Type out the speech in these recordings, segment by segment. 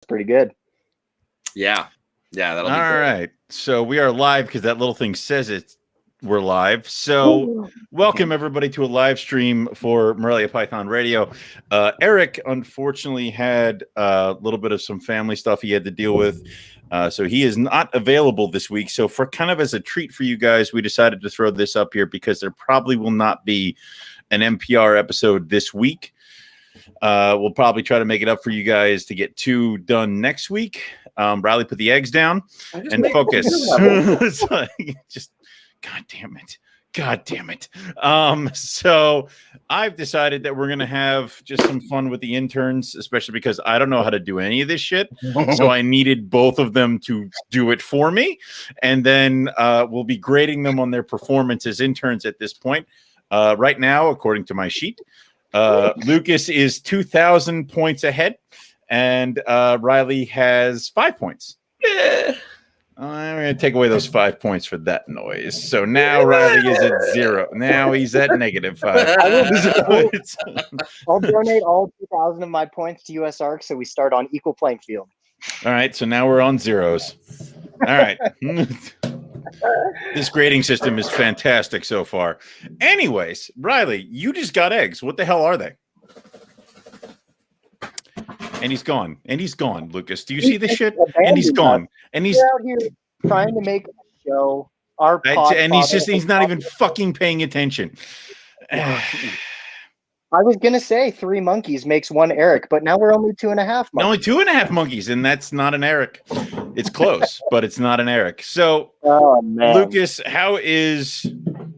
pretty good. Yeah. That'll be all right. So we are live because that little thing says we're live. So welcome everybody to a live stream for Morelia Python Radio. Eric unfortunately had a little bit of some family stuff he had to deal with. So he is not available this week. So for kind of as a treat for you guys, we decided to throw this up here because there probably will not be an NPR episode this week. We'll probably try to make it up for you guys to get 2 done next week. Riley, put the eggs down and focus. Just, God damn it. So I've decided that we're going to have just some fun with the interns, especially because I don't know how to do any of this shit. So I needed both of them to do it for me. And then we'll be grading them on their performance as interns at this point. Right now, according to my sheet, Lucas is 2,000 points ahead, and Riley has 5 points. Yeah. I'm going to take away those 5 points for that noise. So now Riley is at 0. Now he's at -5. I'll donate all 2,000 of my points to US Arc, so we start on equal playing field. All right, so now we're on zeros. All right. This grading system is fantastic so far. Anyways, Riley, you just got eggs. What the hell are they? And he's gone. Lucas. Do you see this shit? And he's gone. And he's out here trying to make a show. He's not even fucking paying attention. I was gonna say 3 monkeys makes 1 Eric, but now we're only 2.5 monkeys. Only 2.5 monkeys, and that's not an Eric. It's close, but it's not an Eric. So, Lucas, how is?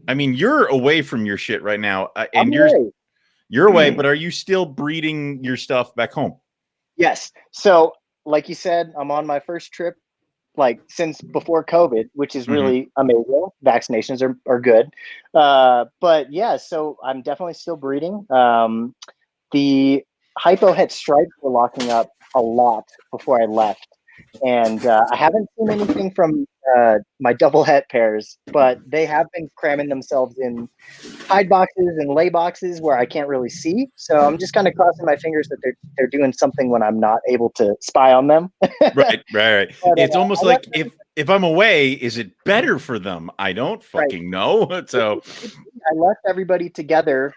I mean, you're away from your shit right now, and you're away. But are you still breeding your stuff back home? Yes. So, like you said, I'm on my first trip, like since before COVID, which is really amazing. Vaccinations are good. But yeah, so I'm definitely still breeding. The hypo het stripes were locking up a lot before I left. And I haven't seen anything from my double het pairs, but they have been cramming themselves in hide boxes and lay boxes where I can't really see. So I'm just kind of crossing my fingers that they're doing something when I'm not able to spy on them. Right. But, it's almost like if I'm away, is it better for them? I don't fucking know. So I left everybody together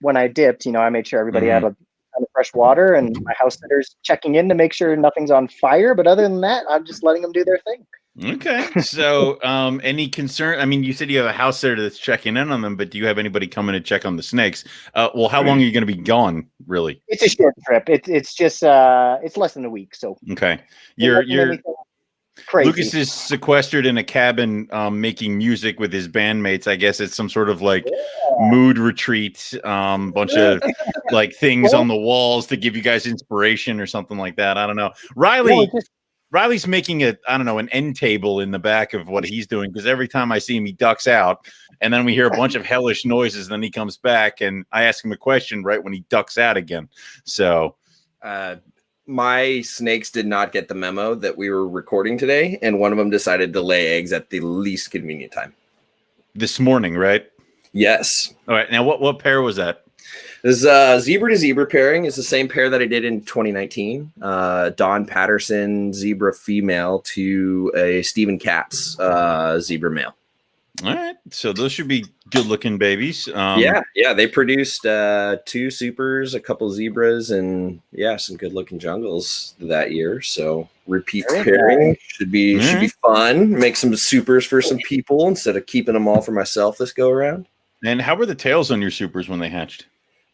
when I dipped. I made sure everybody had a of fresh water, and my house sitter's checking in to make sure nothing's on fire. But other than that, I'm just letting them do their thing. Okay. So, any concern? I mean, you said you have a house sitter that's checking in on them, but do you have anybody coming to check on the snakes? Well, how long are you going to be gone? Really? It's a short trip. It's just it's less than a week. So okay, you're crazy. Lucas is sequestered in a cabin, making music with his bandmates. I guess it's some sort of like mood retreat, bunch of like things on the walls to give you guys inspiration or something like that. I don't know. Riley's making an end table in the back of what he's doing, because every time I see him, he ducks out, and then we hear a bunch of hellish noises. Then he comes back, and I ask him a question right when he ducks out again. So, my snakes did not get the memo that we were recording today, and one of them decided to lay eggs at the least convenient time. This morning, right? Yes. All right. Now, what pair was that? This zebra to zebra pairing is the same pair that I did in 2019. Don Patterson zebra female to a Stephen Katz zebra male. All right, so those should be good-looking babies. Yeah, they produced 2 supers, a couple zebras, and some good-looking jungles that year. So repeat pairing should be fun. Make some supers for some people instead of keeping them all for myself this go around. And how were the tails on your supers when they hatched?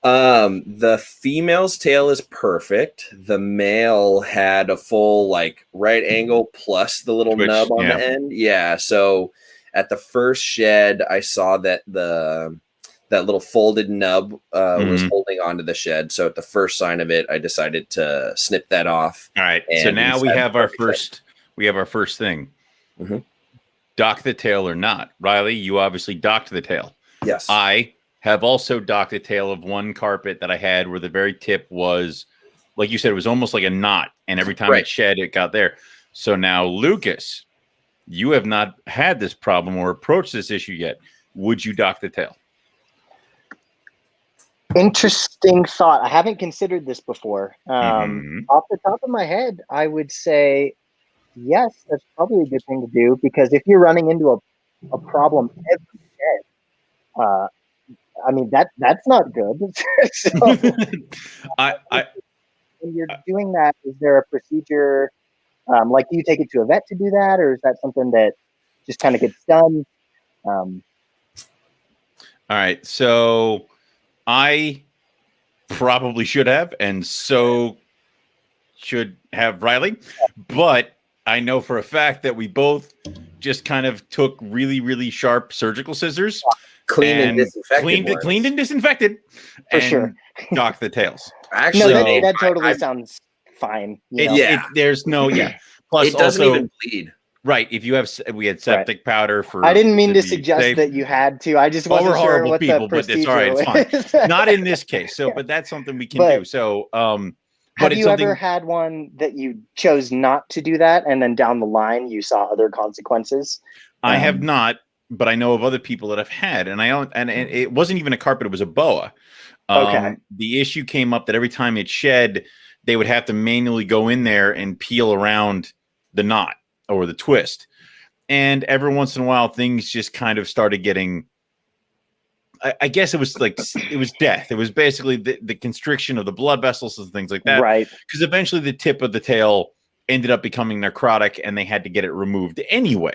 The female's tail is perfect. The male had a full like right angle plus the little nub on the end. Yeah, so at the first shed, I saw that that little folded nub was holding onto the shed. So at the first sign of it, I decided to snip that off. All right. So now we have our first thing. Dock the tail or not. Riley, you obviously docked the tail. Yes. I have also docked the tail of one carpet that I had where the very tip was, like you said, it was almost like a knot. And every time it shed, it got there. So now, Lucas, you have not had this problem or approached this issue yet. Would you dock the tail? Interesting thought. I haven't considered this before. Off the top of my head, I would say yes, that's probably a good thing to do, because if you're running into a problem every day, I mean that's not good. So, when you're doing that, is there a procedure? Like, do you take it to a vet to do that, or is that something that just kind of gets done? All right, so I probably should have, and so should have Riley, but I know for a fact that we both just kind of took really, really sharp surgical scissors, cleaned and disinfected, for and sure, docked the tails. Actually, no, that totally sounds fine. There's no Plus, it doesn't also, even bleed. Right. If you have, we had septic powder for. I didn't mean to suggest that you had to. I just wasn't sure what the procedure but it's all right. It's fine. Not in this case. So, but that's something we can do. So, have you ever had one that you chose not to do that, and then down the line you saw other consequences? I have not, but I know of other people that have had, and it wasn't even a carpet; it was a boa. Okay. The issue came up that every time it shed, they would have to manually go in there and peel around the knot or the twist. And every once in a while, things just kind of started getting, I guess it was death. It was basically the constriction of the blood vessels and things like that. Right. Because eventually the tip of the tail ended up becoming necrotic and they had to get it removed anyway.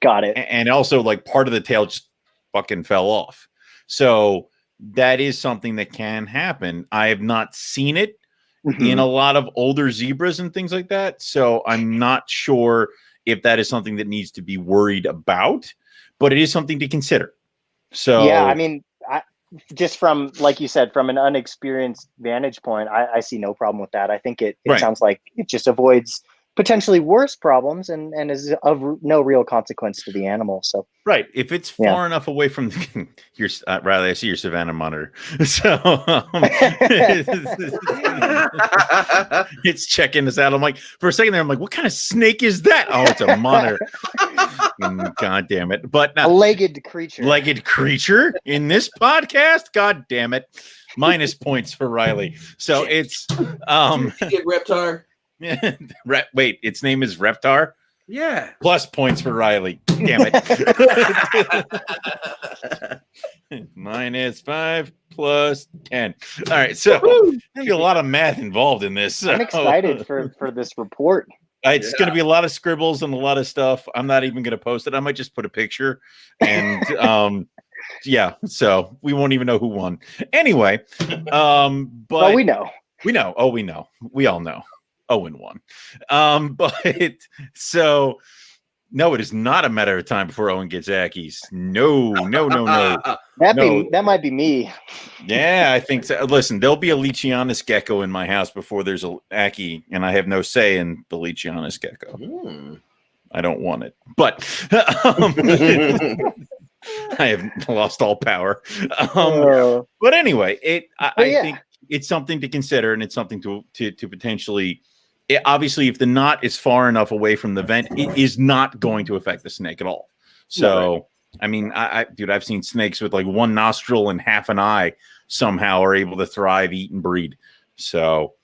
Got it. And also, like, part of the tail just fucking fell off. So that is something that can happen. I have not seen it in a lot of older zebras and things like that. So I'm not sure if that is something that needs to be worried about, but it is something to consider. So yeah, I mean, just from, like you said, from an unexperienced vantage point, I see no problem with that. I think it sounds like it just avoids potentially worse problems and is of no real consequence to the animal. So right, if it's far enough away from your Riley, I see your Savannah monitor. So it's checking us out. I'm like, for a second there, I'm like, what kind of snake is that? Oh, it's a monitor. God damn it! But a legged creature in this podcast. God damn it! Minus points for Riley. So it's Get Reptar. Wait, its name is Reptar? Yeah. Plus points for Riley. Damn it. -5 plus 10. All right, so there's gonna be a lot of math involved in this. So. I'm excited for this report. It's going to be a lot of scribbles and a lot of stuff. I'm not even going to post it. I might just put a picture and yeah, so we won't even know who won. Anyway, but we know. Oh, we know. We all know. Owen won. But so no, it is not a matter of time before Owen gets Ackies. No. That might be me. Yeah, I think so. Listen, there'll be a Leachianus gecko in my house before there's a Ackie, and I have no say in the Leachianus gecko. I don't want it, but I have lost all power. But anyway, I think it's something to consider, and it's something to potentially. Obviously, if the knot is far enough away from the vent, it is not going to affect the snake at all. So, I mean, I've seen snakes with like one nostril and half an eye somehow are able to thrive, eat, and breed. So,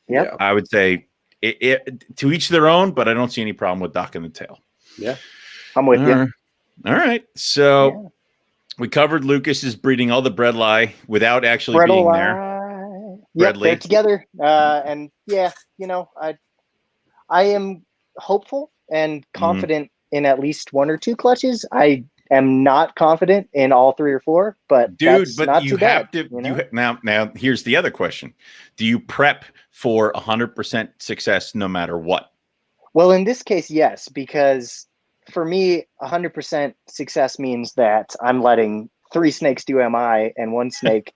I would say to each their own, but I don't see any problem with docking the tail. Yeah, I'm with you. All right, so we covered Lucas is breeding all the bredli without actually being there. Yep, they're together, and I am hopeful and confident in at least one or two clutches. I am not confident in all three or four, but that's not too bad. Now here's the other question. Do you prep for 100% success no matter what? Well, in this case, yes, because for me, 100% success means that I'm letting 3 snakes do MI and 1 snake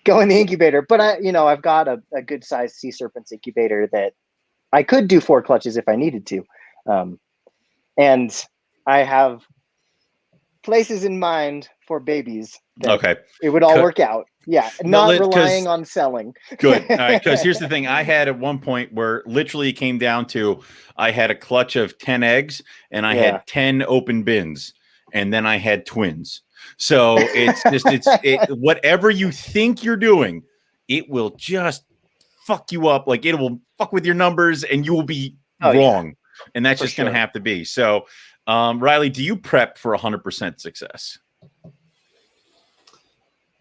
go in the incubator. But I've got a good sized sea serpents incubator that I could do 4 clutches if I needed to. And I have places in mind for babies. It would all work out. Yeah. Not relying on selling. Good. All right. Because here's the thing. I had at one point where literally it came down to, I had a clutch of 10 eggs and I had 10 open bins, and then I had twins. So it's just, whatever you think you're doing, it will just fuck you up. Like, it will fuck with your numbers and you will be wrong. Yeah. And that's just going to have to be. So, Riley, do you prep for 100% success?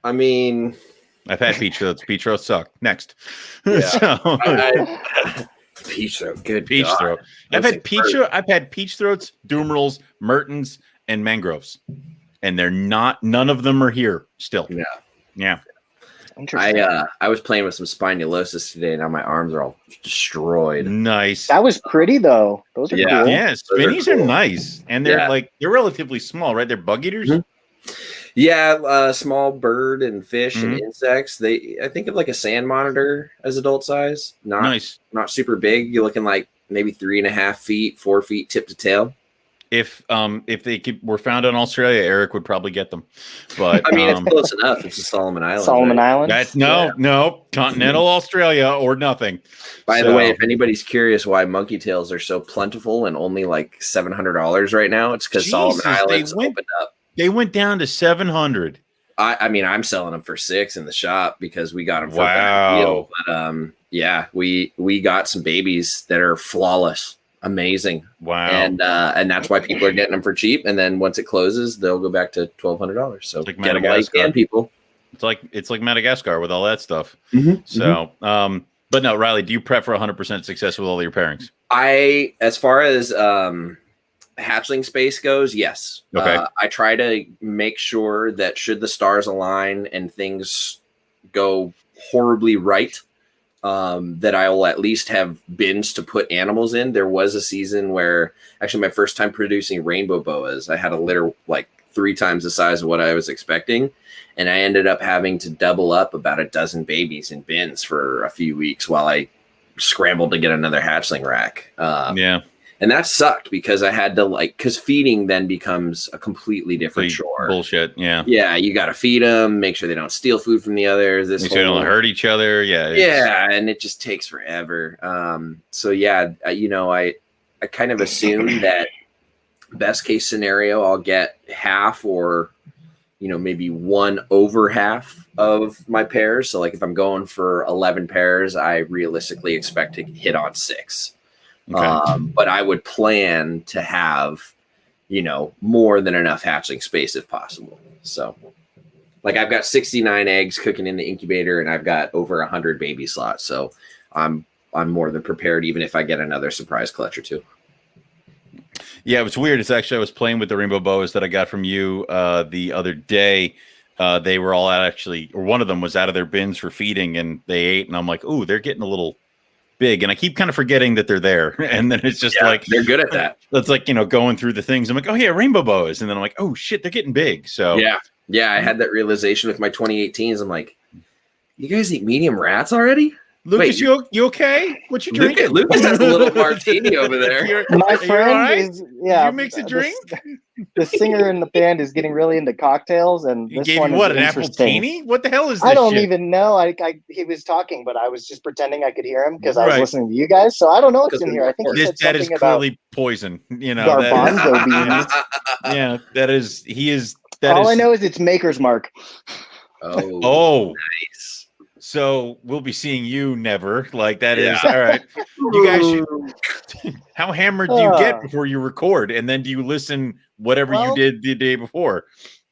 I mean, I've had peach throats. Peach throats suck. Next. Yeah. Peach throat. Good peach God. throat. I've had peach throats, Dumerals, Mertens, and mangroves. And they're not, none of them are here still. Yeah. Yeah. I was playing with some spinulosis today. Now my arms are all destroyed. Nice. That was pretty though. Those are cool. Yeah, spinnies are nice, and they're they're relatively small, right? They're bug eaters. Mm-hmm. Yeah, small bird and fish and insects. I think of like a sand monitor as adult size. Not super big. You're looking like maybe 3.5 feet, 4 feet tip to tail. If they were found in Australia, Eric would probably get them. But I mean, it's close enough. It's the Solomon Islands. Solomon Islands. That's no continental Australia or nothing. By the way, if anybody's curious why monkey tails are so plentiful and only like $700 right now, it's because Solomon Islands opened up. They went down to 700. I mean, I'm selling them for $6 in the shop because we got them for a better deal. But yeah, we got some babies that are flawless. Amazing. Wow. And that's why people are getting them for cheap. And then once it closes, they'll go back to $1,200. So like get them while you can, people. It's like Madagascar with all that stuff. Mm-hmm. So, but no, Riley, do you prep for 100% success with all your pairings? As far as hatchling space goes, yes. Okay. I try to make sure that should the stars align and things go horribly right, that I will at least have bins to put animals in. There was a season where actually my first time producing rainbow boas, I had a litter like 3 times the size of what I was expecting. And I ended up having to double up about a dozen babies in bins for a few weeks while I scrambled to get another hatchling rack. And that sucked because I had to because feeding then becomes a completely different chore. Bullshit. Yeah. Yeah. You got to feed them, make sure they don't steal food from the others. Make sure they don't hurt each other. Yeah. Yeah. And it just takes forever. So yeah, I kind of assume that best case scenario, I'll get half or, maybe 1 over half of my pairs. So like if I'm going for 11 pairs, I realistically expect to hit on 6. Okay. But I would plan to have, more than enough hatchling space if possible. So like I've got 69 eggs cooking in the incubator and I've got over 100 baby slots. So I'm more than prepared, even if I get another surprise clutch or 2. Yeah, it was weird. It's actually, I was playing with the rainbow boas that I got from you the other day. They were all or one of them was out of their bins for feeding and they ate. And I'm like, ooh, they're getting a little big. And I keep kind of forgetting that they're there. And then it's just like, they're good at that. It's like, going through the things. I'm like, oh yeah, rainbow boas. And then I'm like, oh shit, they're getting big. So yeah. I had that realization with my 2018s. I'm like, you guys eat medium rats already? Lucas, you okay? What you drinking? Lucas has a little martini over there. My friend is you mix a drink? The singer in the band is getting really into cocktails, and this gave one you what, an apple teeny? What the hell is this? I don't even know. He was talking, but I was just pretending I could hear him because I was listening to you guys. So I don't know what's in here. I think that is clearly poison. Garbanzo beans. Yeah, that is. He is. All I know is it's Maker's Mark. Oh, nice. So we'll be seeing you never. Like that is all right. You guys how hammered do you get before you record? And then do you listen whatever you did the day before?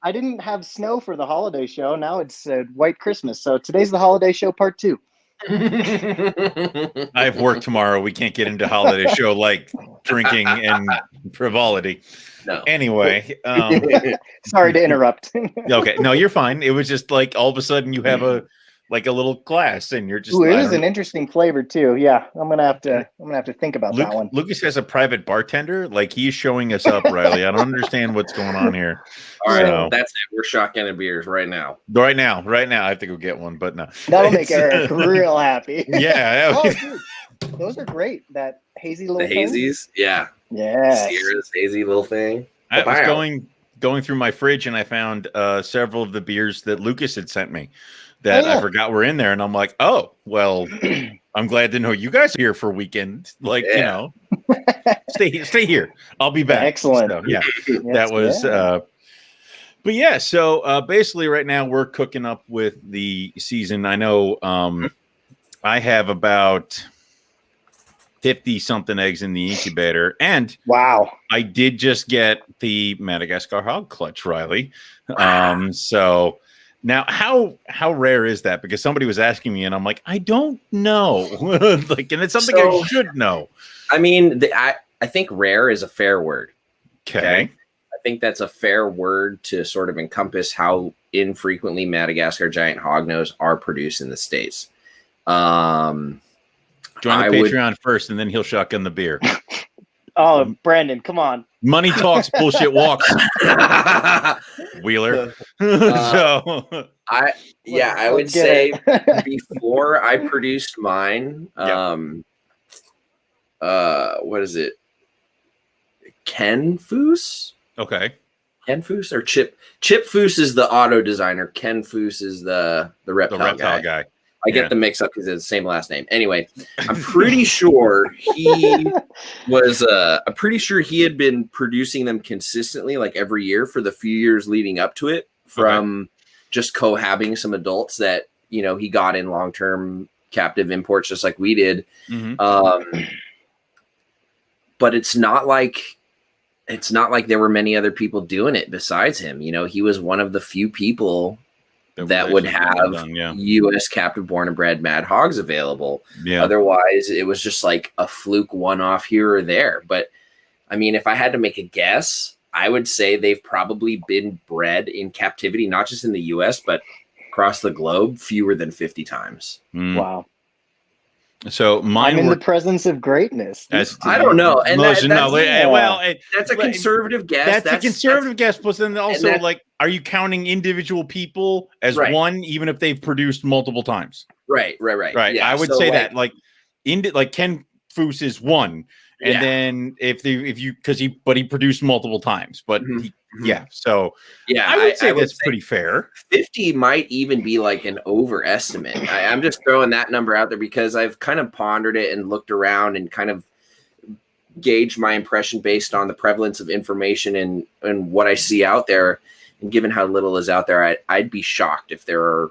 I didn't have snow for the holiday show. Now it's White Christmas. So today's the holiday show part 2. I have work tomorrow. We can't get into holiday show like drinking and frivolity. No. Anyway. Sorry to interrupt. Okay. No, you're fine. It was just like all of a sudden you have a little glass and you're just. Ooh, it is an interesting flavor too. Yeah, I'm gonna have to think about that one. Lucas has a private bartender. Like he's showing us up, Riley. I don't understand what's going on here. All right, that's it. We're shotgunning beers right now. Right now. I have to go get one, but no. That'll make Eric real happy. Yeah. Dude, those are great. That hazy little thing. Hazies, yeah. Sierra's hazy little thing. I was going through my fridge and I found several of the beers that Lucas had sent me. That I forgot were in there, and I'm like, oh, well, I'm glad to know you guys are here for a weekend. Like, stay here. I'll be back. Excellent. So, yeah, that was. But yeah, so basically right now we're cooking up with the season. I know I have about 50 something eggs in the incubator, and wow, I did just get the Madagascar hog clutch, Riley. So now how rare is that? Because somebody was asking me and I'm like, I don't know. Like, and it's something I should know. I mean, I think rare is a fair word. Okay. I think that's a fair word to sort of encompass how infrequently Madagascar giant hognose are produced in the States. Join the Patreon first, and then he'll shotgun the beer. Oh, Brandon, come on. Money talks, bullshit walks. Wheeler. I would say before I produced mine, what is it? Ken Foose? Okay. Ken Foose or Chip? Chip Foose is the auto designer. Ken Foose is the reptile guy. I get them mixed up because it's the same last name. Anyway, I'm pretty sure he was. I'm pretty sure he had been producing them consistently, like every year for the few years leading up to it, from just cohabbing some adults that he got in long-term captive imports, just like we did. Mm-hmm. But it's not like there were many other people doing it besides him. He was one of the few people that would have U.S. captive born and bred mad hogs available. Yeah. Otherwise, it was just like a fluke one-off here or there. But I mean, if I had to make a guess, I would say they've probably been bred in captivity, not just in the U.S., but across the globe, fewer than 50 times. Wow. So I'm in the presence of greatness. I don't know. And that's a conservative guess. That's a conservative guess. But then also, are you counting individual people as one, even if they've produced multiple times? Right. Yeah, I would say that like Ken Foose is one. And then if he produced multiple times, but I would say that's pretty fair. 50 might even be like an overestimate. I'm just throwing that number out there because I've kind of pondered it and looked around and kind of gauged my impression based on the prevalence of information and what I see out there. And given how little is out there, I'd be shocked if there are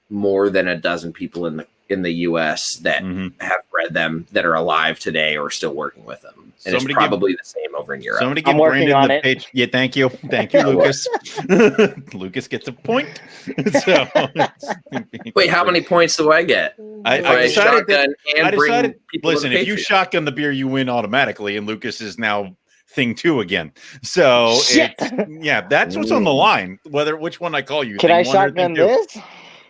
more than a dozen people in the U.S. that have bred them that are alive today or still working with them. And it's probably the same over in Europe. Somebody get Brandon on the page. Yeah, thank you, Lucas. Lucas gets a point. Wait, how many points do I get? I decided. Listen, if you shotgun the beer, you win automatically, and Lucas is now thing 2 again. So that's what's on the line. Which one I call you? Can I shotgun this?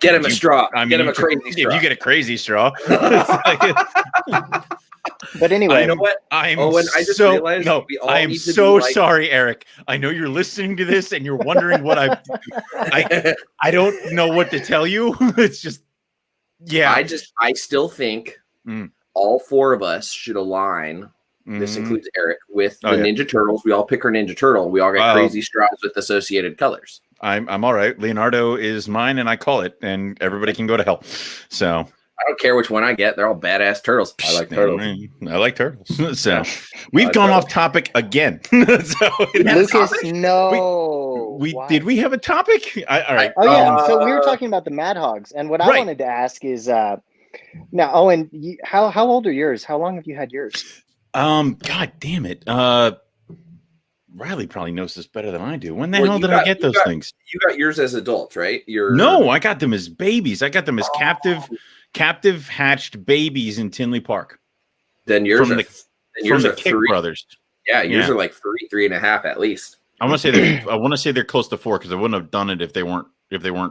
Get him a straw. Get him a crazy straw. If you get a crazy straw. But anyway, you know what? Owen, I just realized I am so sorry, Eric. I know you're listening to this and you're wondering what I don't know what to tell you. It's just, I still think all 4 of us should align. This includes Eric with the Ninja Turtles. We all pick our Ninja Turtle. We all get crazy straws with associated colors. I'm all right. Leonardo is mine, and I call it, and everybody can go to hell. So I don't care which one I get; they're all badass turtles. I like turtles. I like turtles. So we've gone off topic again. Lucas, no. Did we have a topic? All right. Oh yeah. So we were talking about the Mad Hogs, and what I wanted to ask is, now Owen, how old are yours? How long have you had yours? God damn it. Riley probably knows this better than I do. When the hell did I get those things? You got yours as adults, right? No, I got them as babies. I got them as captive hatched babies in Tinley Park. Then yours from the Kick brothers. Yeah, yours are like 3.5 at least. I want to say they're close to 4 because I wouldn't have done it if they weren't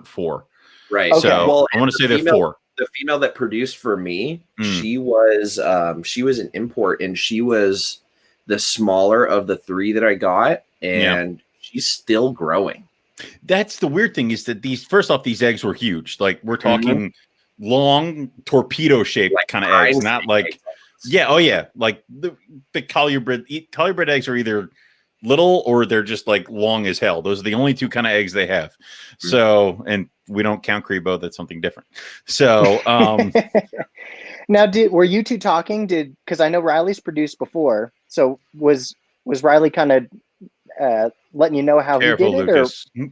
4. Right. Okay. So I want to say they're 4. The female that produced for me, she was an import, and she was the smaller of the 3 that I got, and she's still growing. That's the weird thing is that these eggs were huge. Like we're talking long torpedo shaped kind of eggs, not like eggs. Like the collier bred eggs are either little or they're just like long as hell. Those are the only 2 kind of eggs they have. So, and we don't count Crebo. That's something different. So, now, were you 2 talking? Because I know Riley's produced before. So was Riley kind of letting you know how he did Lucas. it?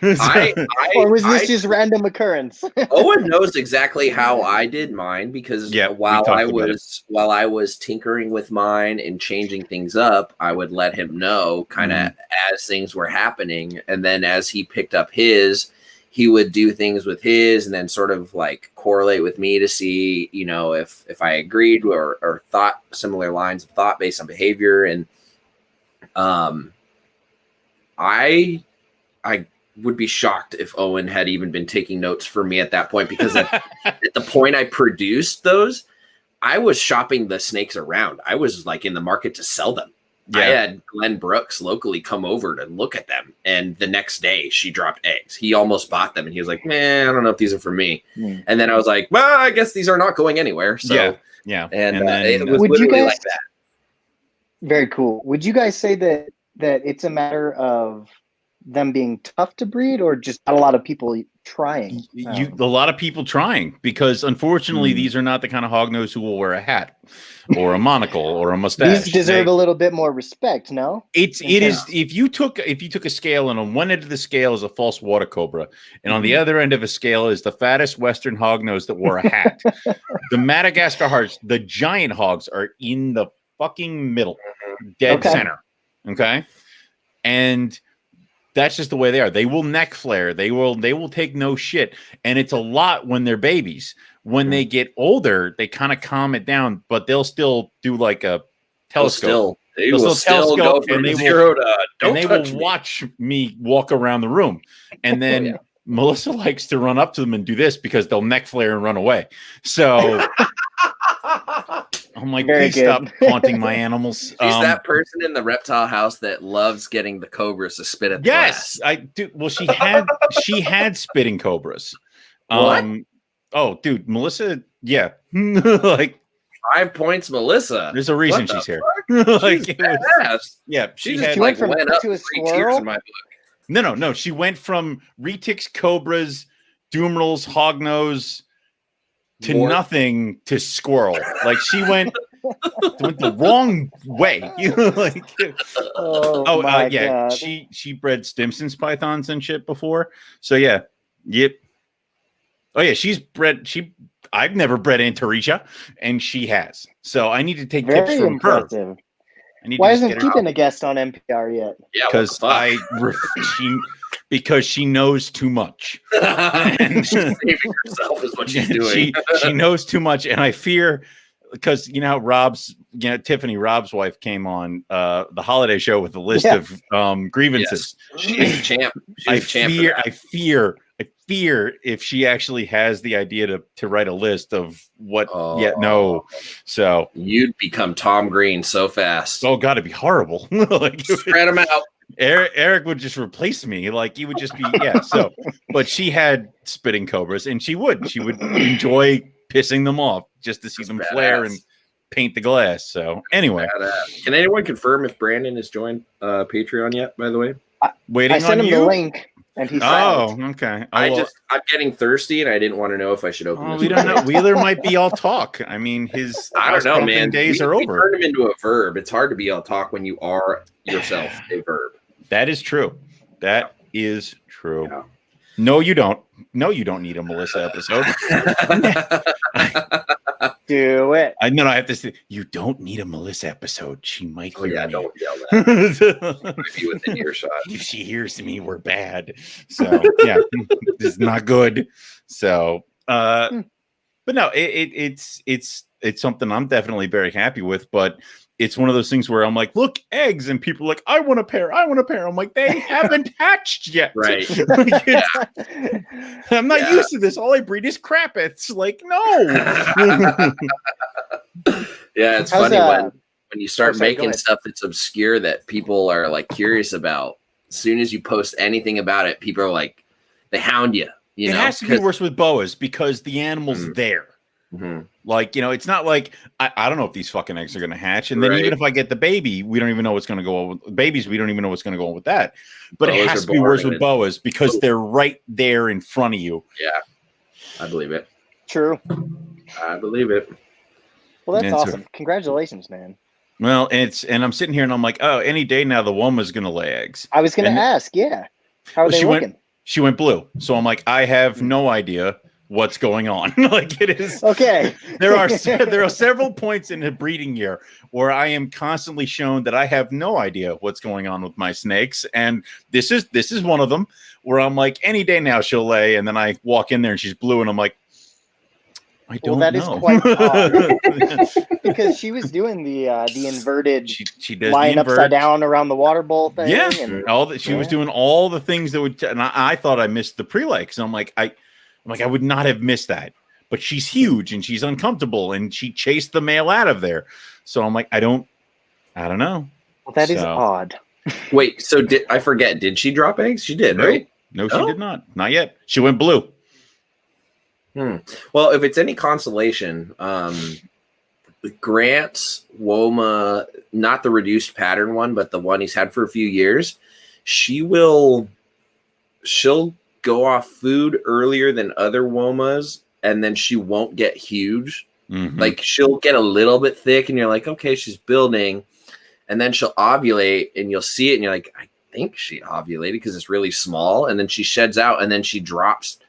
Or was this just random occurrence? Owen knows exactly how I did mine because while I was tinkering with mine and changing things up, I would let him know kind of as things were happening, and then as he picked up his, he would do things with his, and then sort of like correlate with me to see, you know, if I agreed or thought similar lines of thought based on behavior, and I would be shocked if Owen had even been taking notes for me at that point, because at the point I produced those, I was shopping the snakes around. I was like in the market to sell them. Yeah. I had Glenn Brooks locally come over to look at them, and the next day she dropped eggs. He almost bought them, and he was like, I don't know if these are for me. And then I was like, well, I guess these are not going anywhere. So yeah. And then, it was literally like that. Very cool. Would you guys say that it's a matter of them being tough to breed, or just not a lot of people trying? A lot of people trying, because unfortunately these are not the kind of hognose who will wear a hat or a monocle or a mustache. These deserve a little bit more respect, no? It is. If you took a scale, and on one end of the scale is a false water cobra, and on the other end of a scale is the fattest western hognose that wore a hat. The Madagascar hearts, the giant hogs, are in the fucking middle, dead center. Okay, and that's just the way they are. They will neck flare. They will take no shit. And it's a lot when they're babies. When they get older, they kind of calm it down, but they'll still do like a telescope. They will still go from zero to don't touch me. And they will watch me walk around the room. And then Melissa likes to run up to them and do this because they'll neck flare and run away. So I'm like, please stop haunting my animals. She's that person in the reptile house that loves getting the cobras to spit at the glass. I do. Well, she had spitting cobras. What? Oh, dude, Melissa. Yeah, like 5 points, Melissa. There's a reason she's here. Like, she went up to a squirrel. In my book. No. She went from retics, cobras, dumerals, hognose to nothing to squirrel. Like she went the wrong way. Like, God. She bred Stimson's pythons and shit before. So yep. Oh yeah, I've never bred Antaresia, and she has. So I need to take tips from her. Why isn't Keeping a guest on NPR yet? Yeah, because because she knows too much. She's saving herself is what she's doing. She knows too much, and I fear, because Tiffany, Rob's wife, came on the holiday show with a list of grievances. Yes. She's a champ. I fear if she actually has the idea to write a list of what. So you'd become Tom Green so fast. Oh God, it'd be horrible. Like, spread them out. Eric would just replace me. Like he would just be So, but she had spitting cobras, and she would enjoy pissing them off just to see them flare and paint the glass. So anyway, can anyone confirm if Brandon has joined Patreon yet? By the way, waiting I sent him the link. And he's okay. I'm getting thirsty, and I didn't want to know if I should open this. We don't know. Wheeler might be all talk. I mean, I don't know, man. Days are over. We turned him into a verb. It's hard to be all talk when you are yourself a verb. That is true. That is true. Yeah. No, you don't. No, you don't need a Melissa episode. Do it. I have to say, you don't need a Melissa episode. She might hear me. Don't yell that. Might be within earshot. If she hears me, we're bad. So yeah, this is not good. So, but no, it's something I'm definitely very happy with. But it's one of those things where I'm like, look, eggs, and people are like, I want a pair. I'm like, they haven't hatched yet. Right. I'm not used to this. All I breed is crap. It's like, no. Yeah, it's funny when you start making stuff that's obscure that people are like curious about. As soon as you post anything about it, people are like, they hound you. It has to be worse with boas because the animal's there. Mm-hmm. Like, it's not like I don't know if these fucking eggs are going to hatch, and then even if I get the baby, we don't even know what's going to go on with babies. We don't even know what's going to go on with that. But boas, it has to be worse with boas because they're right there in front of you. Yeah, I believe it. True. I believe it. Well, that's awesome. Congratulations, man. Well, and I'm sitting here and I'm like, oh, any day now the woman's going to lay eggs. I was going to ask, yeah. How are they looking? She went blue. So I'm like, I have no idea what's going on. Like it is okay. there are several points in the breeding year where I am constantly shown that I have no idea what's going on with my snakes, and this is one of them where I'm like, any day now she'll lay, and then I walk in there and she's blue, and I'm like, I don't know. That is quite odd because she was doing the inverted, she does lying the upside down around the water bowl thing. Yeah, and she was doing all the things that would, and I thought I missed the prelay because I'm like I would not have missed that, but she's huge and she's uncomfortable and she chased the male out of there, so I'm like I don't know. Well, that is odd. Wait, so I forget? Did she drop eggs? She did, right? No, she did not yet. She went blue. Well, if it's any consolation, Grant's Woma, not the reduced pattern one, but the one he's had for a few years, she'll go off food earlier than other Womas, and then she won't get huge. Mm-hmm. Like she'll get a little bit thick, and you're like, okay, she's building, and then she'll ovulate, and you'll see it, and you're like, I think she ovulated because it's really small, and then she sheds out, and then she drops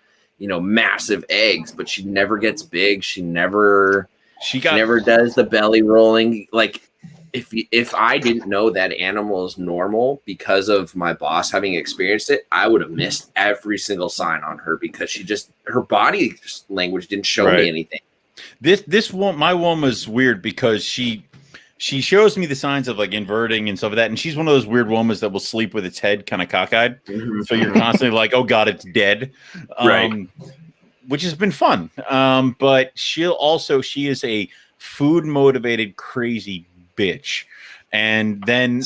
massive eggs, but she never gets big. She never does the belly rolling. Like if I didn't know that animal is normal because of my boss having experienced it, I would have missed every single sign on her because her body language didn't show me anything. This one, my woman's weird because she shows me the signs of like inverting and stuff like that. And she's one of those weird womas that will sleep with its head kind of cockeyed. Mm-hmm. So you're constantly like, oh God, it's dead. Which has been fun. But she is a food motivated, crazy bitch. And then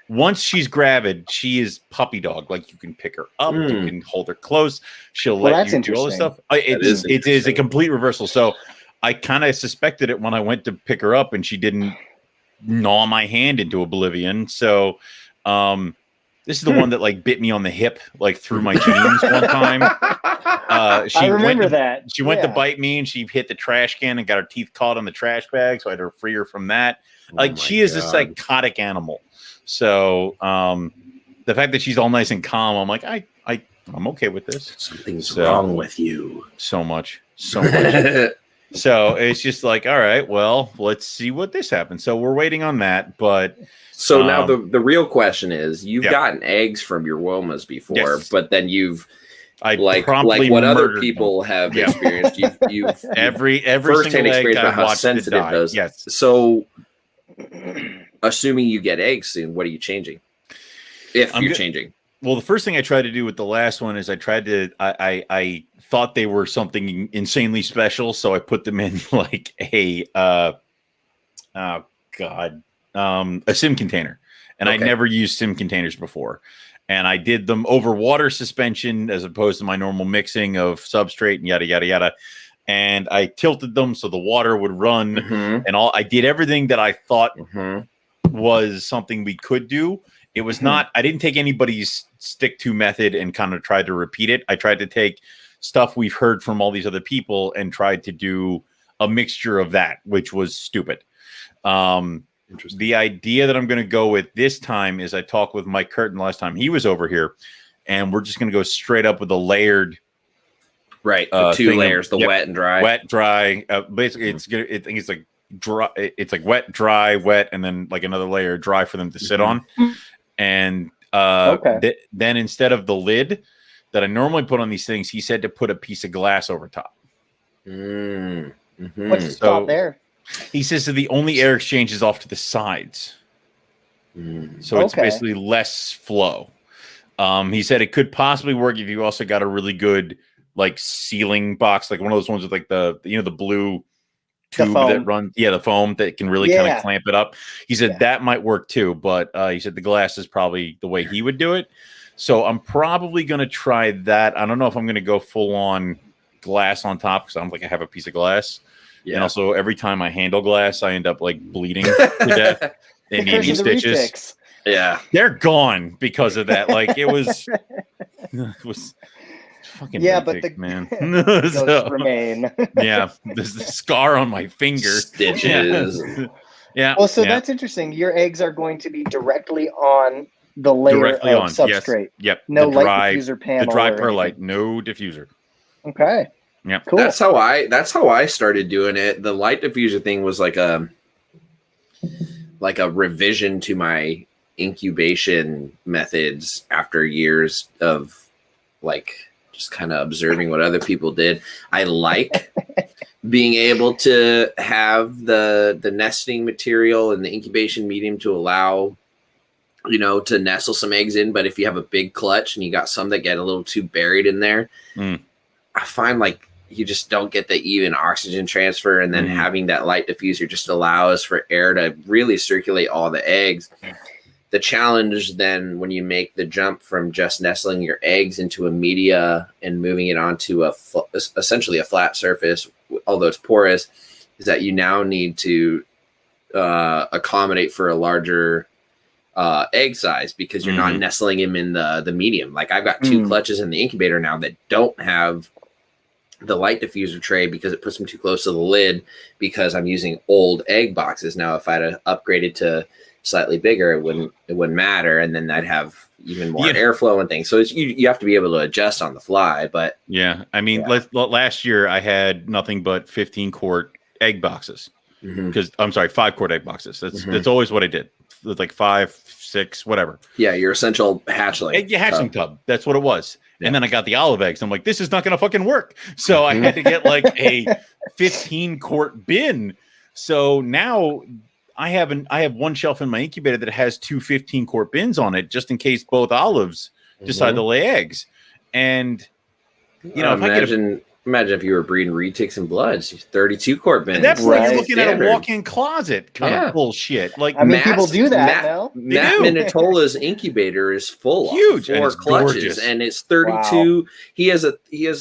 once she's gravid, she is puppy dog. Like you can pick her up, you can hold her close. She'll let you do all this stuff. It is a complete reversal. So I kind of suspected it when I went to pick her up and she didn't gnaw my hand into oblivion. So this is the one that like bit me on the hip, like through my jeans one time. I remember that. She went to bite me and she hit the trash can and got her teeth caught on the trash bag. So I had to free her from that. Like she is a psychotic animal. So the fact that she's all nice and calm, I'm like, I'm okay with this. Something's wrong with you. So much. So it's just like, all right, well, let's see what this happens. So we're waiting on that. But so now the real question is, you've gotten eggs from your Womas before, but then like what other people have experienced. You've every first-hand single experience about how sensitive those. Yes. So assuming you get eggs soon, what are you changing? If you're changing. Well, the first thing I tried to do with the last one is I thought they were something insanely special, so I put them in like a sim container, and I never used sim containers before, and I did them over water suspension as opposed to my normal mixing of substrate and yada yada yada, and I tilted them so the water would run, and all. I did everything that I thought was something we could do. It was not, I didn't take anybody's stick to method and kind of tried to repeat it. I tried to take stuff we've heard from all these other people and tried to do a mixture of that, which was stupid. The idea that I'm going to go with this time is I talked with Mike Curtin last time he was over here, and we're just going to go straight up with a layered. Right. The two layers, wet and dry. Wet, dry. Basically, I think it's like dry. It's like wet, dry, wet, and then like another layer dry for them to sit on. And then instead of the lid that I normally put on these things, he said to put a piece of glass over top. What's the top there? He says that the only air exchange is off to the sides. So it's basically less flow. He said it could possibly work if you also got a really good like sealing box, like one of those ones with like the blue tube that runs, the foam that can really kind of clamp it up. He said that might work too, but he said the glass is probably the way he would do it. So I'm probably going to try that. I don't know if I'm going to go full on glass on top because I'm like I have a piece of glass, and also every time I handle glass, I end up like bleeding to death and needing stitches. Yeah, they're gone because of that. Like it was fucking but man. Those remain. There's the scar on my finger. Stitches. Well, so that's interesting. Your eggs are going to be directly on the layer directly of on substrate. Yep. No the light dry, diffuser panel. The dry or perlite, anything. no diffuser. Okay. Yep. Cool. That's how I started doing it. The light diffuser thing was like a revision to my incubation methods after years of like just kind of observing what other people did. I like being able to have the nesting material and the incubation medium to allow, to nestle some eggs in. But if you have a big clutch and you got some that get a little too buried in there, I find like you just don't get the even oxygen transfer. And then having that light diffuser just allows for air to really circulate all the eggs. The challenge then when you make the jump from just nestling your eggs into a media and moving it onto essentially a flat surface, although it's porous, is that you now need to accommodate for a larger egg size because you're not nestling them in the medium. Like I've got 2 clutches in the incubator now that don't have the light diffuser tray because it puts them too close to the lid because I'm using old egg boxes. Now, if I'd have upgraded to slightly bigger, it wouldn't matter. And then I'd have even more airflow and things. So you have to be able to adjust on the fly, but I mean, last year I had nothing but 15 quart egg boxes because I'm sorry, 5 quart egg boxes. That's always what I did. It's like 5, 6, whatever. Yeah. Your essential hatchling tub. That's what it was. And then I got the olive eggs. I'm like, this is not going to fucking work. So I had to get like a 15 quart bin. So now I have one shelf in my incubator that has 2 15 quart bins on it, just in case both olives decide to lay eggs. And imagine if you were breeding retics and bloods, 32 quart bins. And that's like you're looking at a walk-in closet kind of bullshit. Like, I mean, people do that now. Matt Minatola's incubator is full, huge, 4 clutches, and it's 32. Wow. He has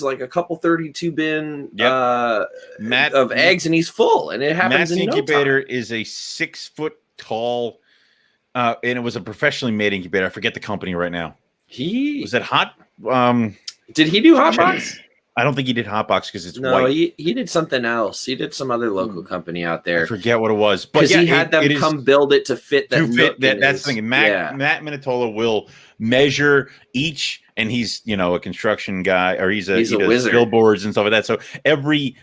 like a couple 32 bin of eggs, and he's full, and it happens. Matt's incubator is a 6 foot tall, and it was a professionally made incubator. I forget the company right now. Was it Hot? Did he do Hotbox? I don't think he did Hotbox because it's white. He did something else. He did some other local company out there. I forget what it was, but he had them come build it to fit that. That's the thing. Matt Minatola will measure each, and he's a construction guy, or he does wizard. Billboards and stuff like that. So every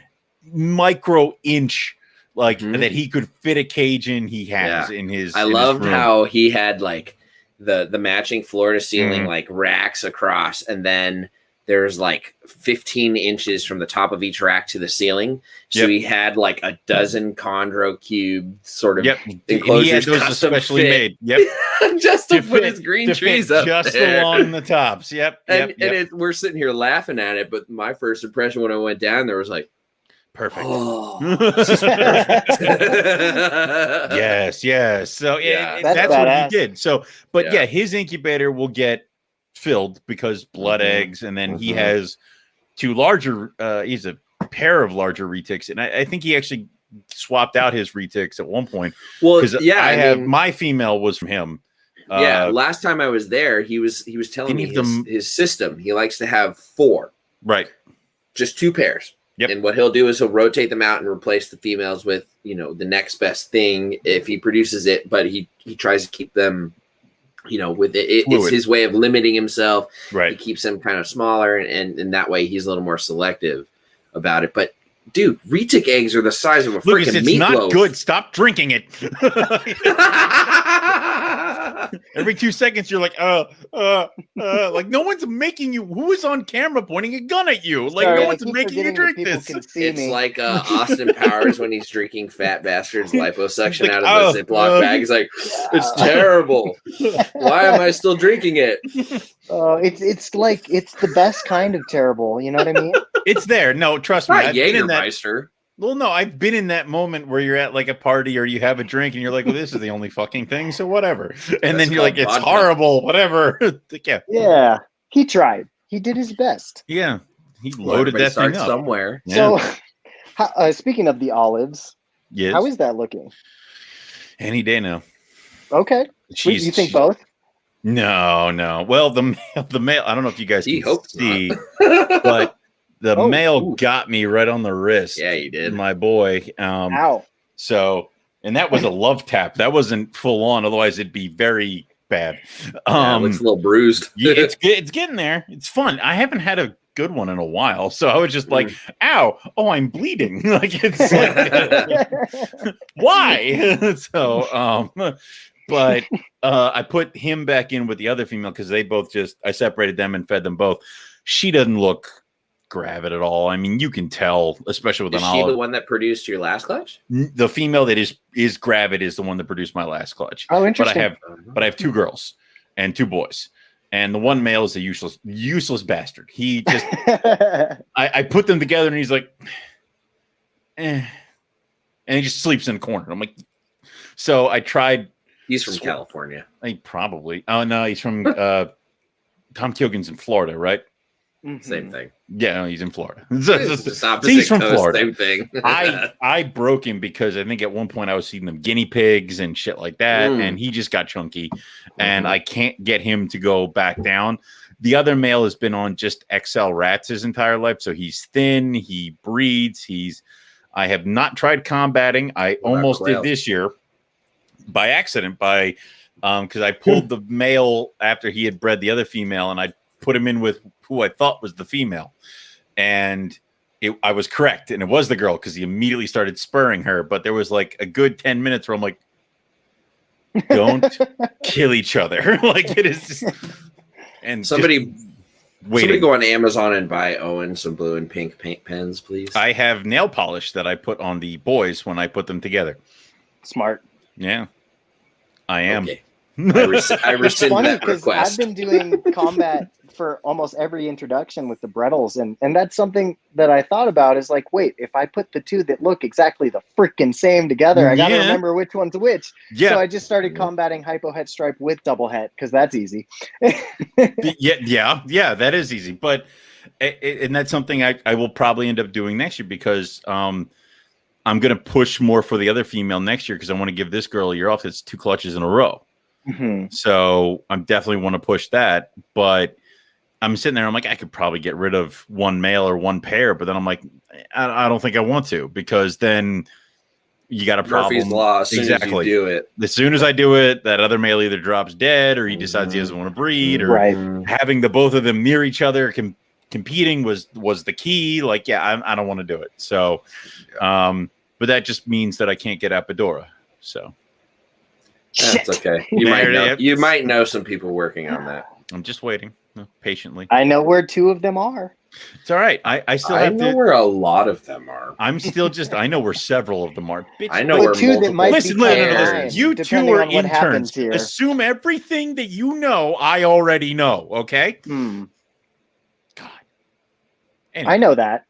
micro inch that he could fit a cage in, he has in his. I loved how he had like the matching floor to ceiling like racks across, and then there's like 15 inches from the top of each rack to the ceiling. So he had like a dozen chondro cube sort of enclosures especially made. Just to put his green trees up just there. along the tops. And we're sitting here laughing at it, but my first impression when I went down there was like, perfect. Oh, this is perfect. yes. So that's what he did. So, but his incubator will get filled because blood eggs, and then he has 2 larger. He's a pair of larger retics, and I think he actually swapped out his retics at one point. Well, because my female was from him. Last time I was there, he was telling me his system. He likes to have 4, right? Just 2 pairs. Yep. And what he'll do is he'll rotate them out and replace the females with the next best thing if he produces it, but he tries to keep them. With it's his way of limiting himself. Right. He keeps them kind of smaller, and that way he's a little more selective about it. But dude, retic eggs are the size of a freaking meatloaf. It's not good. Stop drinking it. Every 2 seconds, you're like, like no one's making you. Who is on camera pointing a gun at you? Like no one's making you drink this. It's like Austin Powers when he's drinking Fat Bastard's liposuction out of the Ziploc bag. He's like, it's terrible. Why am I still drinking it? It's like it's the best kind of terrible. You know what I mean? It's there. No, trust me. I've been in that. Well, no, I've been in that moment where you're at like a party or you have a drink and you're like, well, this is the only fucking thing, so whatever. And then you're like, it's horrible, whatever. Yeah, he tried. He did his best. Yeah, he loaded that thing up somewhere. Yeah. So, speaking of the olives, how is that looking? Any day now. Okay. You think both? No. Well, the male. I don't know if you guys can see, but. The male got me right on the wrist. Yeah, you did. My boy. Ow. So, and that was a love tap. That wasn't full on. Otherwise, it'd be very bad. It looks a little bruised. Yeah, it's getting there. It's fun. I haven't had a good one in a while, so I was just like, "Ow! Oh, I'm bleeding!" Like it's like, why? So, but I put him back in with the other female because they both I separated them and fed them both. She doesn't look gravid at all. I mean, you can tell, especially with an olive. Is she the one that produced your last clutch? The female that is gravid is the one that produced my last clutch. Oh, interesting. But I have 2 girls and 2 boys. And the one male is a useless bastard. He just, I put them together and he's like, and he just sleeps in the corner. I'm like, so I tried. He's from California. I think probably. Oh no, he's from Tom Kilgan's in Florida, right? Same thing. Yeah, no, he's in Florida. He's from Florida. Same thing. I broke him because I think at one point I was feeding them guinea pigs and shit like that, and he just got chunky, and I can't get him to go back down. The other male has been on just XL rats his entire life, so he's thin, he breeds, I have not tried combating. I almost did this year by accident because I pulled the male after he had bred the other female, and I put him in with who I thought was the female, and I was correct, and it was the girl because he immediately started spurring her. But there was like a good 10 minutes where I'm like, don't kill each other. Like it is just, and somebody go on Amazon and buy Owen some blue and pink paint pens, please. I have nail polish that I put on the boys when I put them together. Smart. Yeah, I am. Okay. I rescind that request. I've been doing combat for almost every introduction with the Brettles, and that's something that I thought about is like, wait, if I put the 2 that look exactly the freaking same together, I gotta remember which one's which. Yeah. So I just started combating hypo het stripe with double het because that's easy. yeah, that is easy. But and that's something I will probably end up doing next year because I'm gonna push more for the other female next year because I want to give this girl a year off. It's 2 clutches in a row. So I'm definitely want to push that, but I'm sitting there. I'm like, I could probably get rid of 1 male or 1 pair, but then I'm like, I don't think I want to because then you got a problem. Murphy's Law. As soon as you do it, as soon as I do it, that other male either drops dead or he decides he doesn't want to breed, or having the both of them near each other competing was the key. Like, I don't want to do it. So, but that just means that I can't get Apodora. So. That's okay. You might know some people working on that. I'm just waiting patiently. I know where 2 of them are. It's all right. I know where a lot of them are. I'm still I know where several of them are. Bitch, I know where 2 that might listen. You 2 are interns. Assume everything that you know. I already know. Okay. God. Anyway. I know that.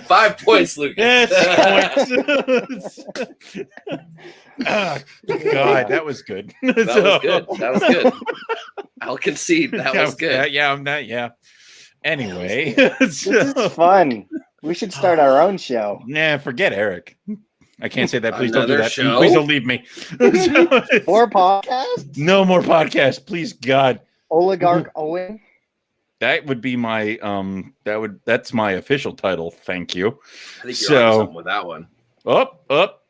5 points, Lucas. Yes, God, that was good. That was good. I'll concede that was good. Yeah. Anyway, this is fun. We should start our own show. Nah, forget Eric. I can't say that. Please don't do that. Show? Please don't leave me. More podcasts? No more podcasts, please, God. Oligarch Owen. That would be my that's my official title. Thank you. I think you're on something with that one. Up.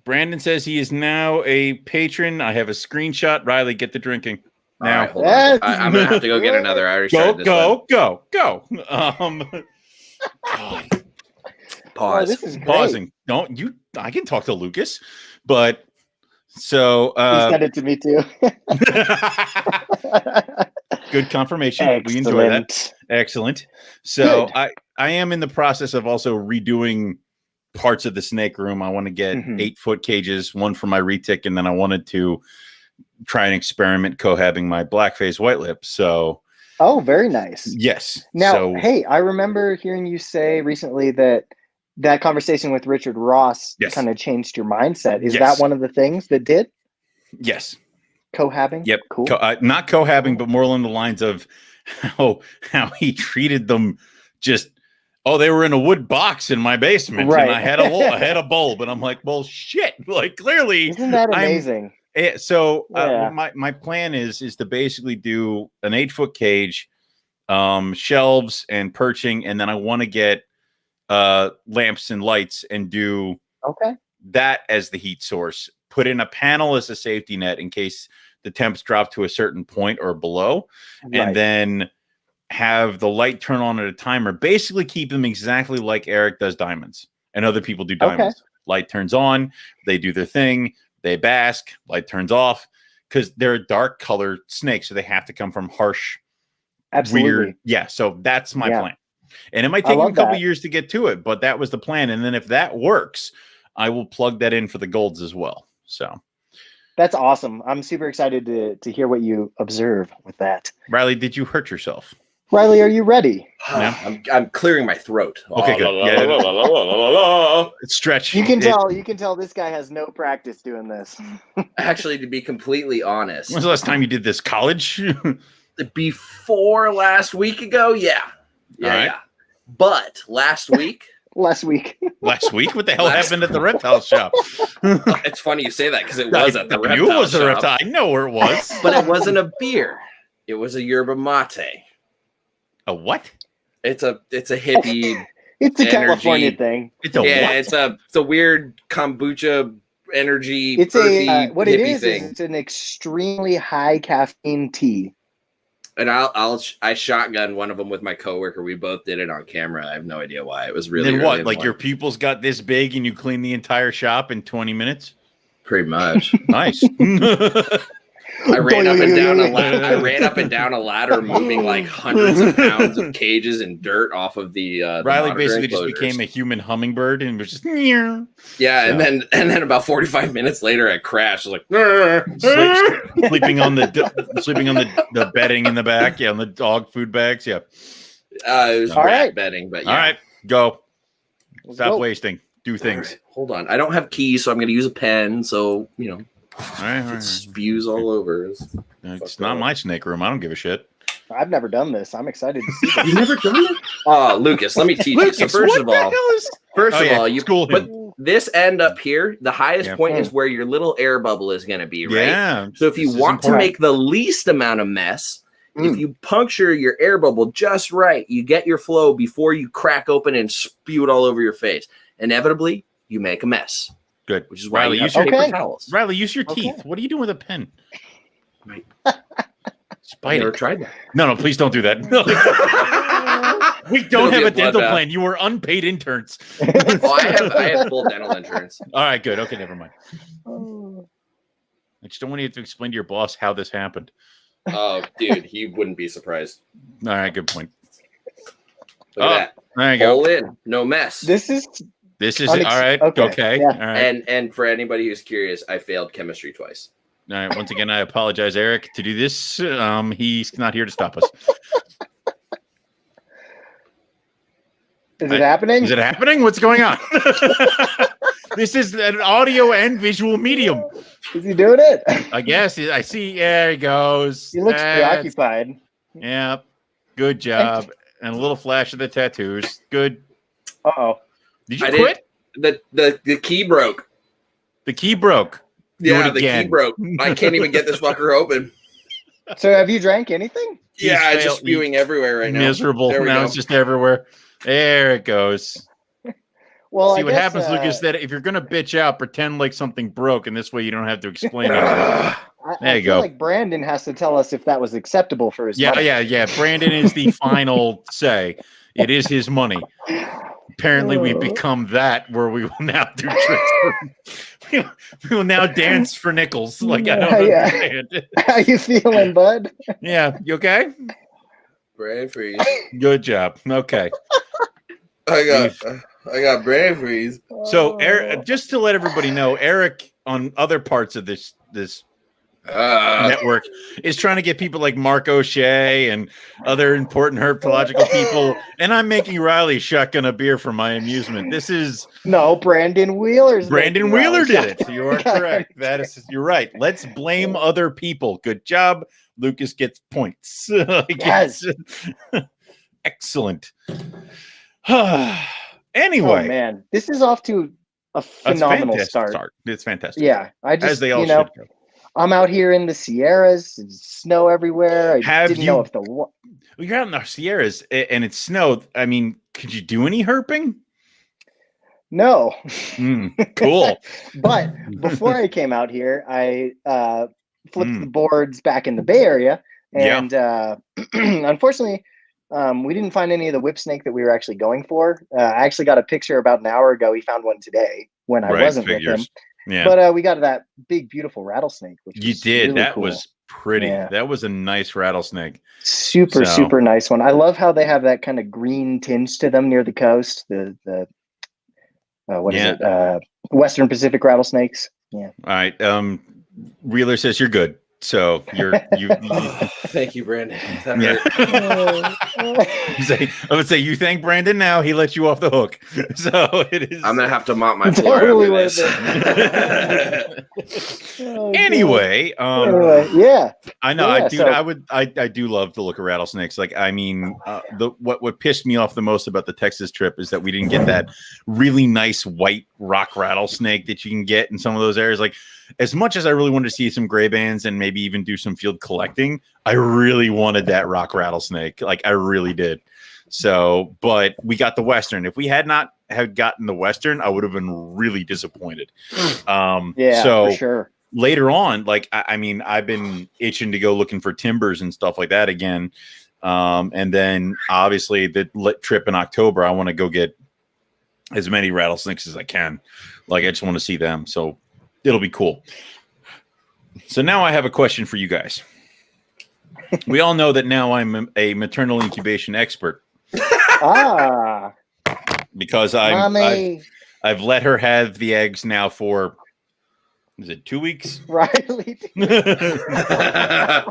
Brandon says he is now a patron. I have a screenshot. Riley, get the drinking now. Right, hold on. I'm gonna have to go get another. I already started this go. Pause. Oh, this is great. Pausing. Don't you? I can talk to Lucas, but so he said it to me too. Good confirmation. Excellent. We enjoy that. Excellent. So I am in the process of also redoing parts of the snake room. I want to get 8-foot cages, one for my retic, and then I wanted to try and experiment cohabbing my blackface white lip. So very nice. Yes. Now, hey, I remember hearing you say recently that conversation with Richard Ross kind of changed your mindset. Is that one of the things that did? Yes. Cohabbing? Yep. Cool. Not cohabbing, but more along the lines of how he treated them. Just, they were in a wood box in my basement, and I had a bulb, and I'm like, well, shit. Like, clearly, isn't that amazing? My plan is to basically do an 8-foot cage, shelves and perching, and then I want to get lamps and lights and do Okay. that as the heat source. Put in a panel as a safety net in case the temps drop to a certain point or below, and then have the light turn on at a timer. Basically, keep them exactly like Eric does diamonds and other people do diamonds. Okay. Light turns on, they do their thing, they bask. Light turns off because they're a dark colored snake, so they have to come from harsh, weird. Yeah, so that's my plan. And it might take a couple years to get to it, but that was the plan. And then if that works, I will plug that in for the golds as well. So that's awesome. I'm super excited to hear what you observe with that. Riley, did you hurt yourself? Riley, are you ready? I'm clearing my throat. Okay, good. Stretch. You can tell this guy has no practice doing this. Actually, to be completely honest, when's the last time you did this? College? Before last week ago, yeah. But last week. Last week? What the hell happened at the reptile shop? It's funny you say that because it was at the reptile shop. It was a reptile. I know where it was. But it wasn't a beer. It was a yerba mate. A what? It's a hippie. It's a California thing. It's a what? It's a weird kombucha energy. It's a what it is thing. It's an extremely high caffeine tea. And I shotgunned one of them with my coworker. We both did it on camera. I have no idea why. It was really. Then what? Like your pupils got this big and you clean the entire shop in 20 minutes? Pretty much. Nice. I ran up and down a ladder, moving like hundreds of pounds of cages and dirt off of the. Riley basically just became a human hummingbird and was just. Yeah, and then about 45 minutes later, I crashed. I was like, sleeping on the bedding in the back. Yeah, on the dog food bags. Yeah. It was rat bedding, but yeah. All right, go. Stop wasting. Do things. Right, hold on. I don't have keys, so I'm going to use a pen. So all right. It spews all over. It's not my snake room. I don't give a shit. I've never done this. I'm excited to see this. You've never done it? Oh, Lucas, let me teach you. So first of all, you put this end up here. The highest point is where your little air bubble is going to be, right? Yeah. So if you want to make the least amount of mess, if you puncture your air bubble just right, you get your flow before you crack open and spew it all over your face. Inevitably, you make a mess. Good. Which is why Riley, use paper towels. Riley, use your teeth. What are you doing with a pen? Right. Spite never it. Tried that. No, please don't do that. We don't have a dental plan. You were unpaid interns. I have full dental insurance. All right, good. Okay, never mind. I just don't want you to explain to your boss how this happened. Oh, dude, he wouldn't be surprised. All right, good point. Look at that. There you go. All in, no mess. This is all right. Okay. Yeah. All right. And for anybody who's curious, I failed chemistry twice. All right. Once again, I apologize, Eric, to do this. He's not here to stop us. Is it happening? Is it happening? What's going on? This is an audio and visual medium. Is he doing it? I guess. I see. There he goes. He looks preoccupied. Yeah. Good job. And a little flash of the tattoos. Good. Uh-oh. Did you quit? The key broke. The key broke. Yeah, the key broke. I can't even get this fucker open. So have you drank anything? Yeah, it's just spewing everywhere right now. Miserable. Now it's just everywhere. There it goes. Well, see what happens, Lucas, that if you're going to bitch out, pretend like something broke, and this way you don't have to explain it. I feel like Brandon has to tell us if that was acceptable for his money. Yeah. Brandon is the final say. It is his money. Apparently, we've become that where we will now do tricks. We will now dance for nickels. Like, I don't understand. How you feeling, bud? Yeah. You okay? Brain freeze. Good job. Okay. I got brain freeze. So, Eric, just to let everybody know, Eric on other parts of this network is trying to get people like Mark O'Shea and other important herpetological people, and I'm making Riley shotgun a beer for my amusement. This is Brandon Wheeler did it. You are correct. You're right. Let's blame other people. Good job. Lucas gets points. Yes. Excellent. Anyway, oh man, this is off to a phenomenal start. It's fantastic. Yeah, I just as they all should go. I'm out here in the Sierras. It's snow everywhere. Know if you're out in the Sierras and it's snow. I mean, could you do any herping? No. Cool. But before I came out here, I flipped the boards back in the Bay Area, and unfortunately, we didn't find any of the whip snake that we were actually going for. I actually got a picture about an hour ago. We found one today when I wasn't with him. Yeah. But we got that big, beautiful rattlesnake, which you was did. really that cool. was pretty. Yeah. That was a nice rattlesnake. Super nice one. I love how they have that kind of green tinge to them near the coast. The what is it? Western Pacific rattlesnakes. Yeah. All right. Reeler says you're good. So you Thank you, Brandon. I would say you thank Brandon now. He let you off the hook. So it is. I'm gonna have to mop my floor after this. Anyway, yeah. I know, I do love the look of rattlesnakes. Like, I mean, what pissed me off the most about the Texas trip is that we didn't get that really nice white rock rattlesnake that you can get in some of those areas. Like, as much as I really wanted to see some gray bands and maybe even do some field collecting, I really wanted that rock rattlesnake. Like, I really did. So, but we got the Western. If we had not had gotten the Western, I would have been really disappointed. For sure. Later on, like, I mean, I've been itching to go looking for timbers and stuff like that again. And then obviously the trip in October, I want to go get as many rattlesnakes as I can. Like, I just want to see them. So it'll be cool. So now I have a question for you guys. We all know that now I'm a maternal incubation expert. Because I've let her have the eggs now for, is it 2 weeks? Riley.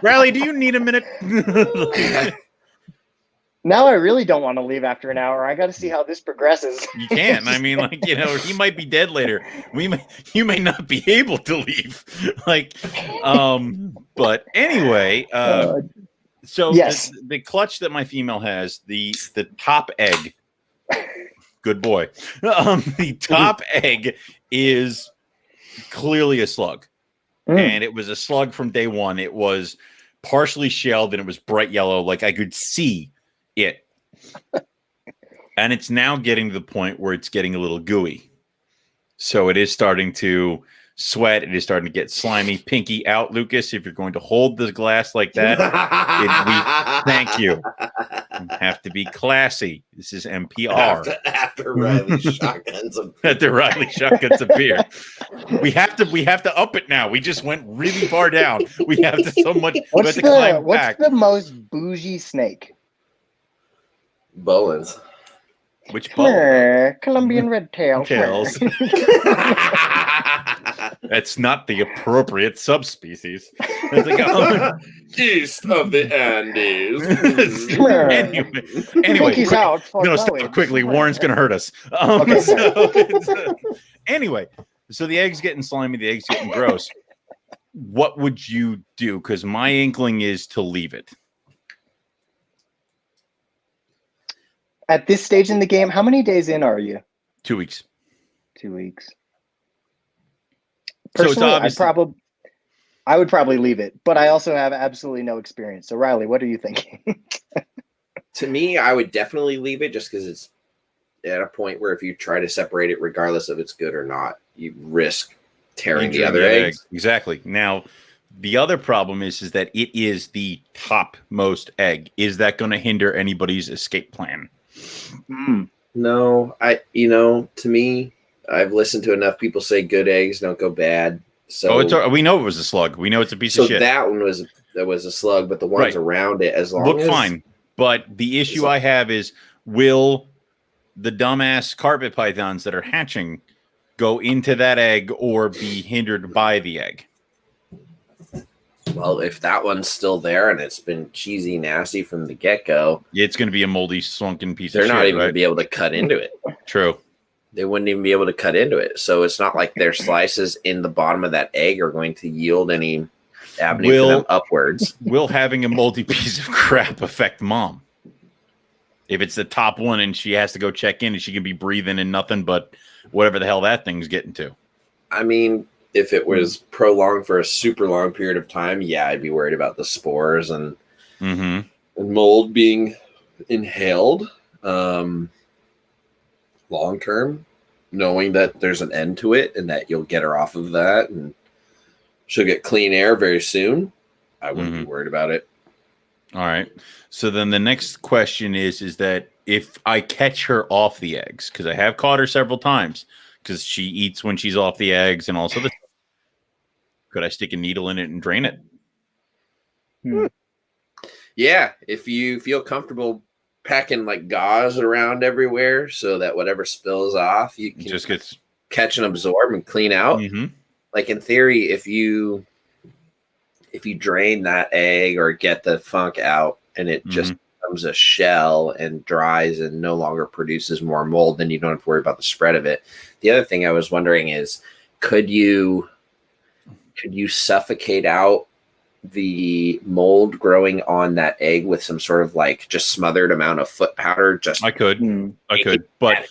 Riley, do you need a minute? Now I really don't want to leave after an hour. I got to see how this progresses. You can. I mean, like, you know, he might be dead later. You may not be able to leave. Like, but anyway, so yes. the clutch that my female has, the top egg. Good boy. The top egg is clearly a slug, and it was a slug from day one. It was partially shelled and it was bright yellow, like I could see it. And it's now getting to the point where it's getting a little gooey, so it is starting to sweat. It is starting to get slimy. Pinky out, Lucas, if you're going to hold the glass like that. Thank you. You have to be classy. This is NPR. After Riley shotguns a beer. We have to up it now. We just went really far down. We have to so much. What's the most bougie snake? Bowen's. Which Bowen? Colombian red tails. That's not the appropriate subspecies. It's like, east of the Andes. anyway, stop quickly. Warren's going to hurt us. Anyway, so the egg's getting slimy. The egg's getting gross. What would you do? Because my inkling is to leave it. At this stage in the game, how many days in are you? 2 weeks. 2 weeks. Personally, so I would probably leave it, but I also have absolutely no experience. So Riley, what are you thinking? To me, I would definitely leave it just because it's at a point where if you try to separate it, regardless of it's good or not, you risk tearing the other eggs. Exactly. Now, the other problem is that it is the topmost egg. Is that going to hinder anybody's escape plan? No, to me, I've listened to enough people say good eggs don't go bad. So we know it was a slug. We know it's a piece of shit. So that one was a slug, but the ones around it, as long as fine. But the issue I have is, will the dumbass carpet pythons that are hatching go into that egg or be hindered by the egg? Well, if that one's still there and it's been cheesy, nasty from the get-go, it's going to be a moldy, sunken piece of shit. They're not even going to be able to cut into it. True. They wouldn't even be able to cut into it. So it's not like their slices in the bottom of that egg are going to yield any avenue for them upwards. Will having a moldy piece of crap affect mom? If it's the top one and she has to go check in and she can be breathing in nothing but whatever the hell that thing's getting to. I mean, if it was prolonged for a super long period of time, yeah, I'd be worried about the spores and mold being inhaled long term. knowing that the's an end to it and that you'll get her off of that and she'll get clean air very soon, I wouldn't be worried about it. All right. So then the next question is that if I catch her off the eggs, because I have caught her several times, because she eats when she's off the eggs and also could I stick a needle in it and drain it? Yeah, if you feel comfortable packing like gauze around everywhere so that whatever spills off, you can just gets catch and absorb and clean out. Like in theory, if you drain that egg or get the funk out and it just becomes a shell and dries and no longer produces more mold, then you don't have to worry about the spread of it. The other thing I was wondering is, could you suffocate out the mold growing on that egg with some sort of like just smothered amount of foot powder? I could, but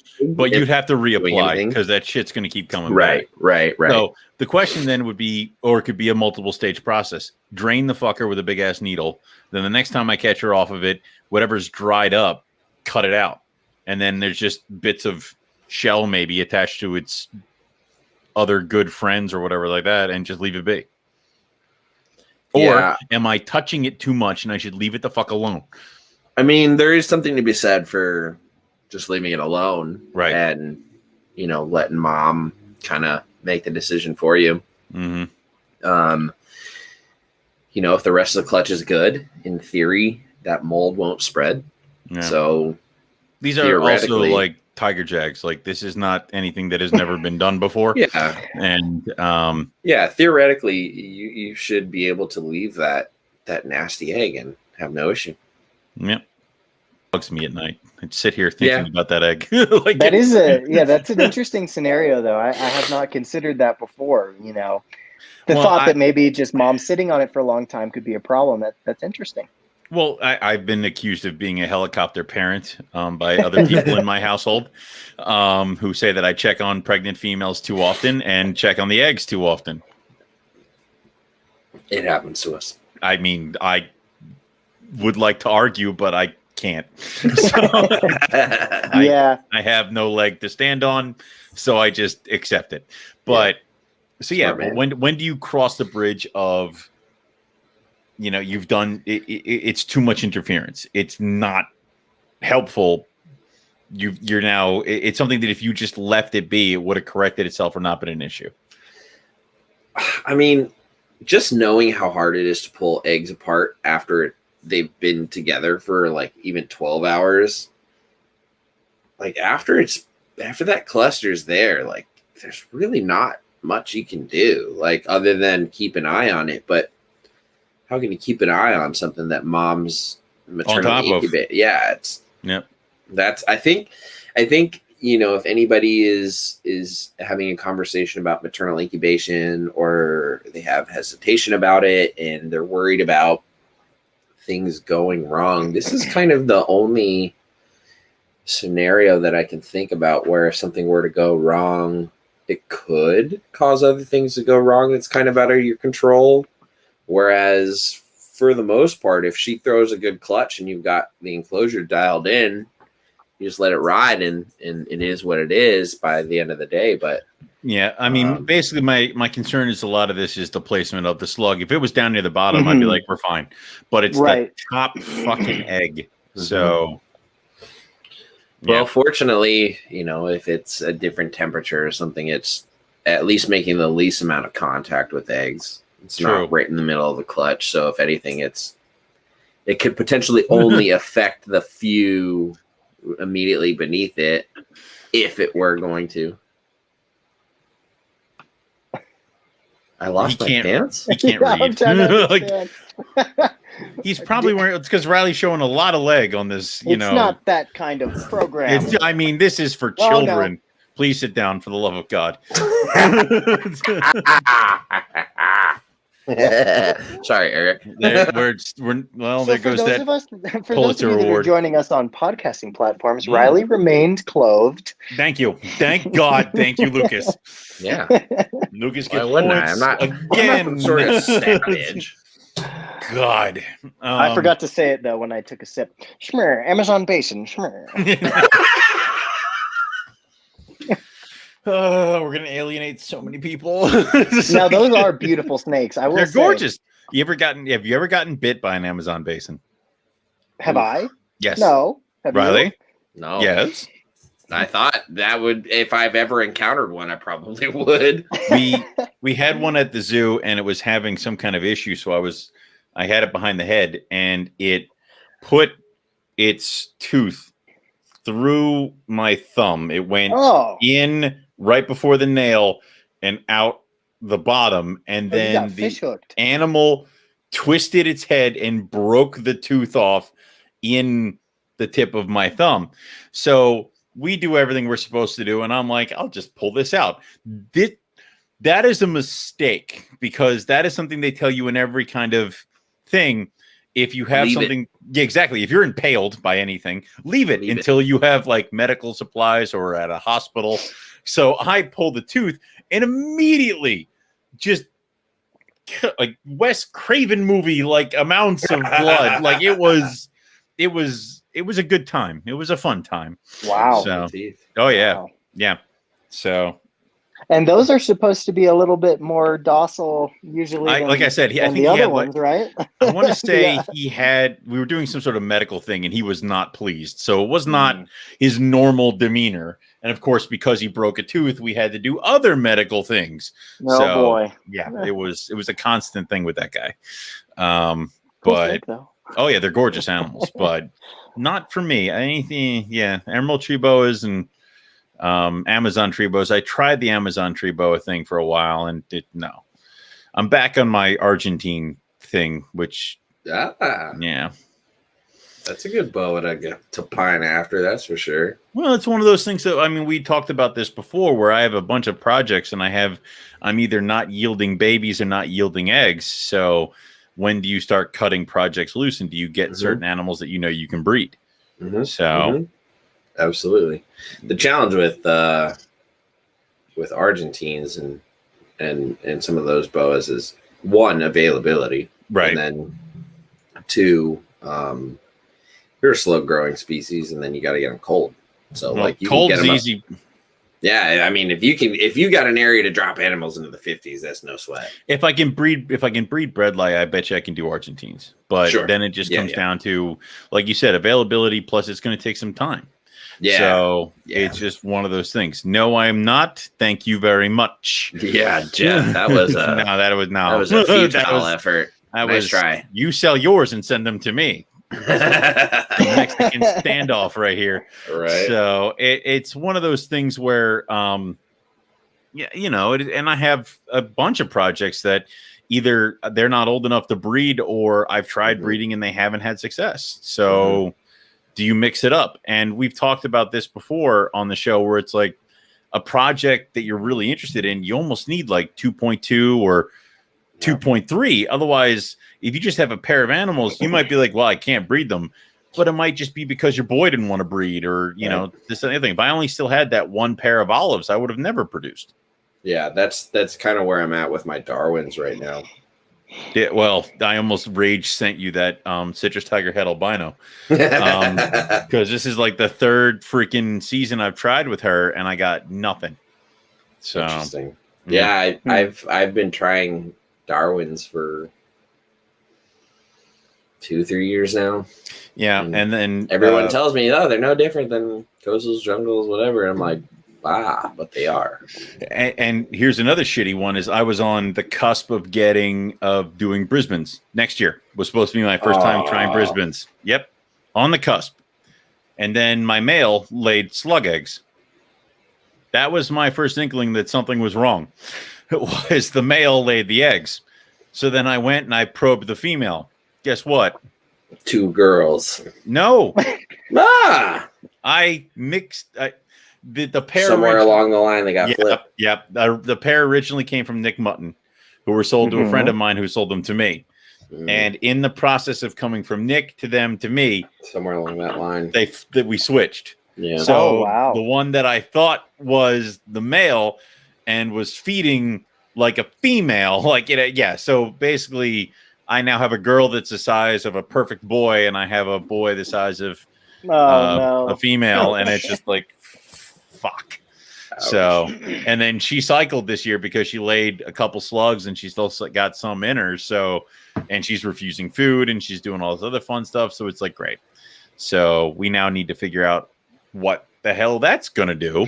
you'd have to reapply because that shit's going to keep coming back. Right. So the question then would be, or it could be a multiple stage process. Drain the fucker with a big ass needle. Then the next time I catch her off of it, whatever's dried up, cut it out. And then there's just bits of shell maybe attached to its other good friends or whatever like that, and just leave it be. Or am I touching it too much and I should leave it the fuck alone? I mean, there is something to be said for just leaving it alone. Right. And, letting mom kind of make the decision for you. If the rest of the clutch is good, in theory, that mold won't spread. Yeah. So these are also like tiger jags. Like, this is not anything that has never been done before. Yeah. And theoretically, you should be able to leave that nasty egg and have no issue. Yeah. Bugs me at night. I'd sit here thinking about that egg. That's an interesting scenario though. I have not considered that before. The thought that maybe just mom sitting on it for a long time could be a problem. That's interesting. Well, I've been accused of being a helicopter parent by other people in my household who say that I check on pregnant females too often and check on the eggs too often. It happens to us. I mean, I would like to argue, but I can't. So I have no leg to stand on, so I just accept it. But when do you cross the bridge of, you've done it's too much interference? It's not helpful. You're now, it's something that if you just left it be, it would have corrected itself or not been an issue. I mean, just knowing how hard it is to pull eggs apart after they've been together for like even 12 hours, like after that cluster's there, like there's really not much you can do, like other than keep an eye on it. But how can you keep an eye on something that mom's maternally incubate? That's I think if anybody is having a conversation about maternal incubation, or they have hesitation about it and they're worried about things going wrong, this is kind of the only scenario that I can think about where if something were to go wrong, it could cause other things to go wrong. That's kind of out of your control. Whereas for the most part, if she throws a good clutch and you've got the enclosure dialed in, you just let it ride, and it is what it is by the end of the day. But I mean, basically my concern is a lot of this is the placement of the slug. If it was down near the bottom, I'd be like, we're fine. But it's the top fucking egg. So well, fortunately, if it's a different temperature or something, it's at least making the least amount of contact with eggs. It's not right in the middle of the clutch. So if anything, it could potentially only affect the few immediately beneath it, if it were going to. I lost my pants. He can't read. He's probably wearing. It's because Riley's showing a lot of leg on this. It's not that kind of program. I mean, this is for children. No. Please sit down, for the love of God. Sorry, Eric. There goes that Pulitzer Award. Who are joining us on podcasting platforms, Riley remained clothed. Thank you. Thank God. Thank you, Lucas. Yeah. Lucas gets points I'm not again. Sort of savage. God. I forgot to say it, though, when I took a sip. Schmer, Amazon Basin, schmer. we're gonna alienate so many people. Now those are beautiful snakes. I will They're say. gorgeous. Have you ever gotten bit by an Amazon basin? Have I? Yes. No. Have Riley? you? No. Yes. I thought that would, if I've ever encountered one, I probably would. We had one at the zoo and it was having some kind of issue. So I had it behind the head and it put its tooth through my thumb. It went in right before the nail and out the bottom. And then the animal twisted its head and broke the tooth off in the tip of my thumb. So we do everything we're supposed to do. And I'm like, I'll just pull this out. That is a mistake because that is something they tell you in every kind of thing. If you have something, yeah, exactly. If you're impaled by anything, leave it until you have like medical supplies or at a hospital. So I pulled the tooth and immediately just like Wes Craven movie, like amounts of blood. Like it was a good time. It was a fun time. Wow. So, oh yeah. Wow. Yeah. So. And those are supposed to be a little bit more docile, usually. Like I said, I think the other ones, right? I want to say we were doing some sort of medical thing, and he was not pleased. So it was not his normal demeanor. And of course, because he broke a tooth, we had to do other medical things. Oh boy, yeah, it was a constant thing with that guy. But oh yeah, they're gorgeous animals, but not for me. Anything, yeah, emerald tree boas and Amazon tree boas. I tried the Amazon tree boa thing for a while and no. I'm back on my Argentine thing, which yeah. That's a good boa to get to pine after, that's for sure. Well, it's one of those things that, I mean, we talked about this before where I have a bunch of projects and I'm either not yielding babies or not yielding eggs. So when do you start cutting projects loose and do you get certain animals that you can breed? So absolutely. The challenge with Argentines and some of those boas is one, availability, right? And then two, you're a slow growing species, and then you got to get them cold. So like you cold's can get them easy. Yeah, I mean, if you got an area to drop animals into the 50s, that's no sweat. If I can breed bredli, I bet you I can do Argentines. But then it just comes down to, like you said, availability. Plus, it's going to take some time. Yeah. So it's just one of those things. No, I am not. Thank you very much. Yeah, Jeff, that was that was a futile effort. Nice try. You sell yours and send them to me. Mexican standoff right here. Right. So it's one of those things where, and I have a bunch of projects that either they're not old enough to breed or I've tried breeding and they haven't had success. So do you mix it up? And we've talked about this before on the show where it's like a project that you're really interested in, you almost need like 2.2 or 2.3. Otherwise, if you just have a pair of animals, you might be like, well, I can't breed them. But it might just be because your boy didn't want to breed or, this other thing. If I only still had that one pair of olives, I would have never produced. Yeah, that's kind of where I'm at with my Darwins right now. Yeah, well, I almost rage sent you that citrus tiger head albino because this is like the third freaking season I've tried with her and I got nothing. So interesting. Yeah, I've been trying Darwins for 2-3 years now. Yeah, and then everyone tells me, oh, they're no different than coastals, jungles, whatever. I'm like, but they are. And here's another shitty one: is I was on the cusp of doing Brisbane's next year. Was supposed to be my first time trying Brisbane's. Yep, on the cusp. And then my male laid slug eggs. That was my first inkling that something was wrong. It was the male laid the eggs. So then I went and I probed the female. Guess what? 2 girls. No. I mixed the pair somewhere along the line they got flipped. Yep. The pair originally came from Nick Mutton, who were sold to a friend of mine who sold them to me. And in the process of coming from Nick to them to me, somewhere along that line, we switched. Yeah. So the one that I thought was the male and was feeding like a female, So basically, I now have a girl that's the size of a perfect boy, and I have a boy the size of a female, and it's just like, fuck. So, and then she cycled this year because she laid a couple slugs and she still got some in her. So, and she's refusing food and she's doing all this other fun stuff. So it's like, great. So we now need to figure out what the hell that's going to do.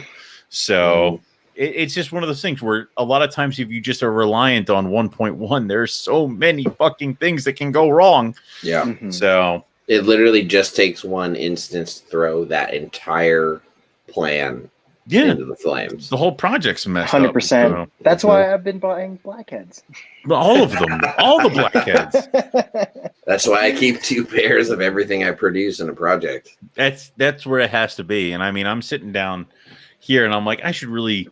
So it's just one of those things where a lot of times if you just are reliant on 1.1, there's so many fucking things that can go wrong. Yeah. So it literally just takes one instance to throw that entire plan into the flames. The whole project's messed 100%. up. So. That's why I've been buying blackheads. All of them. All the blackheads. That's why I keep 2 pairs of everything I produce in a project. That's where it has to be. And I mean, I'm sitting down here and I'm like, I should really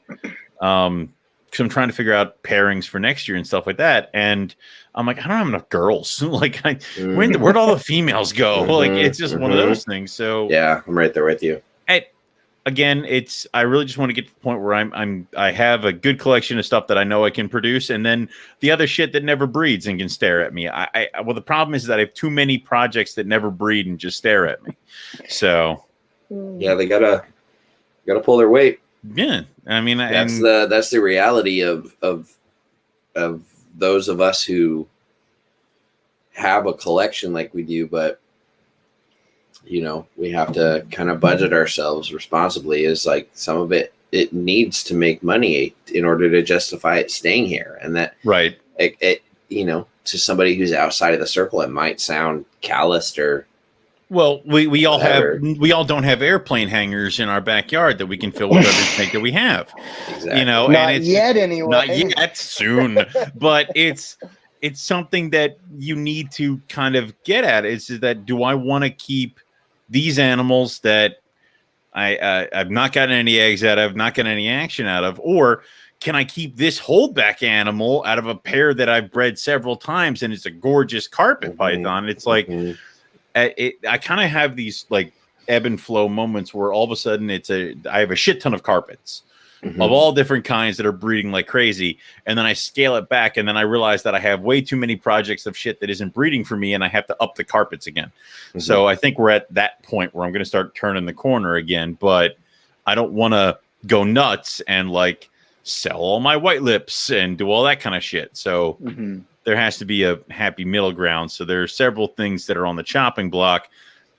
because I'm trying to figure out pairings for next year and stuff like that. And I'm like, I don't have enough girls. Like, where'd all the females go? Like, it's just one of those things. So yeah, I'm right there with you. Again, I really just want to get to the point where I have a good collection of stuff that I know I can produce, and then the other shit that never breeds and can stare at me. Well, the problem is that I have too many projects that never breed and just stare at me. So yeah, they gotta pull their weight. Yeah, I mean, that's the reality of those of us who have a collection like we do, but we have to kind of budget ourselves responsibly. Is like some of it needs to make money in order to justify it staying here. And that, right. It to somebody who's outside of the circle, it might sound calloused or. Well, we all don't have airplane hangars in our backyard that we can fill with everything that we have, exactly. Not and it's yet anyway. Not yet, soon, but it's something that you need to kind of get at. Is that, do I want to keep these animals that I've not gotten any eggs out of, not gotten any action out of, or can I keep this holdback animal out of a pair that I've bred several times and it's a gorgeous carpet python? It's like I kind of have these like ebb and flow moments where all of a sudden I have a shit ton of carpets of all different kinds that are breeding like crazy. And then I scale it back and then I realize that I have way too many projects of shit that isn't breeding for me and I have to up the carpets again. So I think we're at that point where I'm going to start turning the corner again, but I don't want to go nuts and like sell all my white lips and do all that kind of shit. So there has to be a happy middle ground. So there are several things that are on the chopping block,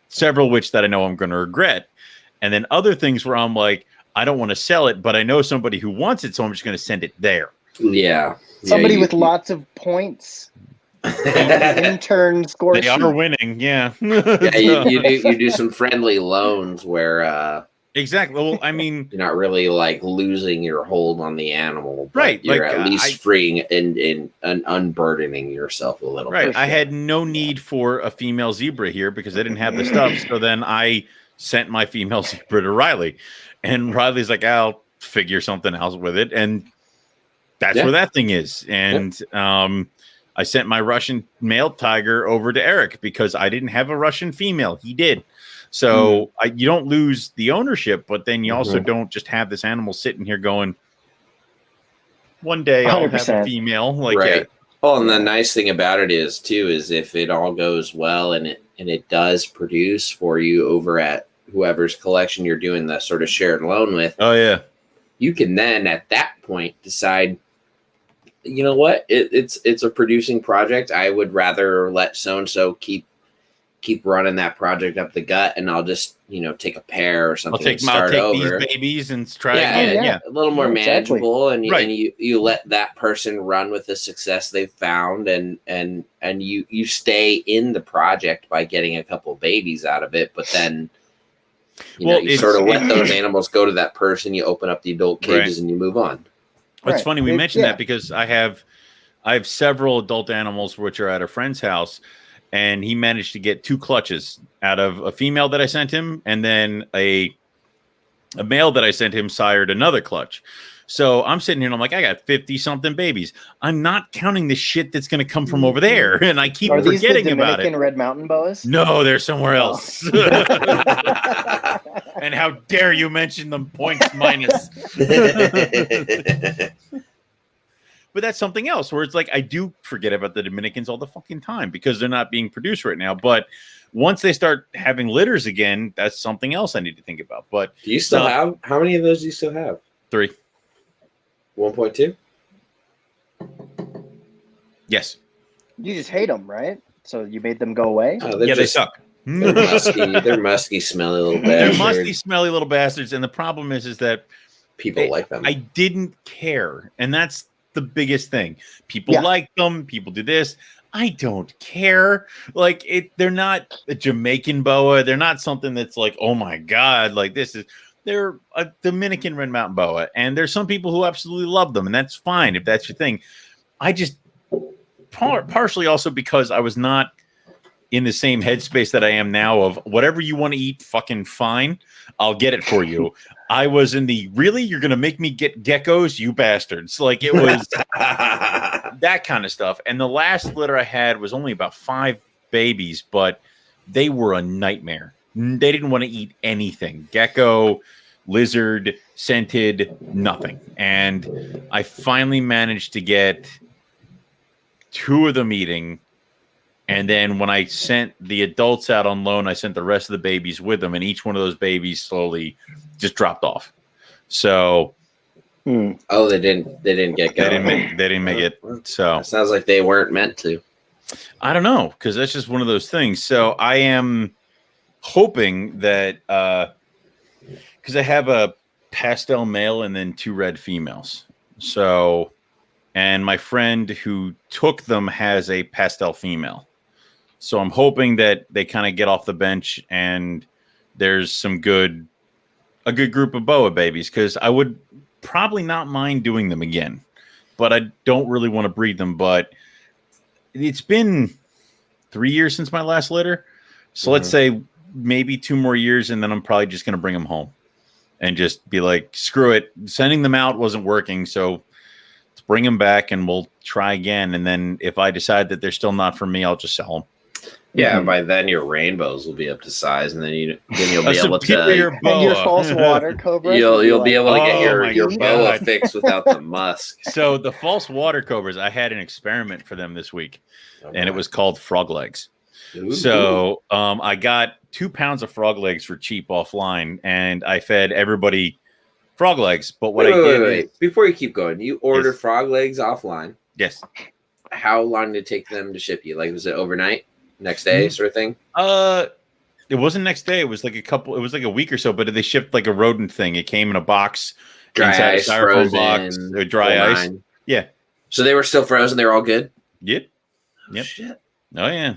several which that I know I'm going to regret. And then other things where I'm like, I don't want to sell it, but I know somebody who wants it, so I'm just going to send it there. Yeah. Somebody with lots of points. Intern score. They are winning, yeah. You do some friendly loans where exactly. Well, I mean, you're not really like losing your hold on the animal, but right? You're at least freeing and unburdening yourself a little. Right. Sure. I had no need for a female zebra here because I didn't have the stuff. So then I sent my female zebra to Riley, and Riley's like, "I'll figure something else with it," and that's where that thing is. And I sent my Russian male tiger over to Eric because I didn't have a Russian female. He did. So you don't lose the ownership, but then you also don't just have this animal sitting here going, one day I'll 100%. have a female. Like, right. Oh, and the nice thing about it is too, is if it all goes well and it does produce for you over at whoever's collection you're doing the sort of shared loan with. Oh yeah. You can then at that point decide, you know what, it's a producing project. I would rather let so-and-so keep running that project up the gut, and I'll just, take a pair or something. I'll take over. these babies and try again. Yeah. A little more manageable, exactly. and you let that person run with the success they've found, and you stay in the project by getting a couple of babies out of it, but then you sort of let those animals go to that person. You open up the adult cages and you move on. It's funny we mentioned that because I have several adult animals which are at a friend's house, and he managed to get 2 clutches out of a female that I sent him, and then a male that I sent him sired another clutch. So I'm sitting here and I'm like, I got 50 something babies. I'm not counting the shit that's going to come from over there, and I keep forgetting about it. Are these the Dominican red mountain boas? No, they're somewhere else. And how dare you mention them points minus? But that's something else where it's like I do forget about the Dominicans all the fucking time because they're not being produced right now. But once they start having litters again, that's something else I need to think about. But do you still have, how many of those do you still have? 3. 1.2. Yes. You just hate them, right? So you made them go away? Oh, They suck. They're musky, smelly little bastards. They're musty, smelly little bastards. And the problem is that people like them. I didn't care. And that's the biggest thing. People like them. People do this. I don't care. Like they're not a Jamaican boa. They're not something that's like, oh my God, like they're a Dominican red mountain boa. And there's some people who absolutely love them. And that's fine if that's your thing. I just partially also because I was not in the same headspace that I am now of whatever you want to eat, fucking fine. I'll get it for you. I was in the really, you're going to make me get geckos, you bastards. Like it was that kind of stuff. And the last litter I had was only about 5 babies, but they were a nightmare. They didn't want to eat anything. Gecko, lizard, scented, nothing. And I finally managed to get 2 of them eating. And then when I sent the adults out on loan, I sent the rest of the babies with them, and each one of those babies slowly just dropped off. So, oh, they didn't get going. They didn't make it. So it sounds like they weren't meant to. I don't know, because that's just one of those things. So I am hoping that because I have a pastel male and then 2 red females. So, and my friend who took them has a pastel female. So I'm hoping that they kind of get off the bench and there's a good group of boa babies, because I would probably not mind doing them again, but I don't really want to breed them. But it's been 3 years since my last litter. So let's say maybe 2 more years, and then I'm probably just going to bring them home and just be like, screw it. Sending them out wasn't working. So let's bring them back and we'll try again. And then if I decide that they're still not for me, I'll just sell them. Yeah, by then your rainbows will be up to size, and then you'll be able to and your false water cobras. You'll be able to get your boa fixed without the musk. So the false water cobras, I had an experiment for them this week, and it was called frog legs. Ooh. So I got 2 pounds of frog legs for cheap offline, and I fed everybody frog legs. But what I did before you keep going, you order frog legs offline. Yes. How long did it take them to ship you? Like, was it overnight? Next day sort of thing? It wasn't next day. It was like a week or so, but they shipped like a rodent thing. It came in a box, dry ice, styrofoam frozen, box, dry ice. Yeah. So they were still frozen. They were all good? Yep. Oh, shit. Oh, yeah.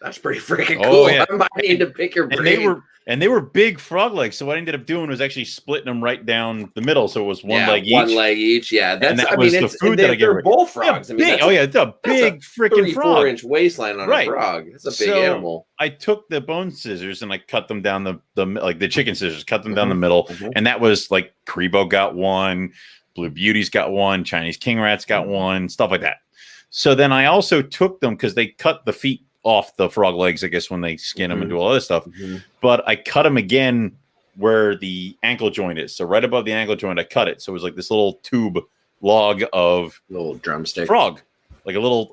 That's pretty freaking cool. Yeah. I might need to pick your brain. And they were big frog legs. So what I ended up doing was actually splitting them right down the middle. So it was one leg each. 1 leg each. Yeah. That was the food that I gave. They're bullfrogs. Yeah, it's a big freaking frog. 34-inch waistline on a frog. That's a big animal. I took the bone scissors and I cut them down like the chicken scissors, cut them down the middle. And that was like Crebo got 1, Blue Beauties got 1, Chinese King Rats got 1, stuff like that. So then I also took them because they cut the feet off the frog legs, I guess, when they skin them and do all this stuff. But I cut them again where the ankle joint is. So right above the ankle joint, I cut it. So it was like this little tube log of little drumstick frog, like a little,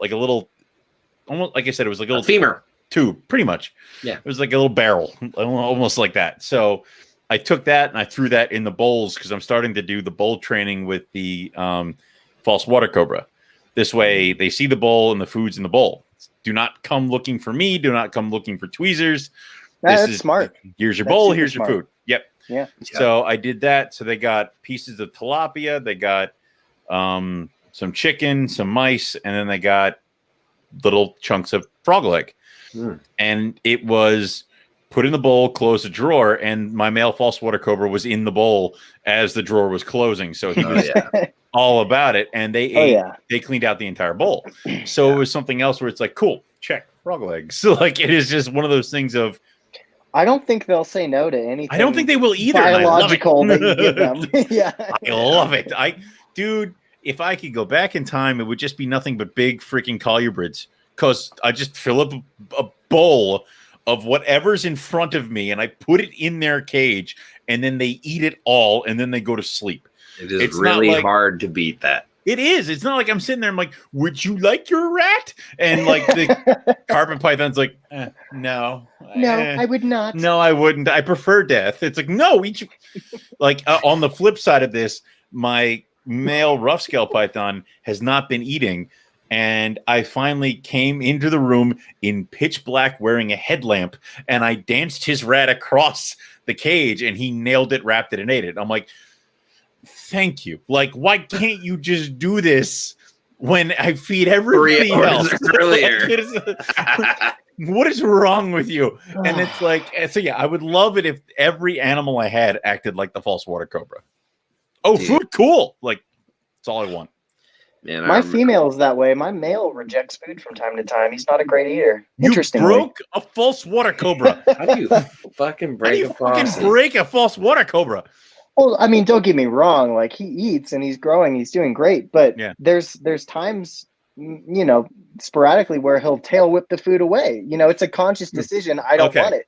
almost like I said, it was like a little femur tube, pretty much. Yeah, it was like a little barrel, almost like that. So I took that and I threw that in the bowls because I'm starting to do the bowl training with the false water cobra. This way, they see the bowl and the food's in the bowl. Do not come looking for me. Do not come looking for tweezers. That's smart. Here's your bowl. Here's your food. Yep. Yeah. So I did that. So they got pieces of tilapia. They got some chicken, some mice, and then they got little chunks of frog leg. And it was put in the bowl, close the drawer, and my male false water cobra was in the bowl as the drawer was closing. So he was all about it, and they ate. They cleaned out the entire bowl. So it was something else where it's like, cool, check, frog legs. So like it is just one of those things of. I don't think they'll say no to anything. I don't think they will either. Biological that you give them. Yeah, I love it. Dude, if I could go back in time, it would just be nothing but big freaking colubrids. Because I just fill up a bowl of whatever's in front of me, and I put it in their cage, and then they eat it all, and then they go to sleep. It's really hard to beat that. It is. It's not like I'm sitting there. I'm like, would you like your rat? And like the carpet python's like, no. No, I would not. No, I wouldn't. I prefer death. It's like, no, eat you. Like on the flip side of this, my male rough scale python has not been eating. And I finally came into the room in pitch black wearing a headlamp, and I danced his rat across the cage, and he nailed it, wrapped it, and ate it. I'm like, thank you. Like, why can't you just do this when I feed everybody else? Earlier. What is wrong with you? And it's like, so yeah, I would love it if every animal I had acted like the false water cobra. Oh, dude. Food, cool. Like, that's all I want. Man, my female is that way. My male rejects food from time to time. He's not a great eater. Interesting. You broke a false water cobra. How do you fucking break a false water cobra? Well, I mean, don't get me wrong. Like, he eats and he's growing. He's doing great. But there's times, you know, sporadically where he'll tail whip the food away. You know, it's a conscious decision. I don't want it.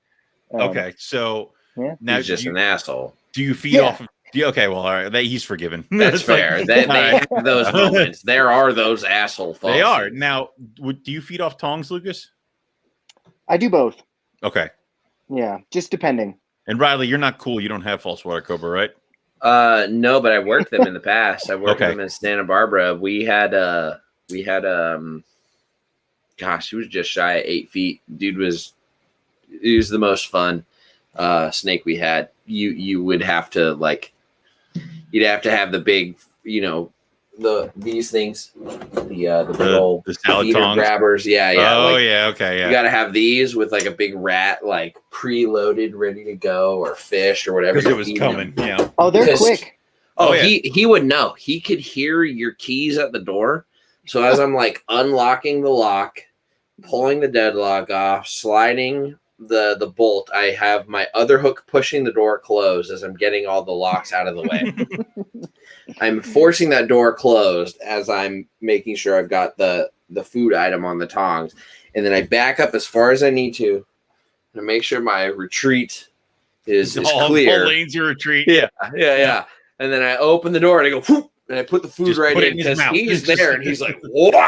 Okay, so now he's just an asshole. Do you feed off of? Okay, well, all right. He's forgiven. That's fair. Like, they have those moments. There are those asshole falsies. They are. Now, do you feed off tongs, Lucas? I do both. Okay. Yeah, just depending. And Riley, you're not cool. You don't have false water cobra, right? No, but I worked them in the past. I worked them in Santa Barbara. We had gosh, he was just shy of 8 feet. He was the most fun snake we had. You would have to you'd have to have the big, you know, these things, the big old the salad tongs grabbers. Yeah. Oh, okay. Yeah. You got to have these with like a big rat, like preloaded, ready to go, or fish or whatever. Because it was coming. Yeah. Oh, they're quick. Oh, he would know. He could hear your keys at the door. So as I'm like unlocking the lock, pulling the deadlock off, sliding the bolt, I have my other hook pushing the door closed as I'm getting all the locks out of the way. I'm forcing that door closed as I'm making sure I've got the food item on the tongs. And then I back up as far as I need to make sure my retreat is clear. All lanes your retreat. Yeah. And then I open the door and I go, whoop, and I put the food right in because he's there and he's like, wow.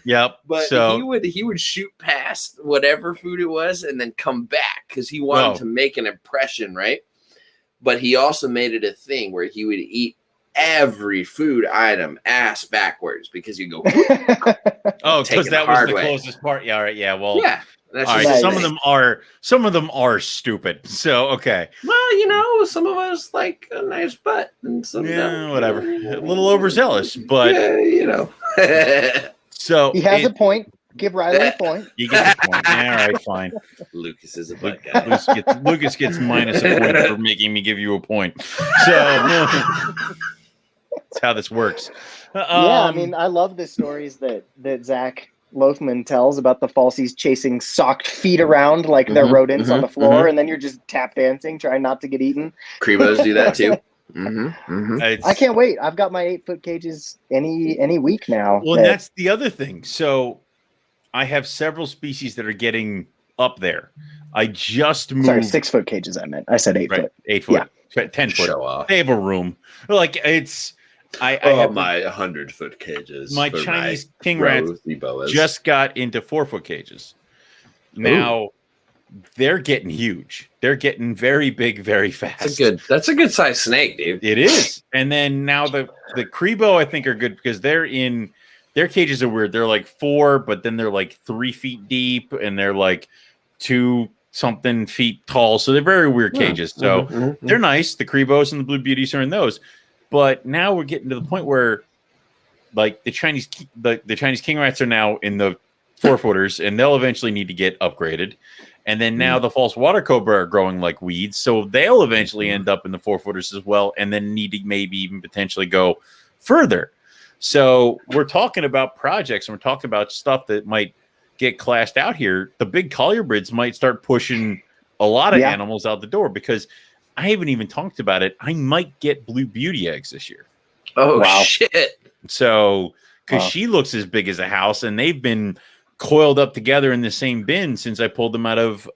Yep. But so he would shoot past whatever food it was and then come back because he wanted to make an impression, right? But he also made it a thing where he would eat every food item ass backwards because you go. Because that was the closest part. Yeah. All right. Yeah. Well. Yeah. That's all right. Some of them are stupid. So okay. Well, you know, some of us like a nice butt, and some whatever. A little overzealous, but you know. So he has a point. Give Riley a point. You get the point. All right, fine. Lucas is a butt guy. Lucas gets minus a point for making me give you a point. So that's how this works. I mean, I love the stories that Zach Lothman tells about the falsies chasing socked feet around like they're rodents on the floor, and then you're just tap dancing, trying not to get eaten. Cribos do that too. I can't wait. I've got my 8-foot cages any week now. Well, that's the other thing. So I have several species that are getting up there. I just moved. Sorry, 6-foot cages. I meant. I said 8 foot. 8 foot. Yeah. 10 foot. Show off. They have a room. Like it's. I have my 100-foot cages. My Chinese king rats just got into 4-foot cages. Now they're getting huge. They're getting very big, very fast. That's a good size snake, dude. It is. And then now the Cribo I think are good because their cages are weird. They're like 4, but then they're like 3 feet deep, and they're like 2-something feet tall. So they're very weird cages. So they're nice. The Cribos and the Blue Beauties are in those. But now we're getting to the point where, like, the Chinese king rats are now in the 4-footers, and they'll eventually need to get upgraded. And then now the false water cobra are growing like weeds, so they'll eventually end up in the 4-footers as well, and then need to maybe even potentially go further. So we're talking about projects, and we're talking about stuff that might get classed out here. The big colubrids might start pushing a lot of animals out the door because I haven't even talked about it. I might get Blue Beauty eggs this year. Oh, wow. Shit. So, because she looks as big as a house, and they've been coiled up together in the same bin since I pulled them out of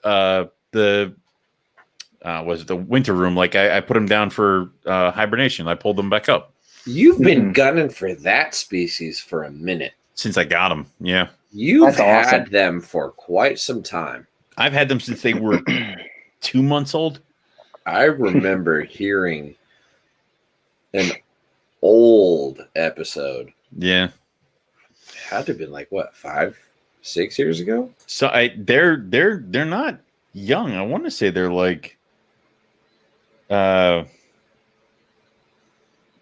the winter room. Like, I put them down for hibernation. I pulled them back up. You've been gunning for that species for a minute. Since I got them, yeah. You've had them for quite some time. I've had them since they were 2 months old. I remember hearing an old episode. Yeah. Had to have been like what, 5, 6 years ago? So they're not young. I want to say they're like I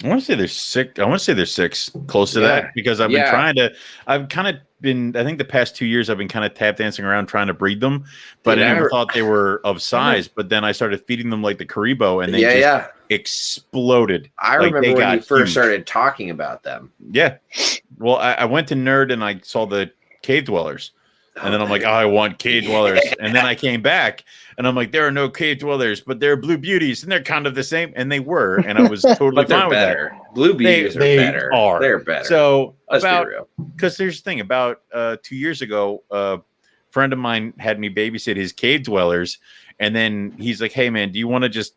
want to say they're 6. I want to say they're 6, close to that, because I've been trying to. I've kind of been. I think the past 2 years I've been kind of tap dancing around trying to breed them, but I never thought they were of size. But then I started feeding them like the Karibo, and they just exploded. I remember when you first started talking about them. Yeah. Well, I went to Nerd and I saw the cave dwellers. And then I'm like, oh, I want cave dwellers. And then I came back and I'm like, there are no cave dwellers, but they're blue beauties and they're kind of the same. And they were. And I was totally fine with that. Blue beauties are better. They're better. So, because there's the thing about 2 years ago, a friend of mine had me babysit his cave dwellers. And then he's like, hey, man, do you want to just,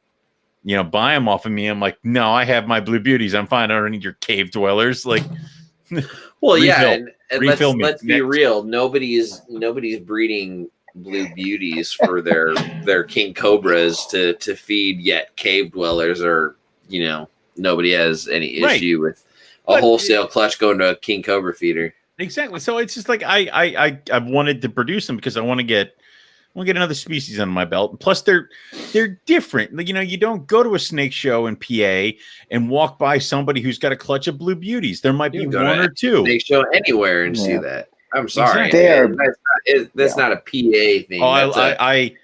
buy them off of me? I'm like, no, I have my blue beauties. I'm fine. I don't need your cave dwellers. Like, well, yeah. And let's be real. Nobody's breeding blue beauties for their king cobras to feed yet cave dwellers, or nobody has any issue with a wholesale clutch going to a king cobra feeder. Exactly. So it's just like I've wanted to produce them because I want to get another species under my belt. Plus, they're different. Like, you don't go to a snake show in PA and walk by somebody who's got a clutch of blue beauties. There might be one or two. Snake show anywhere and see that. I'm sorry, that's not a PA thing. Oh, that's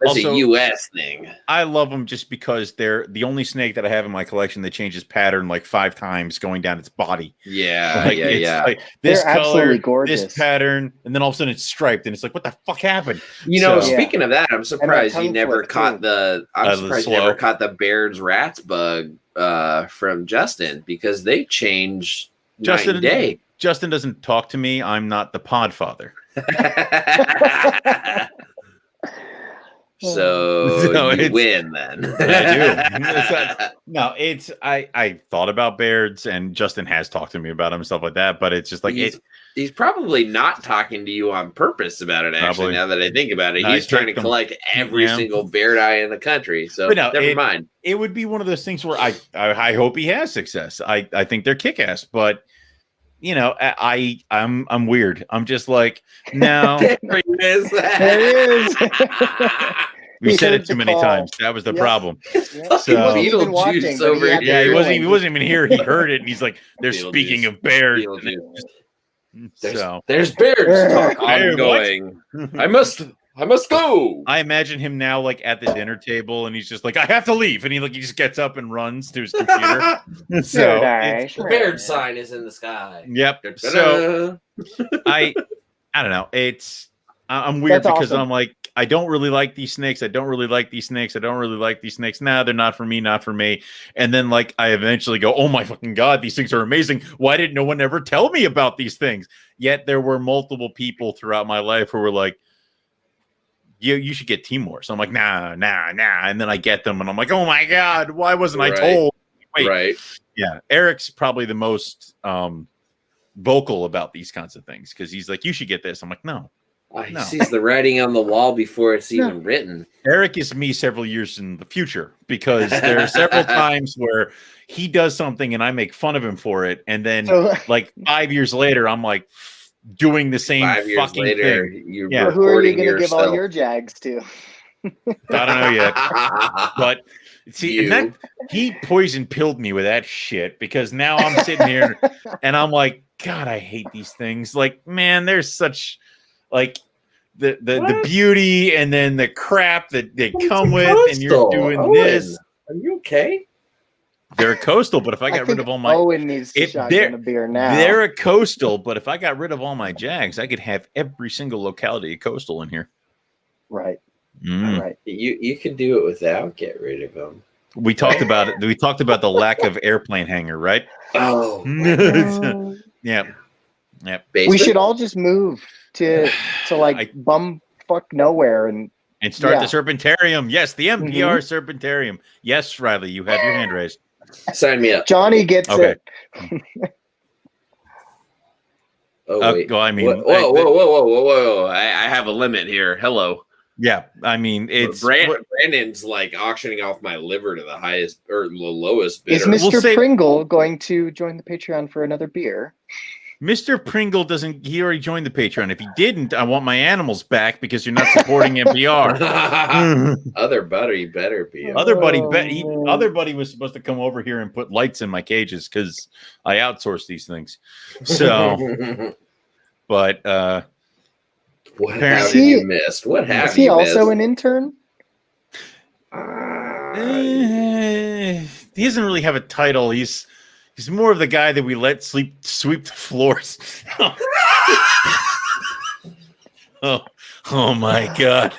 also a U.S. thing. I love them just because they're the only snake that I have in my collection that changes pattern like 5 times going down its body. Yeah, Like this color, this pattern, and then all of a sudden it's striped, and it's like, what the fuck happened? Speaking of that, I'm surprised you never caught the Baird's rats bug from Justin, because they change night and day. Justin doesn't talk to me. I'm not the pod father. So you win then. I do. I thought about Baird's, and Justin has talked to me about them and stuff like that, but it's just like he's probably not talking to you on purpose about it. Actually, now that I think about it, he's trying to collect every single Baird eye in the country. So never mind. It would be one of those things where I hope he has success. I think they're kick-ass, but I'm weird. I'm just like, no. There he is. There he is. We said it too many times. That was the problem. Yep. So Beetlejuice over here. Yeah, he wasn't even here. He heard it, and he's like, "They're speaking of Baird." There's Baird's talk ongoing. I must go. I imagine him now, like at the dinner table, and he's just like, "I have to leave," and he just gets up and runs to his computer. So the Baird sign is in the sky. Yep. So I don't know. I'm weird because I'm like, I don't really like these snakes. I don't really like these snakes. I don't really like these snakes. Nah, they're not for me. Not for me. And then like I eventually go, oh my fucking God, these things are amazing. Why didn't no one ever tell me about these things? Yet there were multiple people throughout my life who were like, you should get Timor. So I'm like, nah. And then I get them and I'm like, oh my God, why wasn't I told? Wait. Right. Yeah. Eric's probably the most vocal about these kinds of things because he's like, you should get this. I'm like, no. He sees the writing on the wall before it's even written. Eric is me several years in the future because there are several times where he does something and I make fun of him for it. And then like 5 years later, I'm like doing the same 5 years fucking later, thing. You're who are you going to give all your Jags to? I don't know yet. But see, and he poison pilled me with that shit because now I'm sitting here and I'm like, God, I hate these things. Like, man, there's such like the beauty and then the crap that they come with, and you're doing Owen, this. Are you okay? They're a coastal, but if I got rid of all my Owen needs to shotgun a beer now. They're a coastal, but if I got rid of all my Jags, I could have every single locality a coastal in here. Right. Right. You could do it without get rid of them. We talked about it. We talked about the lack of airplane hangar, right? Oh. Yeah. We should all just move to like bumfuck nowhere and start the Serpentarium. Yes, the MPR Serpentarium. Yes, Riley, you have your hand raised. Sign me up. Johnny gets it. Oh wait. Well, I mean, whoa! I have a limit here. Hello. Yeah, I mean, it's Brandon's like auctioning off my liver to the highest or the lowest bidder. Is Mr. Pringle going to join the Patreon for another beer? Mr. Pringle doesn't. He already joined the Patreon. If he didn't, I want my animals back because you're not supporting NPR. Other buddy better be. Other buddy was supposed to come over here and put lights in my cages because I outsource these things. So, but what have you missed? What have is he you also missed? an intern? He doesn't really have a title. He's more of the guy that we let sweep the floors. Oh my God!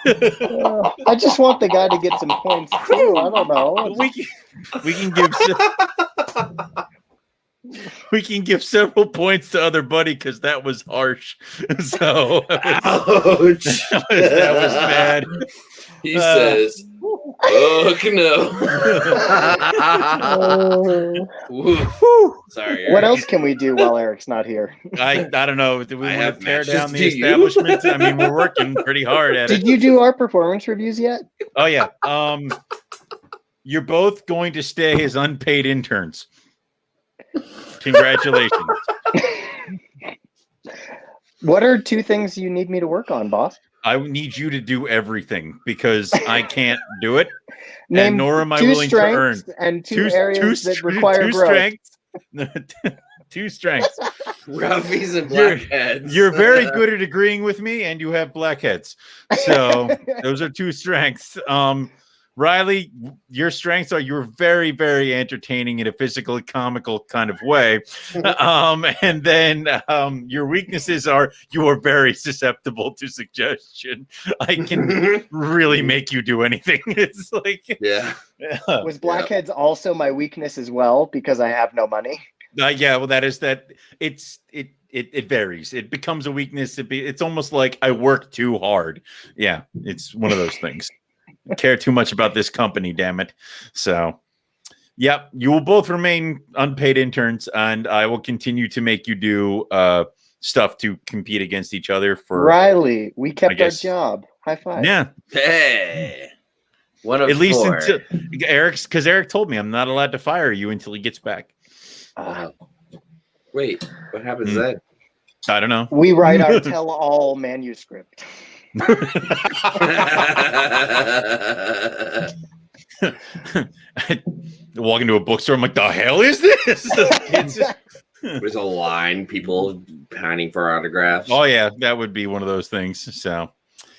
I just want the guy to get some points too. I don't know. We can give several points to other buddy because that was harsh. So ouch. that was bad. He says, "Oh no!" Sorry. Eric. What else can we do while Eric's not here? I don't know. Do we want to tear down the establishment? I mean, we're working pretty hard at it. Did you do our performance reviews yet? Oh yeah. You're both going to stay as unpaid interns. Congratulations. What are 2 things you need me to work on, boss? I need you to do everything because I can't do it, Name and nor am I 2 willing to earn. And 2 areas that require growth. Strengths. 2 strengths. Roughies and blackheads. You're very good at agreeing with me, and you have blackheads. So those are 2 strengths. Riley, your strengths are you're very, very entertaining in a physical, comical kind of way. And then your weaknesses are you are very susceptible to suggestion. I can really make you do anything. It's like, yeah. Was blackheads also my weakness as well because I have no money? Yeah, well, that is that. It varies. It becomes a weakness. It's almost like I work too hard. Yeah, it's one of those things. Care too much about this company, damn it. So, yep, you will both remain unpaid interns, and I will continue to make you do stuff to compete against each other. For Riley, we kept our job. High five. Yeah. Hey. One of at least 4. until because Eric told me I'm not allowed to fire you until he gets back. Wait, what happens then? I don't know. We write our tell-all manuscript. Walk into a bookstore, I'm like, the hell is this? There's a line, people pining for autographs. Oh yeah, that would be one of those things. So,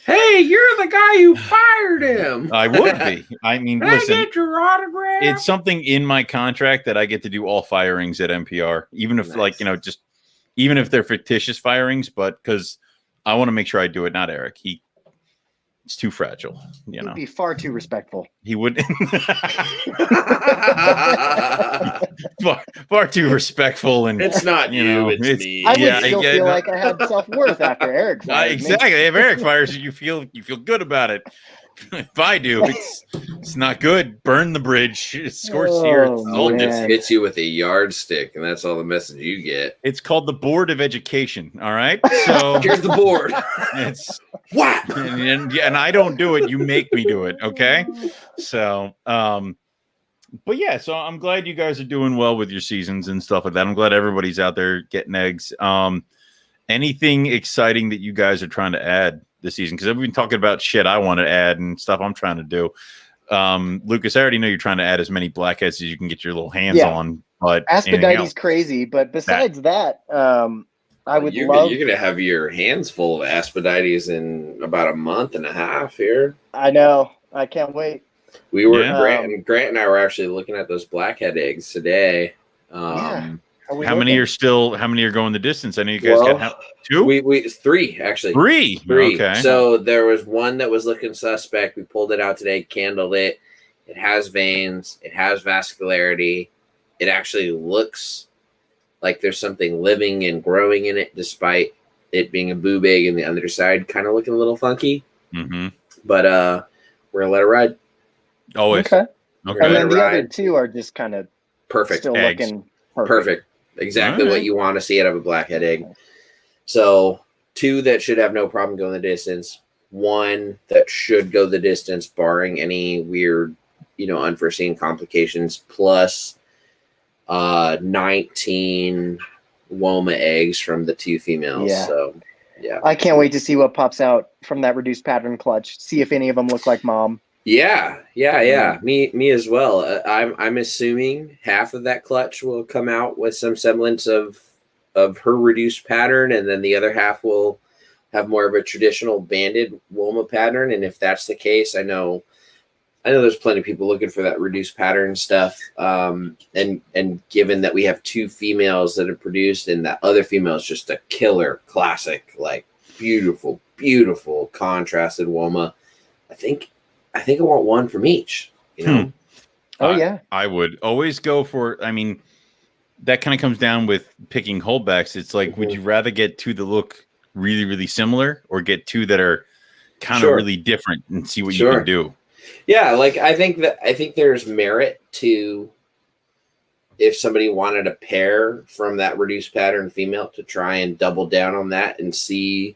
hey, you're the guy who fired him. I would be. I mean, listen, I get your autograph? It's something in my contract that I get to do all firings at NPR, even if just even if they're fictitious firings, but because I want to make sure I do it, not Eric. It's too fragile, He'd be far too respectful. He would far too respectful, and it's not it's me. I would still feel like I had self-worth after Eric fired exactly. Me. If Eric fires you, you feel good about it. If I do, it's not good. Burn the bridge. It's scorched here. Someone just hits you with a yardstick, and that's all the message you get. It's called the Board of Education. All right. So here's the board. It's what? And I don't do it. You make me do it. Okay. So, but yeah. So I'm glad you guys are doing well with your seasons and stuff like that. I'm glad everybody's out there getting eggs. Anything exciting that you guys are trying to add this season? Because I've been talking about shit I want to add and stuff I'm trying to do. Lucas, I already know you're trying to add as many blackheads as you can get your little hands on. But Asphodite's crazy. But besides that, I would love. You're gonna have your hands full of Asphodite's in about a month and a half here. I know. I can't wait. We were Grant and I were actually looking at those blackhead eggs today. How many are going the distance? I know you guys got 2? We 3 actually. 3. Okay. So there was one that was looking suspect. We pulled it out today, candled it. It has veins. It has vascularity. It actually looks like there's something living and growing in it, despite it being a boob egg and the underside kind of looking a little funky. Mm-hmm. But we're gonna let it ride. Always. Okay. And then the other 2 are just kind of perfect. Still eggs. Looking perfect. Exactly what you want to see out of a blackhead egg. So 2 that should have no problem going the distance. one that should go the distance, barring any weird, unforeseen complications, plus 19 Woma eggs from the 2 females. Yeah. So, yeah. I can't wait to see what pops out from that reduced pattern clutch. See if any of them look like mom. Yeah. Me as well. I'm assuming half of that clutch will come out with some semblance of her reduced pattern, and then the other half will have more of a traditional banded Woma pattern. And if that's the case, I know there's plenty of people looking for that reduced pattern stuff. And given that we have 2 females that are produced, and that other female is just a killer classic, like beautiful contrasted Woma, I think I want one from each. Oh yeah, I would always go for. I mean, that kind of comes down with picking holdbacks. It's like, would you rather get 2 that look really, really similar, or get 2 that are kind of really different and see what you can do? Yeah, like I think there's merit to, if somebody wanted a pair from that reduced pattern female, to try and double down on that and see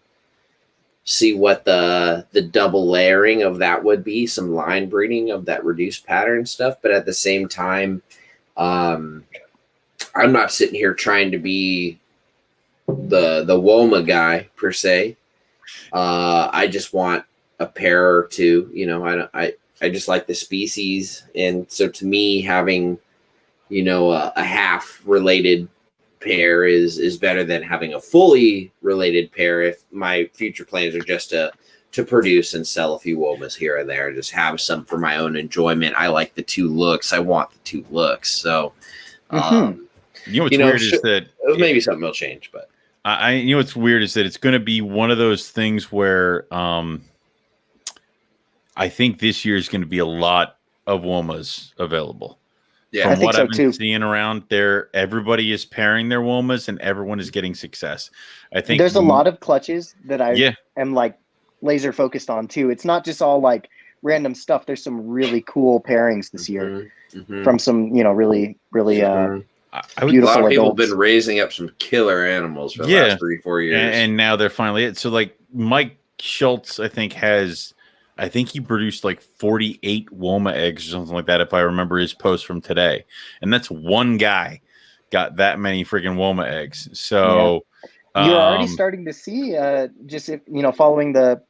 what the double layering of that would be, some line breeding of that reduced pattern stuff. But at the same time, I'm not sitting here trying to be the Woma guy per se. I just want a pair or 2. I just like the species, and so to me, having a half related pair is better than having a fully related pair. If my future plans are just to produce and sell a few Womas here and there, and just have some for my own enjoyment. I like the 2 looks. I want the 2 looks. So, what's weird is that maybe something will change, but what's weird is that it's going to be one of those things where I think this year is going to be a lot of Womas available. Yeah, From what I've been seeing around there, everybody is pairing their Womas and everyone is getting success. I think there's a lot of clutches that I am like laser focused on too. It's not just all like random stuff. There's some really cool pairings this year from some, really, really beautiful a lot of people have been raising up some killer animals for the last 3-4 years. And now they're finally it. So like Mike Schultz, I think he produced like 48 Woma eggs or something like that, if I remember his post from today. And that's one guy got that many freaking Woma eggs. So you're already starting to see following the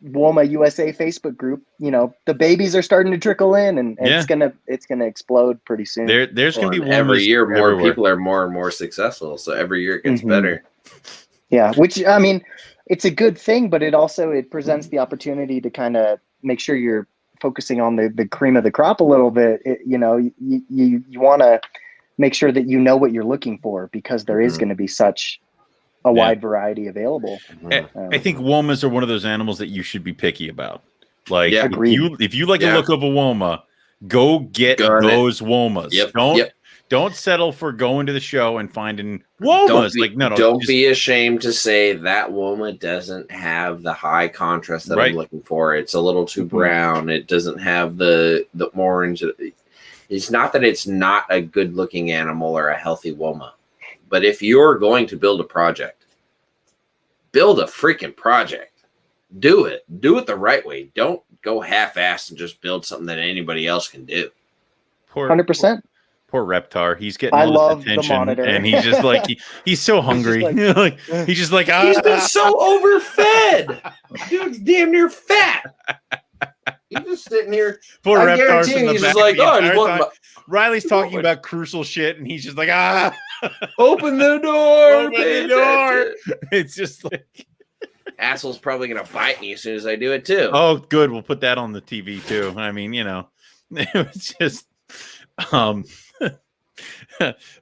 Woma USA Facebook group, the babies are starting to trickle in, and it's gonna explode pretty soon. There's gonna be Womas every year more everywhere. People are more and more successful. So every year it gets better. Yeah, which I mean, it's a good thing, but it presents the opportunity to kind of make sure you're focusing on the cream of the crop a little bit. You want to make sure that you know what you're looking for, because there is going to be such a wide variety available. I think Womas are one of those animals that you should be picky about. Like if you like the look of a Woma, go get those Womas. Don't settle for going to the show and finding Womas. Don't be ashamed to say that Woma doesn't have the high contrast that I'm looking for. It's a little too brown. It doesn't have the orange. It's not that it's not a good looking animal or a healthy Woma, but if you're going to build a project, build a freaking project. Do it the right way. Don't go half-assed and just build something that anybody else can do. 100%. Poor Reptar. He's getting all this attention, and he's just like he's so hungry. He's just like he's been so overfed. Dude's damn near fat. He's just sitting here. Poor Reptar's in the he's back. Just like, Riley's talking about crucial shit, and he's just like, open the door. Open the door. It's just like asshole's probably gonna bite me as soon as I do it too. Oh, good. We'll put that on the TV too. I mean, it's just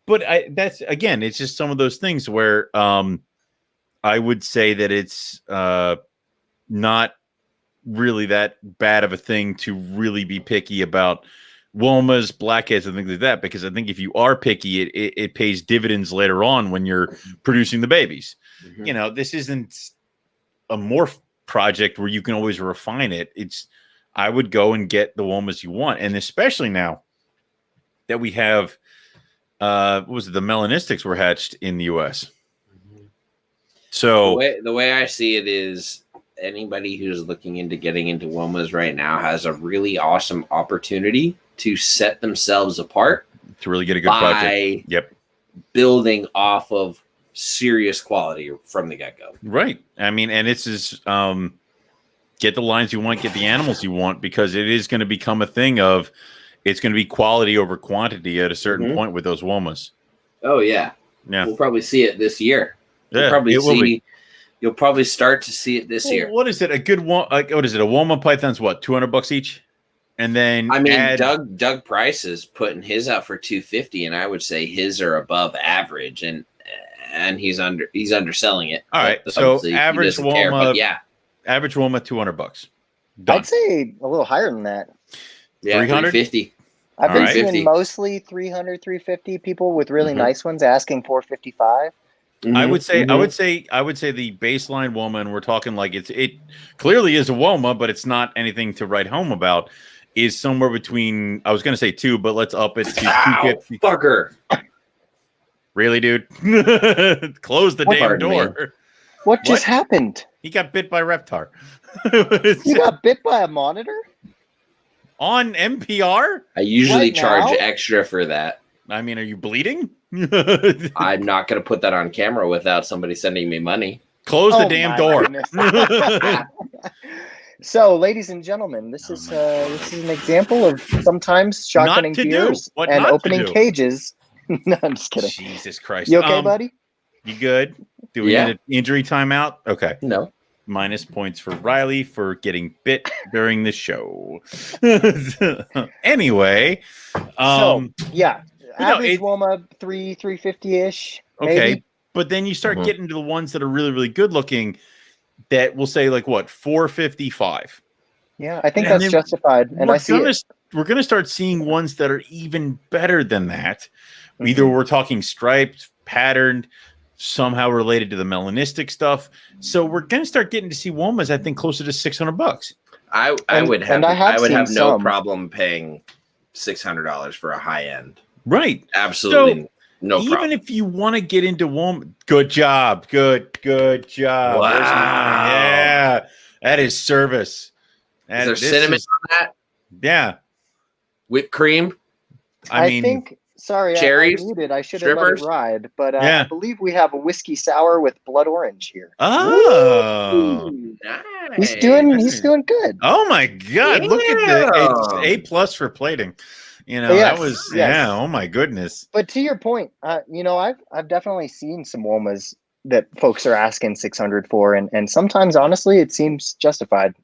but it's just some of those things where I would say that it's not really that bad of a thing to really be picky about Womas, blackheads, and things like that, because I think if you are picky, it pays dividends later on when you're producing the babies. This isn't a morph project where you can always refine it. I would go and get the Womas you want, and especially now that we have the melanistics were hatched in the US. So the way I see it is, anybody who's looking into getting into Womas right now has a really awesome opportunity to set themselves apart to really get a good project. Yep. Building off of serious quality from the get-go. Right. I mean, and it's just get the lines you want, get the animals you want, because it is going to become a thing of it's going to be quality over quantity at a certain point with those Womas. Oh yeah. We'll probably see it this year. You'll probably start to see it this year. What is it? A good one? What is it? A Woma Python's what? $200 each, and then I mean, Doug Price is putting his out for $250, and I would say his are above average, and he's underselling it. All right, so average Woma, average Woma $200. Done. I'd say a little higher than that. Yeah, 350. I've been seeing mostly 300, 350 people with really nice ones asking 455. I would say the baseline Woma, and we're talking like it clearly is a Woma, but it's not anything to write home about, is somewhere between, I was going to say 2, but let's up it to 250. Fucker. Really, dude? Close the damn door. Me. What just happened? He got bit by Reptar. You got bit by a monitor? On NPR? I usually charge extra for that. I mean, are you bleeding? I'm not going to put that on camera without somebody sending me money. Close the damn door. So, ladies and gentlemen, this is an example of sometimes shotgunning viewers and opening cages. No, I'm just kidding. Jesus Christ. You okay, buddy? You good? Do we need an injury timeout? Okay. No. Minus points for Riley for getting bit during the show. Anyway. Average Woma 350-ish. Okay. Maybe. But then you start getting to the ones that are really, really good looking that will say like what, 455. Yeah, I think that's justified. And we're going to start seeing ones that are even better than that. Either we're talking striped, patterned, somehow related to the melanistic stuff. So we're going to start getting to see Womas, I think, closer to $600. I would have no problem paying $600 for a high end. Right. Absolutely. No problem. Even if you want to get into Woma, good job. Good job. Wow. Yeah. That is service. Is there cinnamon on that? Yeah. Whipped cream? I think, sorry, cherries, I muted. I should have let it ride. But I believe we have a whiskey sour with blood orange here. Oh. Nice. He's doing good. Oh, my God. Look at the A+ for plating. That was oh my goodness. But to your point, I've definitely seen some Womas that folks are asking 600 for, and sometimes honestly it seems justified.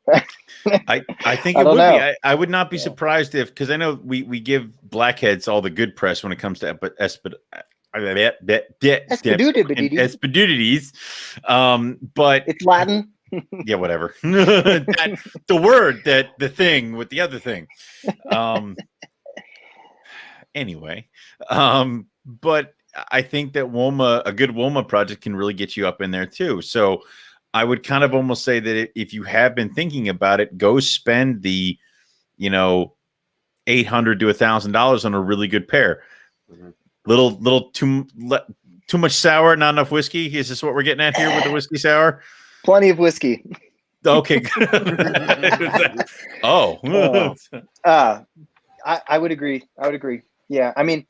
I think it would be. I would not be surprised if, because I know we give blackheads all the good press when it comes to Espedudities. But it's Latin. Yeah, whatever. The word, the thing with the other thing. Anyway, but I think that a good Woma project can really get you up in there too. So I would kind of almost say that if you have been thinking about it, go spend the, $800 to $1,000 on a really good pair. Little too much sour, not enough whiskey. Is this what we're getting at here with the whiskey sour? Plenty of whiskey. Okay. I would agree. Yeah, I mean,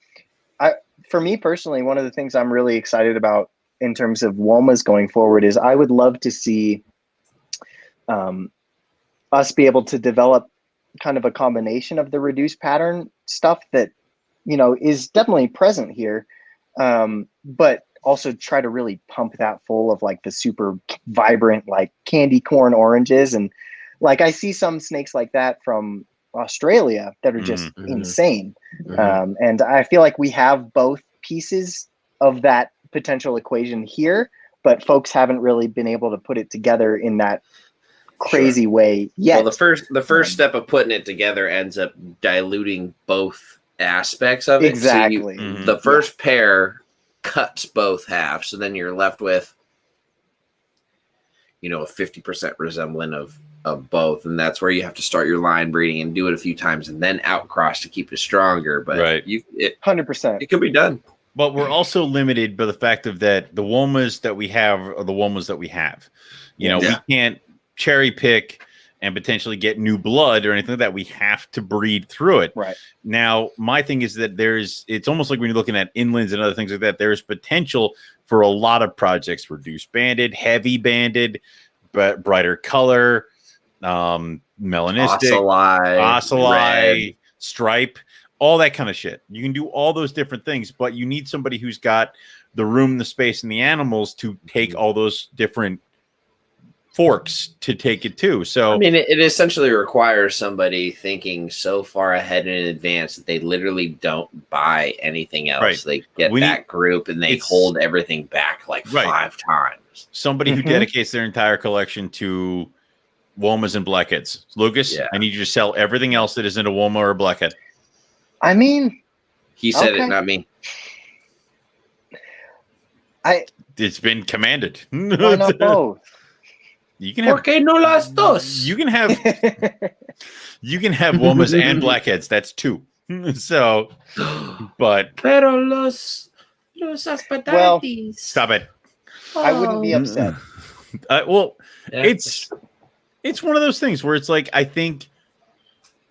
for me personally, one of the things I'm really excited about in terms of Womas going forward is I would love to see us be able to develop kind of a combination of the reduced pattern stuff that, is definitely present here, but also try to really pump that full of like the super vibrant, like candy corn oranges. And like, I see some snakes like that from Australia that are just insane. And I feel like we have both pieces of that potential equation here, but folks haven't really been able to put it together in that crazy way yet. Well, the first step of putting it together ends up diluting both aspects of it. Exactly. So the first pair cuts both halves, so then you're left with a 50% resemblant of both, and that's where you have to start your line breeding and do it a few times and then outcross to keep it stronger. But 100%, it can be done. But we're also limited by the fact of that the Womas that we have are the Womas that we have. We can't cherry pick and potentially get new blood or anything like that. We have to breed through it. Right. Now, my thing is that it's almost like when you're looking at inlands and other things like that, there's potential for a lot of projects, reduced banded, heavy banded, but brighter color, melanistic, ocelli, stripe, all that kind of shit. You can do all those different things, but you need somebody who's got the room, the space, and the animals to take all those different forks to take it to. So I mean, it essentially requires somebody thinking so far ahead in advance that they literally don't buy anything else. Right. They get that group and they hold everything back like 5 times. Somebody who dedicates their entire collection to Womas and blackheads. Lucas, I need you to sell everything else that isn't a Woma or a blackhead. I mean, he said it, not me. It's been commanded. Why not both? You can have. ¿Por qué no las dos? You can have. You can have Womas and blackheads. That's 2. So, but. Pero los aspadatis. Well, stop it. I wouldn't be upset. Well, it's one of those things where it's like, I think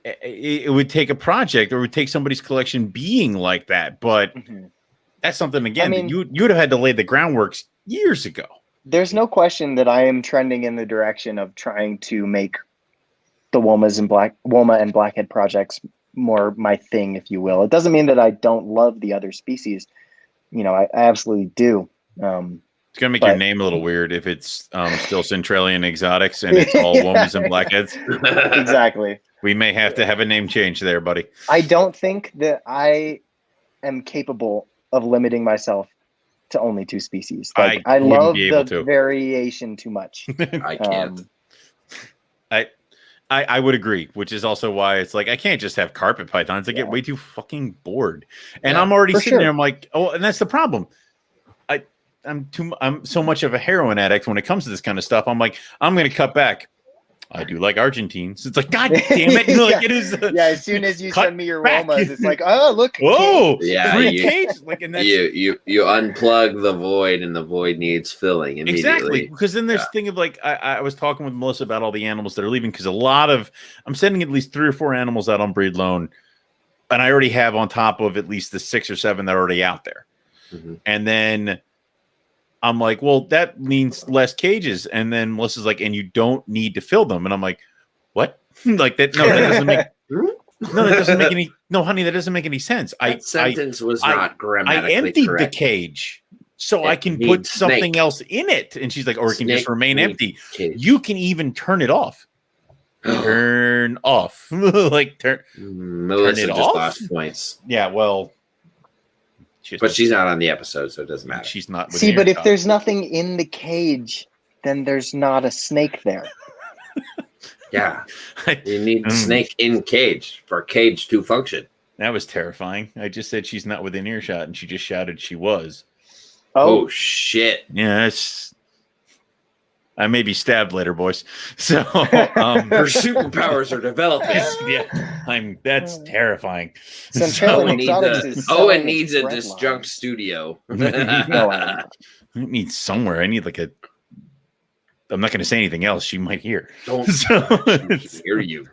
it would take a project or it would take somebody's collection being like that, but that's something again that you'd have had to lay the groundwork years ago. There's no question that I am trending in the direction of trying to make the Woma and blackhead projects more my thing, if you will. It doesn't mean that I don't love the other species. You know, I absolutely do. It's gonna make your name a little weird if it's still Centralian Exotics and it's all Womas and blackheads. Exactly. We may have to have a name change there, buddy. I don't think that I am capable of limiting myself to only 2 species. Like, I love the variation too much. I can't. I would agree, which is also why it's like I can't just have carpet pythons. I get way too fucking bored. And I'm already sitting there. I'm like, oh, and that's the problem. I'm so much of a heroin addict when it comes to this kind of stuff. I'm like, I'm going to cut back. I do like Argentines. It's like, God damn it. It is. As soon as you send me your Womas, it's like, oh, look. Whoa. Yeah. You unplug the void and the void needs filling immediately. Exactly. Because then there's thing of like, I was talking with Melissa about all the animals that are leaving because I'm sending at least 3 or 4 animals out on breed loan. And I already have on top of at least the 6 or 7 that are already out there. And then I'm like, well, that means less cages. And then Melissa's like, and you don't need to fill them. And I'm like, what? Like that? No, that doesn't make. No, that doesn't make any. No, honey, that doesn't make any sense. That sentence was not grammatically I emptied correct. the cage so I can put something else in it. And she's like, or it can just remain empty. Cage. You can even turn it off. Turn off. Like turn. Melissa just lost points. Yeah, well. But she's not on the episode, so it doesn't matter. She's not. See, but if there's nothing in the cage, then there's not a snake there. Yeah. You need snake in cage for cage to function. That was terrifying. I just said she's not within earshot, and she just shouted she was. Oh shit. Yes. I may be stabbed later, boys. So her superpowers are developing. That's terrifying. Owen needs a disjunct studio. I need somewhere. I need like a. I'm not going to say anything else. She might hear. Don't hear you.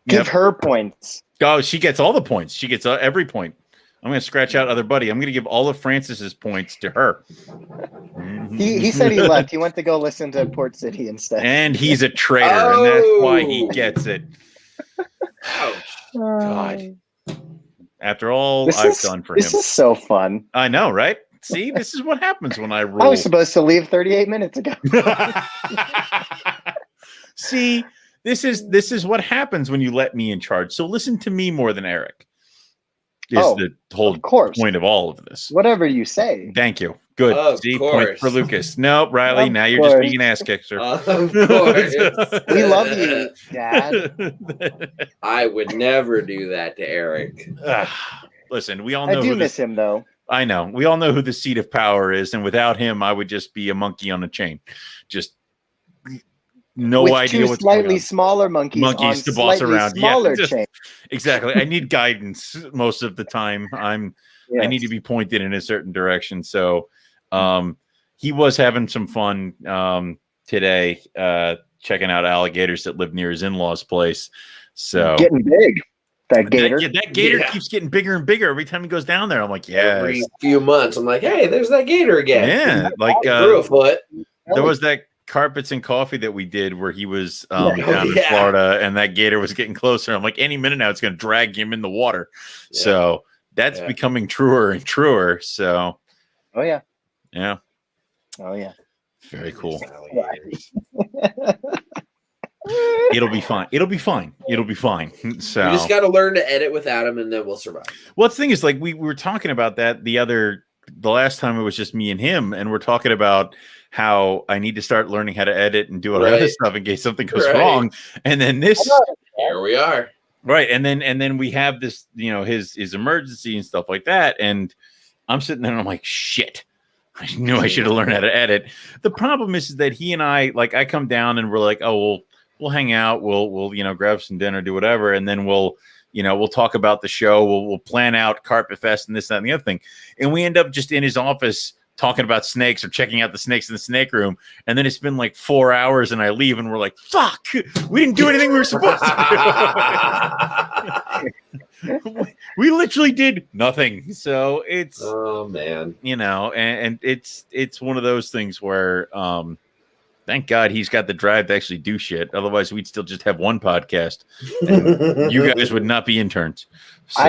Give her points. Oh, she gets all the points. She gets every point. I'm going to scratch out other buddy. I'm going to give all of Francis's points to her. He said he left. He went to go listen to Port City instead. And he's a traitor, and that's why he gets it. God. After all I've done for him. This is so fun. I know, right? See, this is what happens when I rule. I was supposed to leave 38 minutes ago. See, this is what happens when you let me in charge. So listen to me more than Eric. Is the whole point of all of this. Whatever you say. Thank you. Good. See, point for Lucas. Nope, Riley, now you're just being an ass kicker. Of course. We love you, Dad. I would never do that to Eric. Listen, we all know I do miss him, though. I know. We all know who the seat of power is, and without him, I would just be a monkey on a chain. Just no idea what's going on. Slightly smaller monkeys to boss around. Smaller chain. Exactly. I need guidance most of the time. I need to be pointed in a certain direction. So he was having some fun today. checking out alligators that live near his in-laws' place. So getting big. That gator. That gator keeps getting bigger and bigger every time he goes down there. I'm like, every few months, I'm like, hey, there's that gator again. Yeah, like grew a foot. There was that Carpets and Coffee that we did where he was down in Florida, and that gator was getting closer. I'm like, any minute now, it's going to drag him in the water. Yeah. So that's becoming truer and truer. So, yeah. Oh yeah, very cool. It'll be fine. It'll be fine. So you just got to learn to edit without him, and then we'll survive. Well, the thing is, like we were talking about that the last time it was just me and him, and we're talking about how I need to start learning how to edit and do all that other stuff in case something goes wrong. And then here we are. Right. And then we have this, his emergency and stuff like that. And I'm sitting there and I'm like, shit, I knew I should have learned how to edit. The problem is that he and I come down and we're like, oh, we'll hang out. We'll grab some dinner, do whatever. And then we'll talk about the show. We'll plan out Carpet Fest and this, that, and the other thing. And we end up just in his office talking about snakes or checking out the snakes in the snake room. And then it's been like 4 hours and I leave and we're like, fuck, we didn't do anything we were supposed to do. We literally did nothing. So it's, oh man, and it's one of those things where, thank God he's got the drive to actually do shit. Otherwise we'd still just have one podcast and you guys would not be interns. So.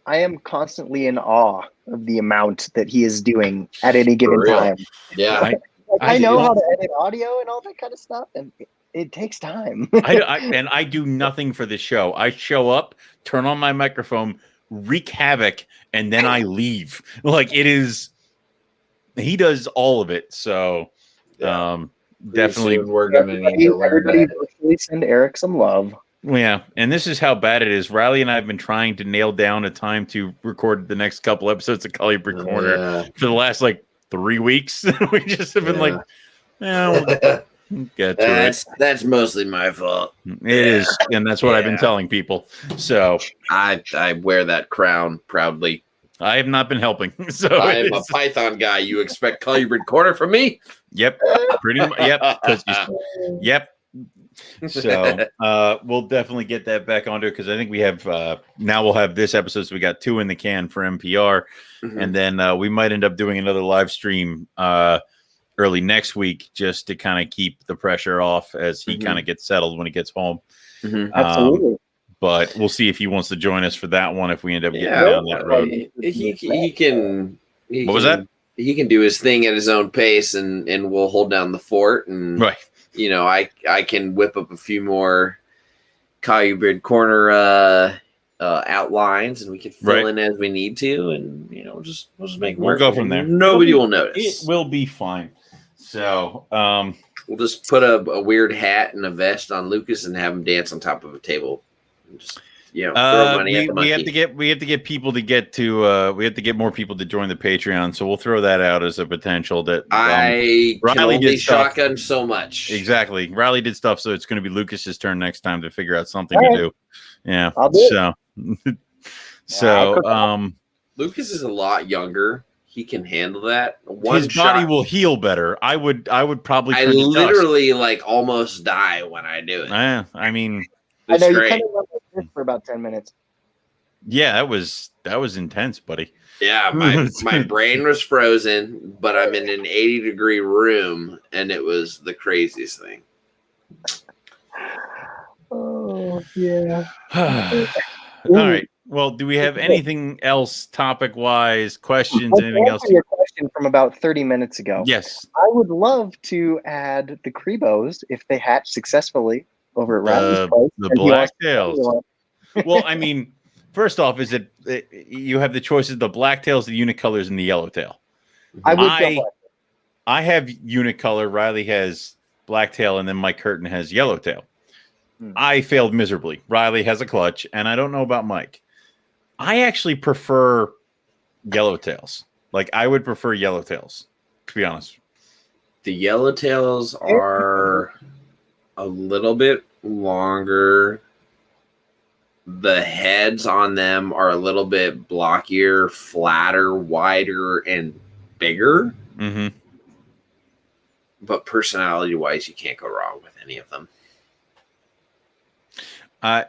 I am constantly in awe of the amount that he is doing at any given time. Yeah. I know how to edit audio and all that kind of stuff, and it takes time. I do nothing for the show. I show up, turn on my microphone, wreak havoc, and then I leave. Like he does all of it. So definitely we're going to need to learn that. Send Eric some love. Yeah, and this is how bad it is. Riley and I have been trying to nail down a time to record the next couple episodes of Collie Brick Corner for the last 3 weeks. We just have been we'll get to it. That's mostly my fault. It is, and that's what I've been telling people. So I wear that crown proudly. I have not been helping. So I am a Python guy. You expect Collie Brick Corner from me? Yep, pretty much. Yep, yep. So we'll definitely get that back onto it because I think we have now we'll have this episode. So we got 2 in the can for NPR, and then we might end up doing another live stream early next week just to kind of keep the pressure off as he kind of gets settled when he gets home. Absolutely. But we'll see if he wants to join us for that one if we end up getting down that road. He can. What was that? He can do his thing at his own pace, and we'll hold down the fort. And I can whip up a few more Collie Brick Corner outlines, and we can fill in as we need to, and we'll just make it work. We'll go from there. Nobody will notice. It will be fine. So we'll just put a weird hat and a vest on Lucas and have him dance on top of a table. And just throw money at the monkey. We have to get people to get to we have to get more people to join the Patreon. So we'll throw that out as a potential that I can only shotgun so much. Exactly. Riley did stuff, so it's going to be Lucas's turn next time to figure out something to do. Yeah. I'll do it. So Lucas is a lot younger. He can handle that. His body will heal better. I would probably. I literally almost die when I do it. I mean, I know you kind of left this for about 10 minutes. Yeah, that was intense, buddy. Yeah, my brain was frozen, but I'm in an 80-degree room, and it was the craziest thing. Oh yeah. All right. Well, do we have anything else topic-wise? Questions? Anything else? Your question from about 30 minutes ago. Yes. I would love to add the Crebos if they hatch successfully over at Riley's place. The blacktails. Well, I mean, first off, is it you have the choices: the blacktails, the unicolors, and the yellowtail. I have unicolor. Riley has blacktail, and then Mike Curtin has yellowtail. I failed miserably. Riley has a clutch, and I don't know about Mike. I actually prefer yellowtails. I would prefer yellowtails, to be honest. The yellowtails are a little bit longer. The heads on them are a little bit blockier, flatter, wider, and bigger. but personality-wise, you can't go wrong with any of them.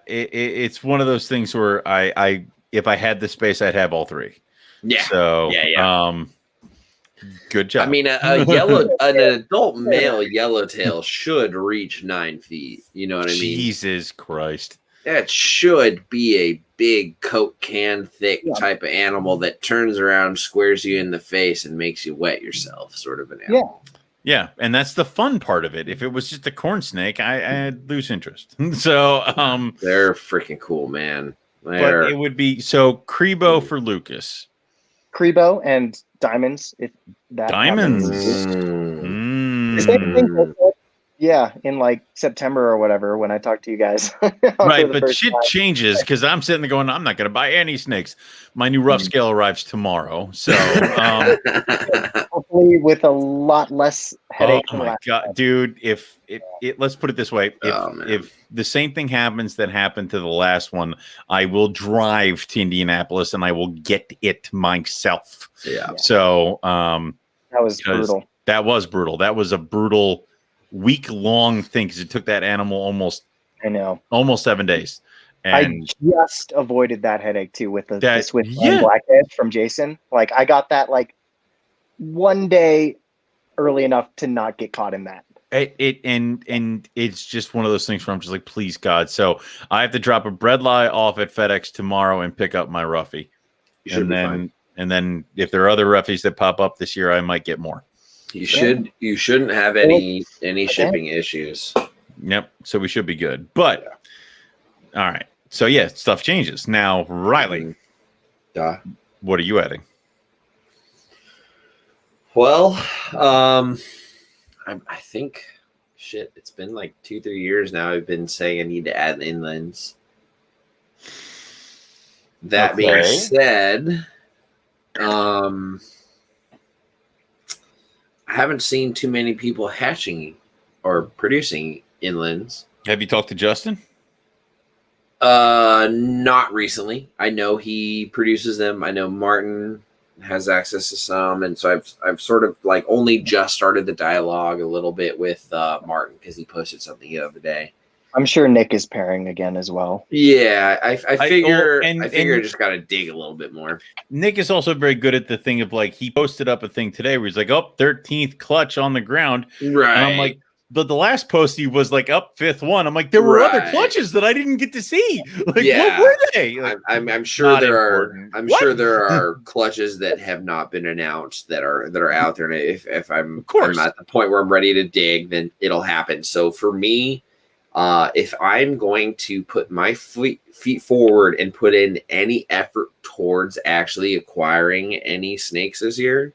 It's one of those things where I if I had the space, I'd have all three. Yeah. So good job. I mean, an adult male yellowtail should reach 9 feet. You know what I mean? Jesus Christ. That should be a big Coke can thick type of animal that turns around, squares you in the face, and makes you wet yourself, sort of an animal. Yeah, and that's the fun part of it. If it was just a corn snake, I'd lose interest. So they're freaking cool, man. But it would be Crebo for Lucas. Crebo and diamonds, if that diamonds. Yeah, in like September or whatever when I talked to you guys. Right, but shit changes because I'm sitting there going, I'm not going to buy any snakes. My new rough scale arrives tomorrow, so hopefully with a lot less headache. Oh my god, dude! If let's put it this way, if the same thing happens that happened to the last one, I will drive to Indianapolis and I will get it myself. Yeah. So that was brutal. That was brutal. That was a brutal week-long thing because it took that animal almost 7 days. And I just avoided that headache too with the Swiss blackhead from Jason. Like I got that like one day early enough to not get caught in that. And it's just one of those things where I'm just like, please God. So I have to drop a bredli off at FedEx tomorrow and pick up my roughie. And then if there are other roughies that pop up this year, I might get more. You shouldn't have any shipping issues. Yep. So we should be good. But all right. So yeah, stuff changes. Now, Riley, what are you adding? Well, I think it's been like 2-3 years now. I've been saying I need to add inlands. That being said, I haven't seen too many people hatching or producing inlands. Have you talked to Justin? Not recently. I know he produces them. I know Martin has access to some, and so I've sort of like only just started the dialogue a little bit with Martin because he posted something the other day. I'm sure Nick is pairing again as well. Yeah, I figure I just got to dig a little bit more. Nick is also very good at the thing of like he posted up a thing today where he's like, 13th clutch on the ground. Right. And I'm like, but the last post he was like up 5th one. I'm like, there were other clutches that I didn't get to see. Like, what were they? Like, I'm sure there are. I'm sure there are clutches that have not been announced that are out there. And if I'm at the point where I'm ready to dig, then it'll happen. So for me, if I'm going to put my feet forward and put in any effort towards actually acquiring any snakes this year,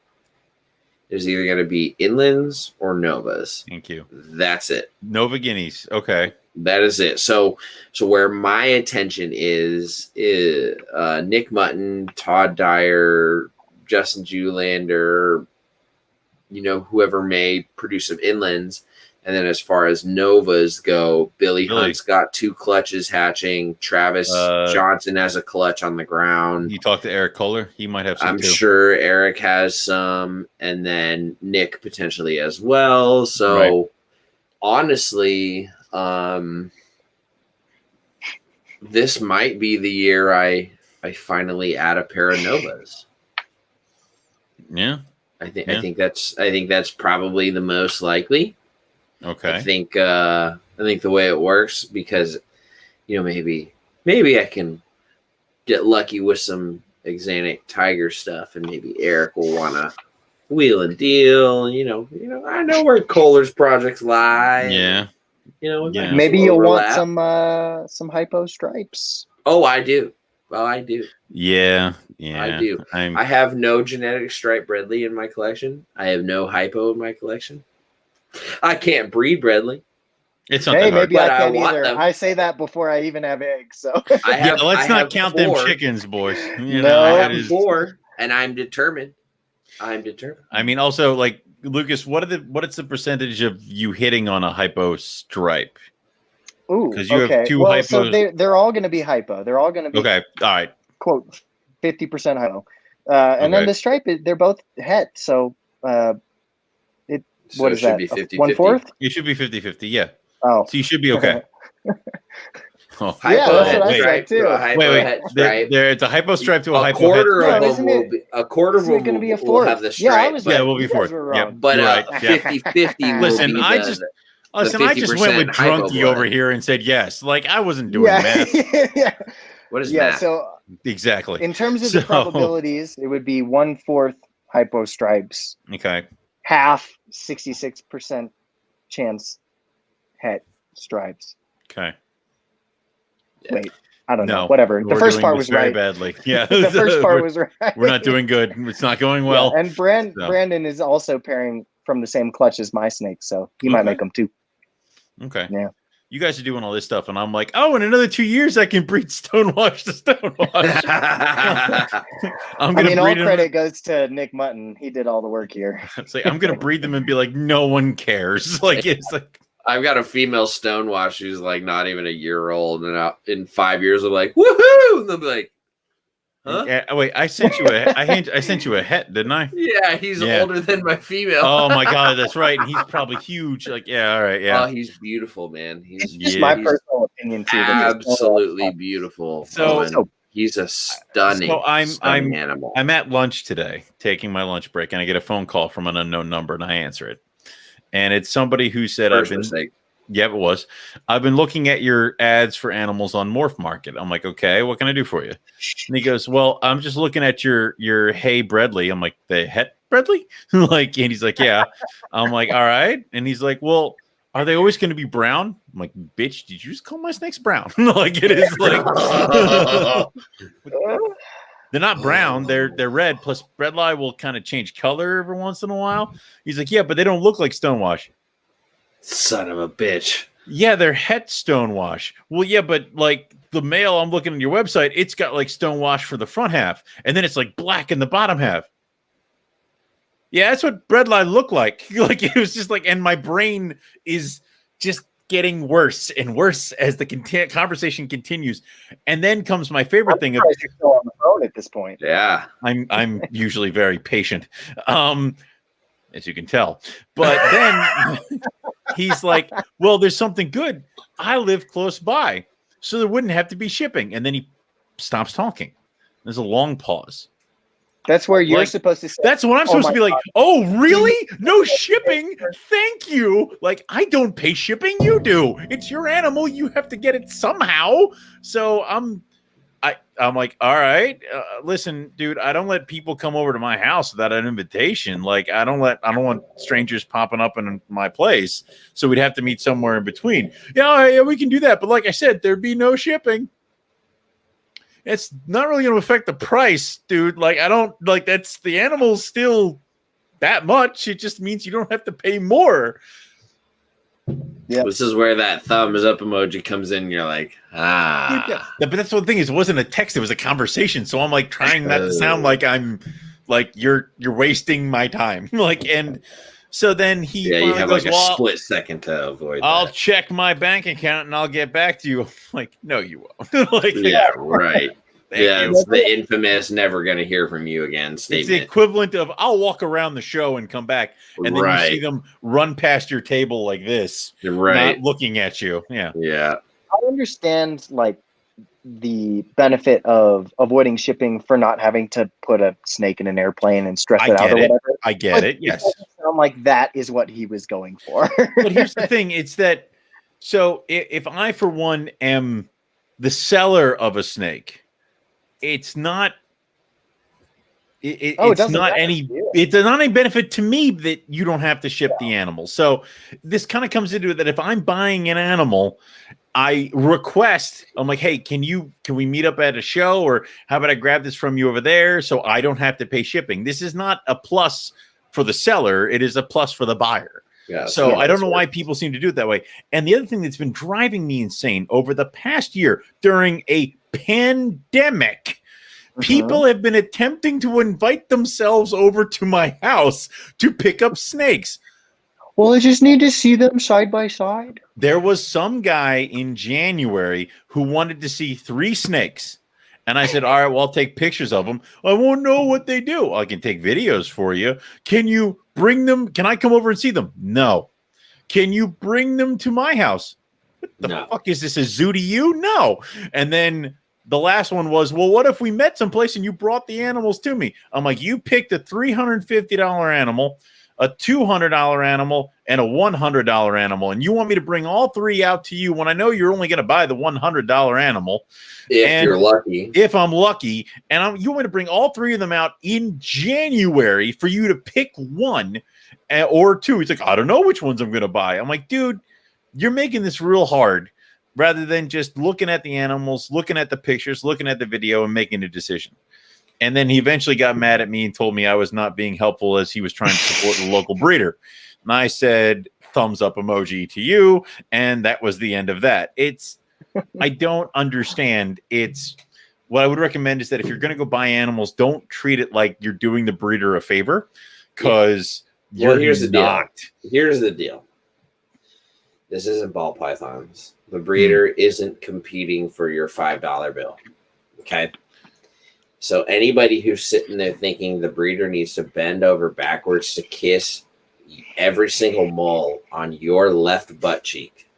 there's either going to be inlands or novas. Thank you. That's it. Nova guineas. Okay. That is it. So where my attention is Nick Mutton, Todd Dyer, Justin Julander, whoever may produce some inlands. And then as far as novas go, Billy Hunt's got 2 clutches hatching. Travis Johnson has a clutch on the ground. You talked to Eric Kohler? He might have some I'm sure Eric has some. And then Nick potentially as well. So honestly, this might be the year I finally add a pair of novas. Yeah. I think that's probably the most likely. Okay. I think the way it works, because maybe I can get lucky with some Exanic Tiger stuff, and maybe Eric will want to wheel and deal. I know where Kohler's projects lie. Yeah. Maybe you'll want some hypo stripes. Oh, I do. Yeah. I do. I have no genetic stripe Bredli in my collection. I have no hypo in my collection. I can't breed Bredli. It's not that hard. Maybe I can't either. I say that before I even have eggs. So let's not count 4. Them chickens, boys. I have 4, and I'm determined. I mean, also, like Lucas, what is the percentage of you hitting on a hypo stripe? Ooh, because you have 2 hypos. So they're all going to be hypo. They're all going to be okay. All right. Quote 50% hypo, and then the stripe they're both het. So what is that? Be 50-50. 1/4? You should be 50-50, yeah. Oh. So you should be okay. Oh. Yeah, that's what I said too. Wait. It's a hypo stripe to a hypo quarter head. of them will be a quarter of them going to be a will fourth. have the stripe. Yeah, we'll be fourth. Yeah, but 50-50 Listen, I just went with drunkie over here and said yes. Like I wasn't doing math. Yeah. What is math? So exactly. In terms of the probabilities, it would be 1/4 hypo stripes. Okay. Half 66% chance het stripes. Okay. Wait, I don't know. Whatever. The first part was very right. Badly. Yeah. The first part was right. We're not doing good. It's not going well. Yeah, and Brandon is also pairing from the same clutch as my snake, so he might make them too. Okay. Yeah. You guys are doing all this stuff, and I'm like, oh, in another 2 years, I can breed Stonewash to Stonewash. I mean, all credit goes to Nick Mutton. He did all the work here. It's like I'm gonna breed them and be like, no one cares. Like it's like. I've got a female Stonewash who's like not even a year old, and in 5 years, I'm like, woohoo! And they'll be like, huh? Yeah, wait, I sent you I sent you a het, didn't I? Yeah, he's older than my female. Oh my god, that's right. And he's probably huge. Like, yeah, all right, yeah. Oh, he's beautiful, man. He's just my personal opinion too. Absolutely beautiful. So he's a stunning, stunning animal. I'm at lunch today, taking my lunch break, and I get a phone call from an unknown number, and I answer it. And it's somebody who said, yeah, it was. I've been looking at your ads for animals on Morph Market. I'm like, okay, what can I do for you? And he goes, well, I'm just looking at your Hey Bredli. I'm like, the Het Bredli? Like, and he's like, yeah. I'm like, all right. And he's like, well, are they always going to be brown? I'm like, bitch, did you just call my snakes brown? Like, it is like. They're not brown. They're red. Plus, Bredli will kind of change color every once in a while. He's like, yeah, but they don't look like Stonewash. Son of a bitch. Yeah, they're het Stonewash. Well, yeah, but like the male, I'm looking at your website, it's got like Stonewash for the front half, and then it's like black in the bottom half. Yeah, that's what Bredli looked like. Like it was just like, and my brain is just getting worse and worse as the conversation continues. And then comes my favorite thing. You're still on the phone at this point. Yeah, I'm usually very patient, as you can tell. But then he's like, "Well, there's something good. I live close by, so there wouldn't have to be shipping." And then he stops talking. There's a long pause. That's where you're supposed to say. That's what I'm supposed to be like, oh, really? No shipping? Thank you. Like, I don't pay shipping. You do. It's your animal. You have to get it somehow. So I'm like, all right, listen, dude, I don't let people come over to my house without an invitation. Like, I don't want strangers popping up in my place. So we'd have to meet somewhere in between. Yeah, we can do that. But like I said, there'd be no shipping. It's not really going to affect the price, dude. Like, I don't like that's the animal's still that much. It just means you don't have to pay more. Yeah, this is where that thumbs up emoji comes in. You're like, Yeah, but that's the thing is, it wasn't a text; it was a conversation. So I'm like trying not to sound like I'm like you're wasting my time. Like, and so then he you have goes, like a split second to avoid. I'll check my bank account and I'll get back to you. I'm like, no, you won't. Like, yeah, right. Yeah, it's the infamous "never gonna hear from you again" statement. It's the equivalent of "I'll walk around the show and come back," and then you see them run past your table like this, not looking at you. Yeah, yeah. I understand like the benefit of avoiding shipping for not having to put a snake in an airplane and stress it out or whatever. I get it. Yes, it doesn't sound like that is what he was going for. But here's the thing: it's that. So if I, for one, am the seller of a snake. It's not. It does not any benefit to me that you don't have to ship the animal. So this kind of comes into it that if I'm buying an animal, I request. I'm like, hey, can we meet up at a show, or how about I grab this from you over there so I don't have to pay shipping? This is not a plus for the seller; it is a plus for the buyer. Yeah, so I don't know why people seem to do it that way. And the other thing that's been driving me insane over the past year during a pandemic, people have been attempting to invite themselves over to my house to pick up snakes. Well, I just need to see them side by side. There was some guy in January who wanted to see 3 snakes. And I said, all right, well, I'll take pictures of them. I won't know what they do. I can take videos for you. Can you bring them? Can I come over and see them? No. Can you bring them to my house? What the fuck is this, a zoo to you? No. And then the last one was, well, what if we met someplace and you brought the animals to me? I'm like, you picked a $350 animal, a $200 animal, and a $100 animal, and you want me to bring all three out to you when I know you're only going to buy the $100 animal. If you're lucky. If I'm lucky. And you want me to bring all three of them out in January for you to pick one or two. He's like, I don't know which ones I'm going to buy. I'm like, dude, you're making this real hard rather than just looking at the animals, looking at the pictures, looking at the video, and making a decision. And then he eventually got mad at me and told me I was not being helpful as he was trying to support the local breeder. And I said, thumbs up emoji to you. And that was the end of that. I don't understand. What I would recommend is that if you're going to go buy animals, don't treat it like you're doing the breeder a favor, because here's the deal. Here's the deal. This isn't ball pythons. The breeder isn't competing for your $5 bill. Okay. So anybody who's sitting there thinking the breeder needs to bend over backwards to kiss every single mole on your left butt cheek,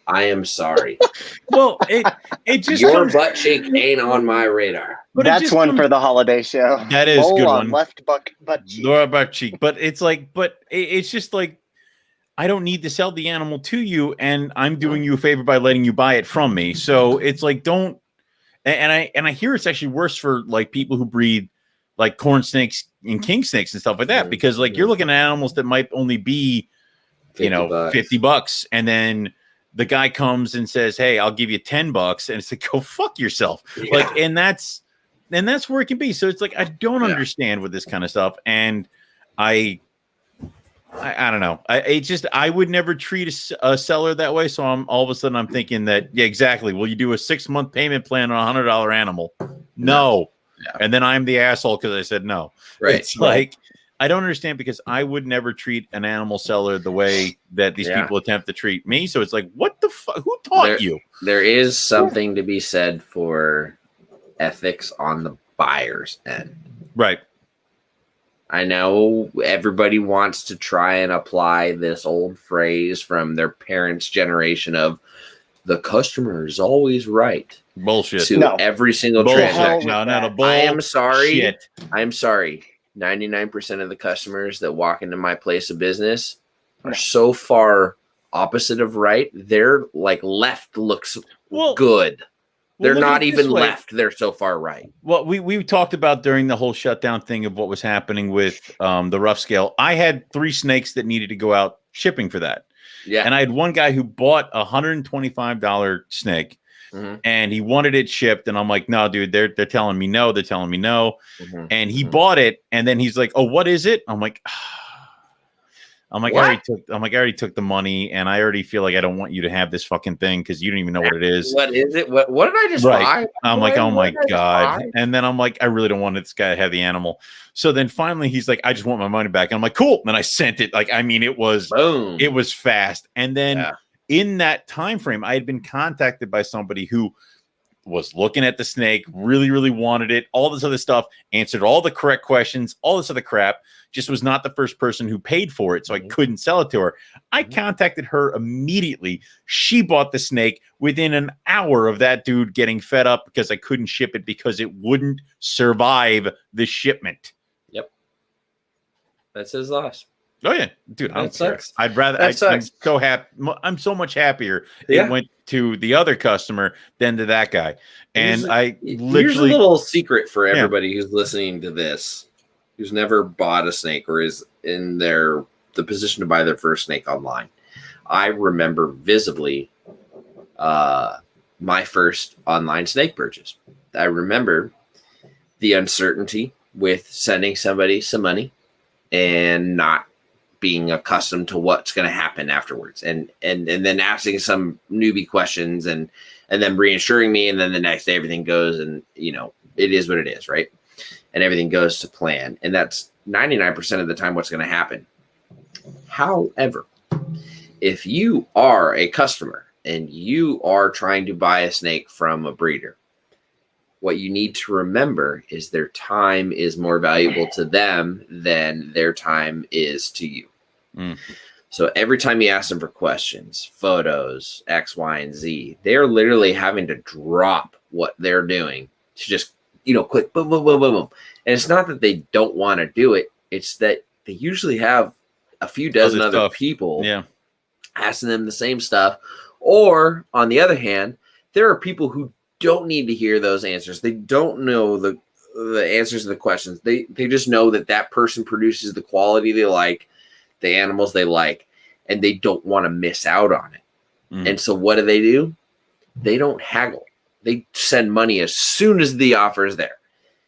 I am sorry. Well, it just your butt cheek ain't on my radar. But that's one for the holiday show. That is a good one. Left butt cheek. Lower butt cheek. But it's like, it's just like, I don't need to sell the animal to you, and I'm doing you a favor by letting you buy it from me. So it's like, don't. And I hear it's actually worse for like people who breed like corn snakes and king snakes and stuff like that, because like you're looking at animals that might only be, $50, and then the guy comes and says, "Hey, I'll give you $10," and it's like, go fuck yourself. Yeah. Like, and that's where it can be. So it's like, I don't understand with this kind of stuff, and I don't know. I would never treat a seller that way. So all of a sudden I'm thinking that, yeah, exactly. Will you do a 6-month payment plan on a $100 animal? No. Yeah. And then I'm the asshole because I said no. Right. It's like, I don't understand, because I would never treat an animal seller the way that these people attempt to treat me. So it's like, what the fuck? Who taught you? There is something to be said for ethics on the buyer's end. Right. I know everybody wants to try and apply this old phrase from their parents' generation of the customer is always right. Bullshit. To every single transaction. No, I am sorry. Shit. I am sorry. 99% of the customers that walk into my place of business are so far opposite of right. Their like left looks good. They're not even left. They're so far right. Well, we talked about during the whole shutdown thing of what was happening with the rough scale. I had 3 snakes that needed to go out shipping for that. Yeah. And I had one guy who bought a $125 snake, and he wanted it shipped. And I'm like, no, dude, they're telling me no. They're telling me no. And he bought it. And then he's like, oh, what is it? I'm like, I already took the money, and I already feel like I don't want you to have this fucking thing because you don't even know what it is. What is it? What did I just buy? I'm like, oh my God. And then I'm like, I really don't want this guy to have the animal. So then finally he's like, I just want my money back. And I'm like, cool. And then I sent it. Like, I mean, it was fast. And then in that time frame, I had been contacted by somebody who was looking at the snake, really, really wanted it, all this other stuff, answered all the correct questions, all this other crap, just was not the first person who paid for it, so I couldn't sell it to her. I contacted her immediately. She bought the snake within an hour of that dude getting fed up because I couldn't ship it because it wouldn't survive the shipment. Yep. That's his loss. Oh, yeah. Dude, I don't care. I'd rather, I'm so happy. I'm so much happier it went to the other customer than to that guy. And here's a little secret for everybody who's listening to this, who's never bought a snake or is in the position to buy their first snake online. I remember visibly my first online snake purchase. I remember the uncertainty with sending somebody some money and not being accustomed to what's going to happen afterwards, and then asking some newbie questions and then reassuring me, and then the next day everything goes, and it is what it is, right? And everything goes to plan, and that's 99% of the time what's going to happen. However, if you are a customer and you are trying to buy a snake from a breeder, what you need to remember is their time is more valuable to them than their time is to you. So every time you ask them for questions, photos, X, Y, and Z, they're literally having to drop what they're doing to just, quick, boom, boom, boom, boom, boom. And it's not that they don't want to do it. It's that they usually have a few dozen other people asking them the same stuff. Or on the other hand, there are people who don't need to hear those answers. They don't know the answers to the questions. They just know that person produces the quality they like, the animals they like, and they don't want to miss out on it. And so what do? They don't haggle. They send money as soon as the offer is there.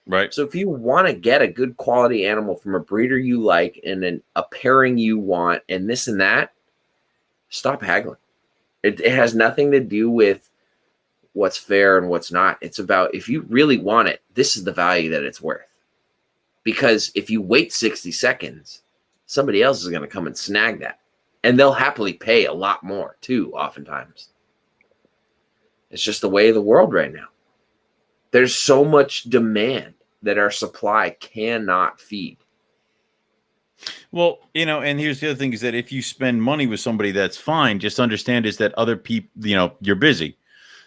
Right. So if you want to get a good quality animal from a breeder you like and a pairing you want and this and that, stop haggling. It has nothing to do with what's fair and what's not. It's about, if you really want it, this is the value that it's worth. Because if you wait 60 seconds, somebody else is going to come and snag that. And they'll happily pay a lot more too, oftentimes. It's just the way of the world right now. There's so much demand that our supply cannot feed. Well, and here's the other thing is that if you spend money with somebody, that's fine. Just understand is that other people, you're busy.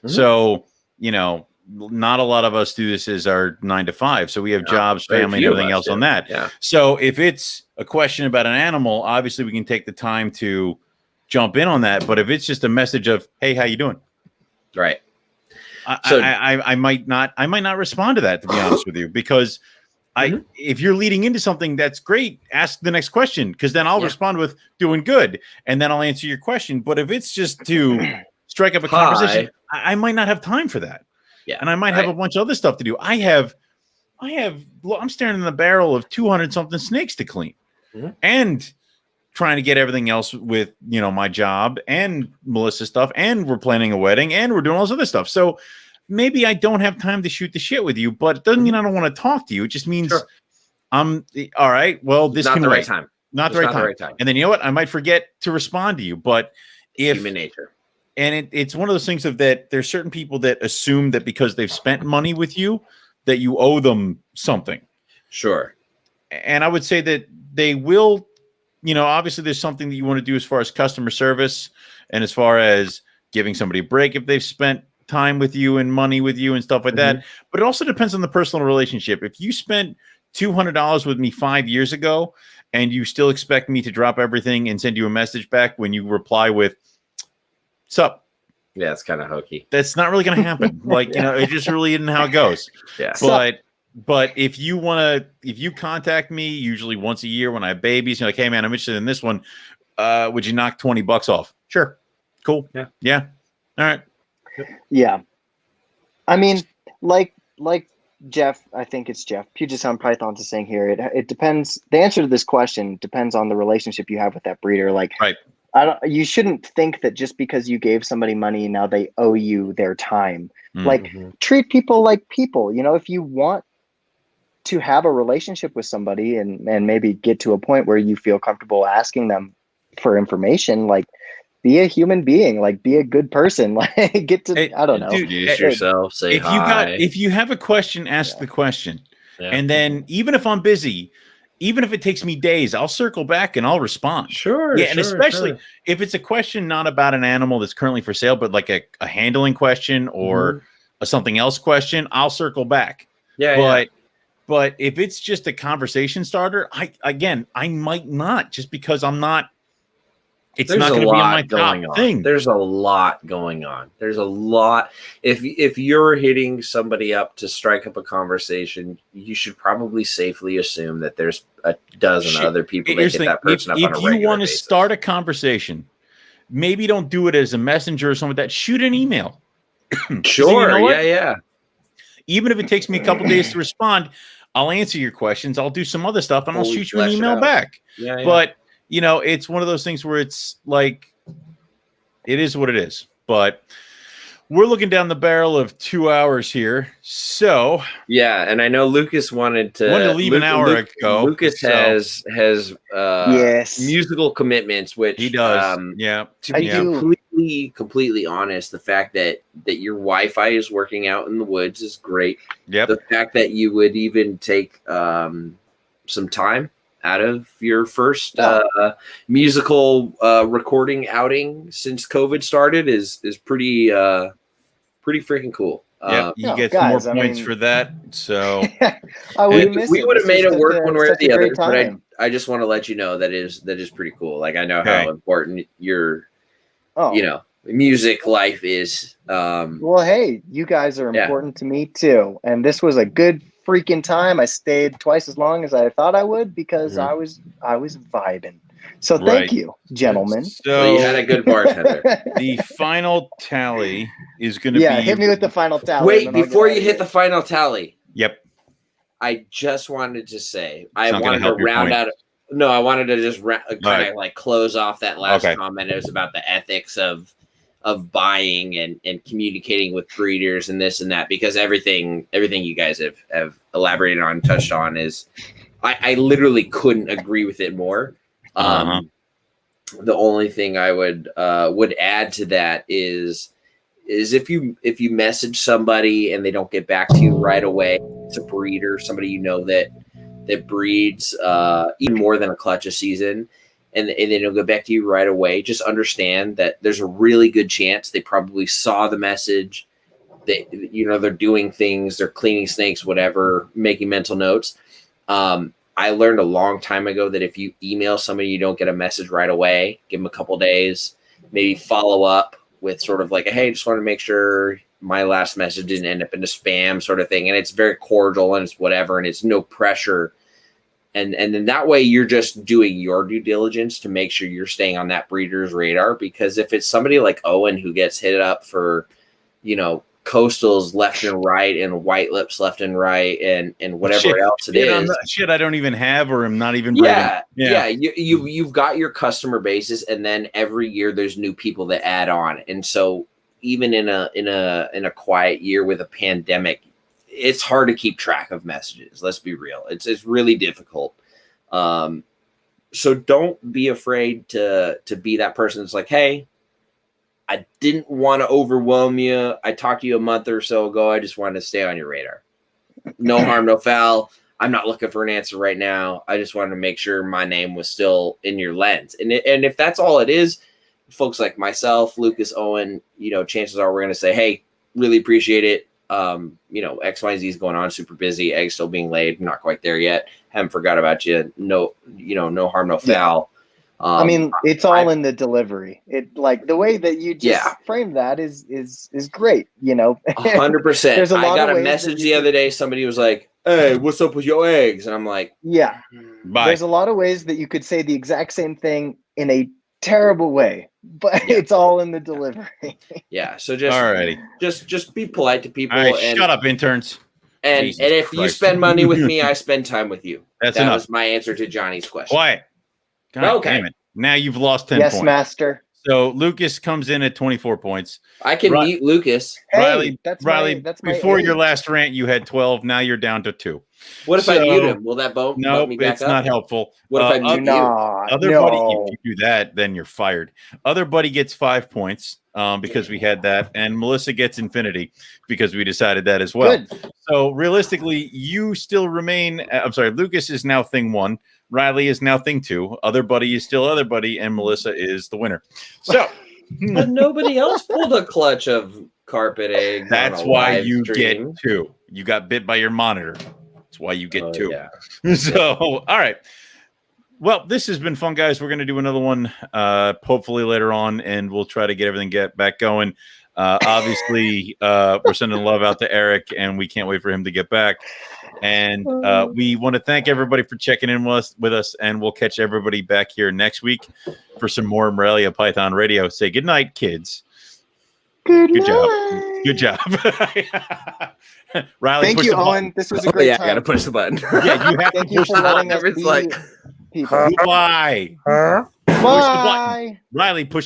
So, not a lot of us do this as our 9 to 5. So we have jobs, family, and everything else on that. Yeah. So if it's a question about an animal, obviously we can take the time to jump in on that. But if it's just a message of, hey, how you doing? Right. I might not respond to that, to be honest with you, because if you're leading into something that's great, ask the next question, because then I'll respond with doing good, and then I'll answer your question. But if it's just to strike up a conversation, I might not have time for that. Yeah, and I might have a bunch of other stuff to do. I'm staring in the barrel of 200 something snakes to clean, and trying to get everything else with my job and Melissa's stuff, and we're planning a wedding, and we're doing all this other stuff. So maybe I don't have time to shoot the shit with you, but it doesn't mean I don't want to talk to you. It just means I'm all right. Well, this not can the wait. Right time. Not the right time. And then you know what? I might forget to respond to you, but if human nature. And it's one of those things of that there's certain people that assume that because they've spent money with you, that you owe them something. Sure. And I would say that they will, obviously there's something that you want to do as far as customer service and as far as giving somebody a break if they've spent time with you and money with you and stuff like that. But it also depends on the personal relationship. If you spent $200 with me 5 years ago and you still expect me to drop everything and send you a message back when you reply with, "What's up?" Yeah, it's kind of hokey. That's not really going to happen. It just really isn't how it goes. Yeah. But if you contact me usually once a year when I have babies, you're like, "Hey man, I'm interested in this one. Would you knock $20 off?" Sure. Cool. Yeah. All right. Yeah. I mean, like Jeff, I think it's Jeff, Puget Sound Pythons is saying here, it depends. The answer to this question depends on the relationship you have with that breeder. Right. You shouldn't think that just because you gave somebody money, now they owe you their time. Treat people like people. If you want to have a relationship with somebody and maybe get to a point where you feel comfortable asking them for information, be a human being, be a good person, get to, I don't know. Introduce yourself, say hi. If you have a question, ask the question. Yeah. And then even if I'm busy, even if it takes me days, I'll circle back and I'll respond. Sure. Yeah. And especially if it's a question not about an animal that's currently for sale, but like a handling question or a something else question, I'll circle back. Yeah. But if it's just a conversation starter, I might not, just because I'm not. It's not going to be on my top thing. There's a lot going on. There's a lot. If you're hitting somebody up to strike up a conversation, you should probably safely assume that there's a dozen other people that hit that person up on a regular basis. If you want to start a conversation, maybe don't do it as a messenger or something like that. Shoot an email. Sure. Yeah. Even if it takes me a couple days to respond, I'll answer your questions. I'll do some other stuff, and I'll shoot you an email back. Yeah. But it's one of those things where it's like, it is what it is. But we're looking down the barrel of 2 hours here. So yeah, and I know Lucas wanted to leave an hour ago. Lucas has musical commitments, which he does. To be completely completely honest, the fact that your Wi-Fi is working out in the woods is great. Yep. The fact that you would even take some time out of your first musical recording outing since COVID started is pretty freaking cool. Yeah, you get some more points for that. So I would miss we would have made it work one way or the other, but I just want to let you know that is pretty cool. Like, I know how important your music life is. Well, hey, you guys are important to me too, and this was a good freaking time. I stayed twice as long as I thought I would because I was vibing. So thank you, gentlemen. So you had a good bartender. The final tally is going to be. Hit me with the final tally. Wait, before you hit the final tally. Yep. I just wanted to say I wanted to round out. No, I wanted to just kind of like close off that last comment. It was about the ethics of buying and communicating with breeders and this and that, because everything you guys have elaborated on, touched on, is I literally couldn't agree with it more. The only thing I would add to that is if you message somebody and they don't get back to you right away, it's a breeder, somebody you know that breeds even more than a clutch a season, and they don't get back to you right away, just understand that there's a really good chance they probably saw the message. They're doing things, they're cleaning snakes, whatever, making mental notes. I learned a long time ago that if you email somebody, you don't get a message right away, give them a couple days, maybe follow up with sort of like, hey, just wanted to make sure my last message didn't end up in a spam sort of thing. And it's very cordial and it's whatever, and it's no pressure. And then that way you're just doing your due diligence to make sure you're staying on that breeder's radar. Because if it's somebody like Owen who gets hit up for, coastals left and right and white lips left and right and whatever else it is. I don't even have, or I'm not even breeding. You've got your customer bases, and then every year there's new people that add on. And so even in a quiet year with a pandemic, it's hard to keep track of messages. Let's be real. It's really difficult. So don't be afraid to be that person that's like, hey, I didn't want to overwhelm you. I talked to you a month or so ago. I just wanted to stay on your radar. No harm, no foul. I'm not looking for an answer right now. I just wanted to make sure my name was still in your lens. And if that's all it is, folks like myself, Lucas, Owen, chances are we're going to say, hey, really appreciate it. X, Y, Z is going on, super busy, eggs still being laid, not quite there yet. Haven't forgot about you. No, no harm, no foul. I mean, it's all in the delivery. It, like, the way that you just frame that is great. 100%. I got a message the other day. Somebody was like, "Hey, what's up with your eggs?" And I'm like, bye. There's a lot of ways that you could say the exact same thing in a terrible way, but it's all in the delivery. So just be polite to people. All right, and shut up, interns. And if you spend money with me, I spend time with you. That was my answer to Johnny's question. Quiet. God damn it. Now you've lost 10 points. Yes, master. So Lucas comes in at 24 points. I can meet Lucas. Riley, before your last rant, you had 12. Now you're down to 2. What if I mute him? Will that bump me back up? No, it's not helpful. What if I mute you? Other buddy, if you do that, then you're fired. Other buddy gets 5 points because we had that. And Melissa gets infinity because we decided that as well. Good. So realistically, you still remain. I'm sorry, Lucas is now thing 1. Riley is now thing 2. Other buddy is still other buddy, and Melissa is the winner. So, but nobody else pulled a clutch of carpet eggs. That's why you get 2. You got bit by your monitor. That's why you get 2. Yeah. So, all right. Well, this has been fun, guys. We're going to do another one hopefully later on, and we'll try to get everything back going. Obviously, we're sending love out to Eric, and we can't wait for him to get back. And we want to thank everybody for checking in with us, and we'll catch everybody back here next week for some more Morelia Python Radio. Say good night, kids. Good job. Riley, thank you, Owen. This was a great time. I gotta push the button. Yeah, you have thank to you push for the letting button. us be people. Bye. Bye. Riley, push